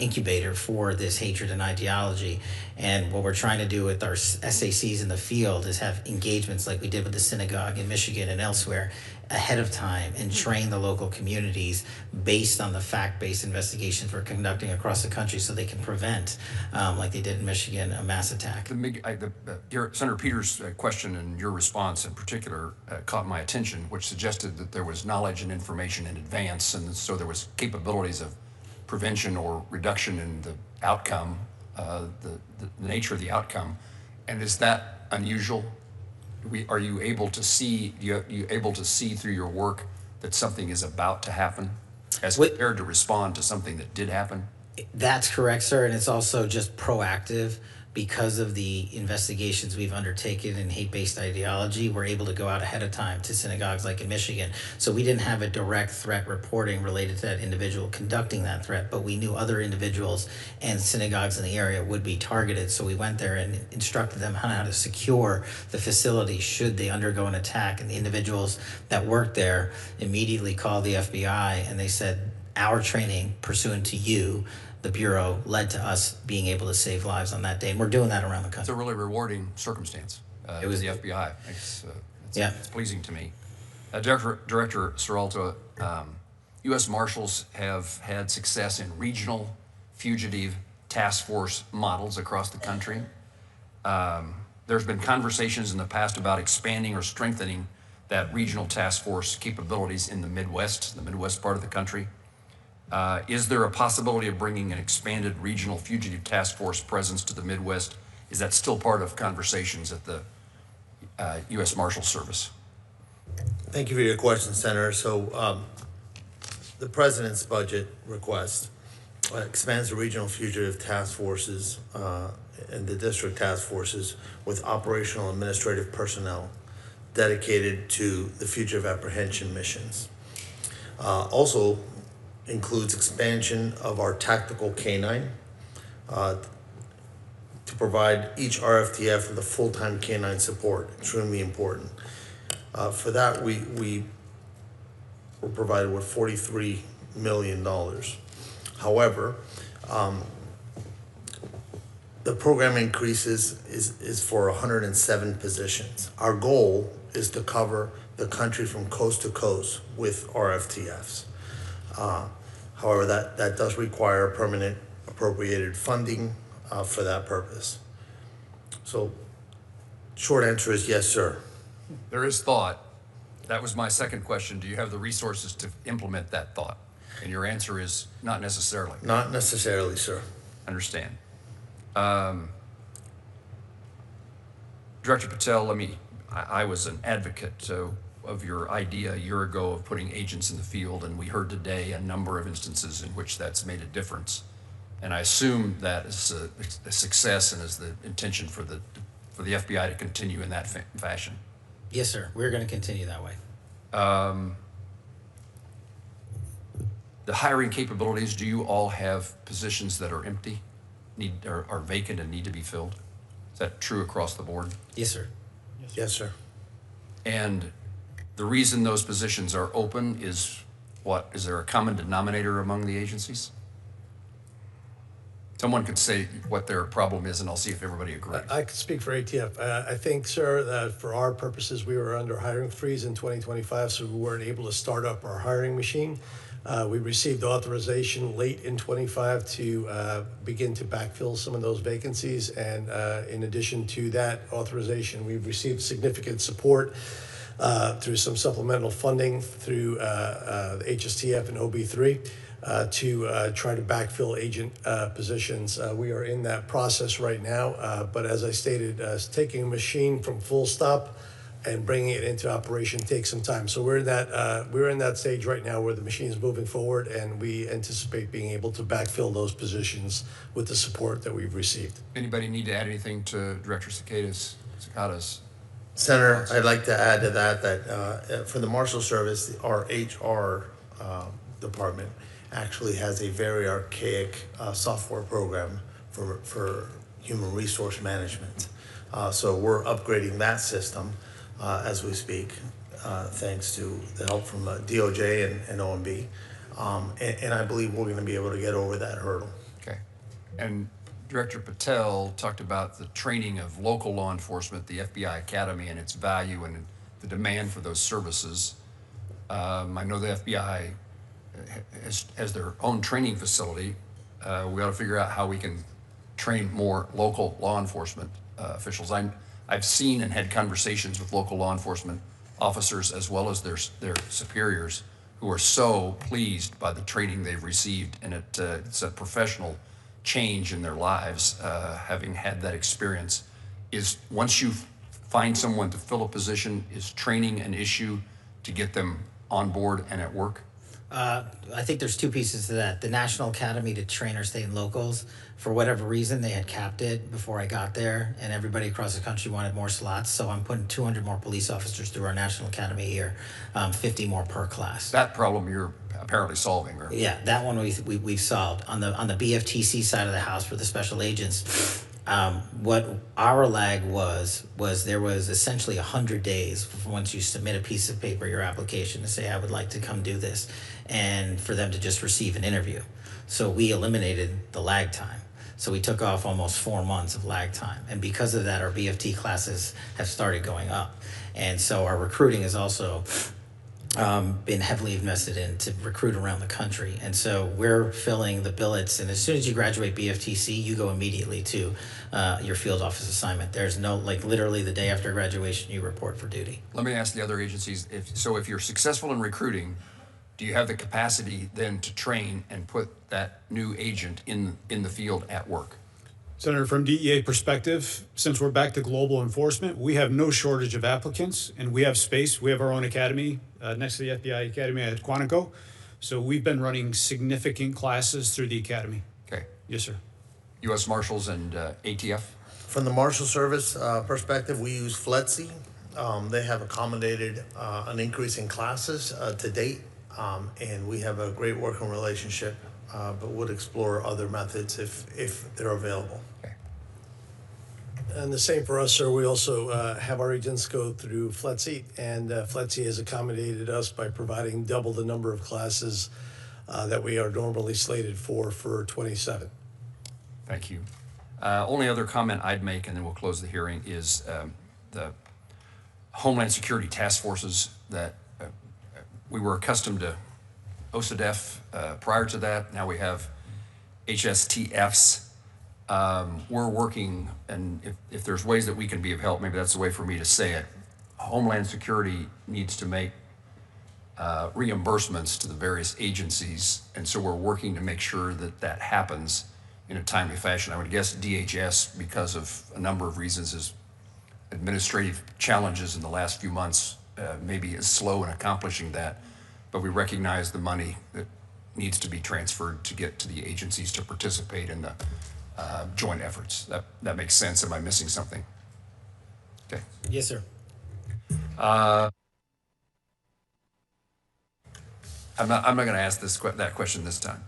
incubator for this hatred and ideology. And what we're trying to do with our SACs in the field is have engagements like we did with the synagogue in Michigan and elsewhere ahead of time and train the local communities based on the fact-based investigations we're conducting across the country so they can prevent, like they did in Michigan, a mass attack. Senator Peters' question and your response in particular caught my attention, which suggested that there was knowledge and information in advance, and so there was capabilities of prevention or reduction in the outcome, the nature of the outcome. And is that unusual? Are you able to see? You able to see through your work that something is about to happen, as compared to respond to something that did happen? That's correct, sir, and it's also just proactive. Because of the investigations we've undertaken in hate-based ideology, we're able to go out ahead of time to synagogues like in Michigan. So we didn't have a direct threat reporting related to that individual conducting that threat, but we knew other individuals and synagogues in the area would be targeted. So we went there and instructed them on how to secure the facility should they undergo an attack. And the individuals that worked there immediately called the FBI and they said, our training pursuant to you, the Bureau, led to us being able to save lives on that day. And we're doing that around the country. It's a really rewarding circumstance. It was the FBI. It's pleasing to me. Director Serralta, U.S. Marshals have had success in regional fugitive task force models across the country. There's been conversations in the past about expanding or strengthening that regional task force capabilities in the Midwest part of the country. Is there a possibility of bringing an expanded regional fugitive task force presence to the Midwest? Is that still part of conversations at the U.S. Marshals Service? Thank you for your question, Senator. So the President's budget request expands the regional fugitive task forces and the district task forces with operational administrative personnel dedicated to the fugitive apprehension missions. Also, includes expansion of our tactical canine to provide each RFTF with a full-time canine support, extremely important. For that, we were provided with $43 million. However, the program increases is for 107 positions. Our goal is to cover the country from coast to coast with RFTFs. However, that does require permanent appropriated funding for that purpose. So, short answer is yes, sir. There is thought. That was my second question. Do you have the resources to implement that thought? And your answer is not necessarily. Not necessarily, sir. Understand. Director Patel, I was an advocate of your idea a year ago of putting agents in the field, and we heard today a number of instances in which that's made a difference. And I assume that is a success and is the intention for the FBI to continue in that fashion. Yes, sir. We're going to continue that way. The hiring capabilities, do you all have positions that are empty, are vacant and need to be filled? Is that true across the board? Yes, sir. Yes, sir. And the reason those positions are open is what? Is there a common denominator among the agencies? Someone could say what their problem is, and I'll see if everybody agrees. I could speak for ATF. I think, sir, that for our purposes, we were under hiring freeze in 2025, so we weren't able to start up our hiring machine. We received authorization late in 25 to begin to backfill some of those vacancies. And in addition to that authorization, we've received significant support through some supplemental funding through the HSTF and OB3 to try to backfill agent positions. We are in that process right now. But as I stated, taking a machine from full stop and bringing it into operation takes some time. So we're in that stage right now where the machine is moving forward, and we anticipate being able to backfill those positions with the support that we've received. Anybody need to add anything to Director Cekada's? Senator, I'd like to add to that for the Marshal Service, our HR department actually has a very archaic software program for human resource management. So we're upgrading that system as we speak, thanks to the help from DOJ and OMB. And I believe we're going to be able to get over that hurdle. Okay. And Director Patel talked about the training of local law enforcement, the FBI Academy, and its value and the demand for those services. I know the FBI has their own training facility. We ought to figure out how we can train more local law enforcement officials. I've seen and had conversations with local law enforcement officers as well as their superiors who are so pleased by the training they've received, and it's a professional change in their lives, having had that experience. Is once you find someone to fill a position, is training an issue to get them on board and at work? I think there's two pieces to that. The National Academy to train our state and locals, for whatever reason, they had capped it before I got there, and everybody across the country wanted more slots. So I'm putting 200 more police officers through our National Academy here, 50 more per class. That problem you're apparently solving, right? Yeah, that one we've solved. On the BFTC side of the house for the special agents, what our lag was there was essentially 100 days once you submit a piece of paper, your application, to say I would like to come do this, and for them to just receive an interview. So we eliminated the lag time. So we took off almost 4 months of lag time. And because of that, our BFT classes have started going up. And so our recruiting has also been heavily invested in to recruit around the country. And so we're filling the billets. And as soon as you graduate BFTC, you go immediately to your field office assignment. There's no, literally the day after graduation, you report for duty. Let me ask the other agencies, if you're successful in recruiting, do you have the capacity then to train and put that new agent in the field at work? Senator, from DEA perspective, since we're back to global enforcement, we have no shortage of applicants, and we have space. We have our own academy next to the FBI Academy at Quantico. So we've been running significant classes through the academy. Okay. Yes, sir. U.S. Marshals and ATF? From the Marshal Service perspective, we use FLETC. They have accommodated an increase in classes to date, and we have a great working relationship, but would explore other methods if they're available. Okay. And the same for us, sir. We also have our agents go through FLETC, and FLETC has accommodated us by providing double the number of classes that we are normally slated for 27. Thank you. Only other comment I'd make, and then we'll close the hearing, is the Homeland Security task forces that we were accustomed to OCDEF prior to that. Now we have HSTFs. We're working, and if there's ways that we can be of help, maybe that's the way for me to say it. Homeland Security needs to make reimbursements to the various agencies, and so we're working to make sure that that happens in a timely fashion. I would guess DHS, because of a number of reasons, is administrative challenges in the last few months, maybe is slow in accomplishing that, but we recognize the money that needs to be transferred to get to the agencies to participate in the joint efforts. That makes sense. Am I missing something? Okay. Yes, sir. I'm not going to ask that question this time.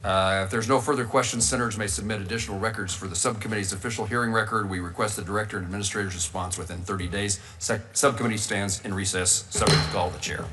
If there's no further questions, senators may submit additional records for the subcommittee's official hearing record. We request the director and administrator's response within 30 days. Subcommittee stands in recess, subject to call of the chair.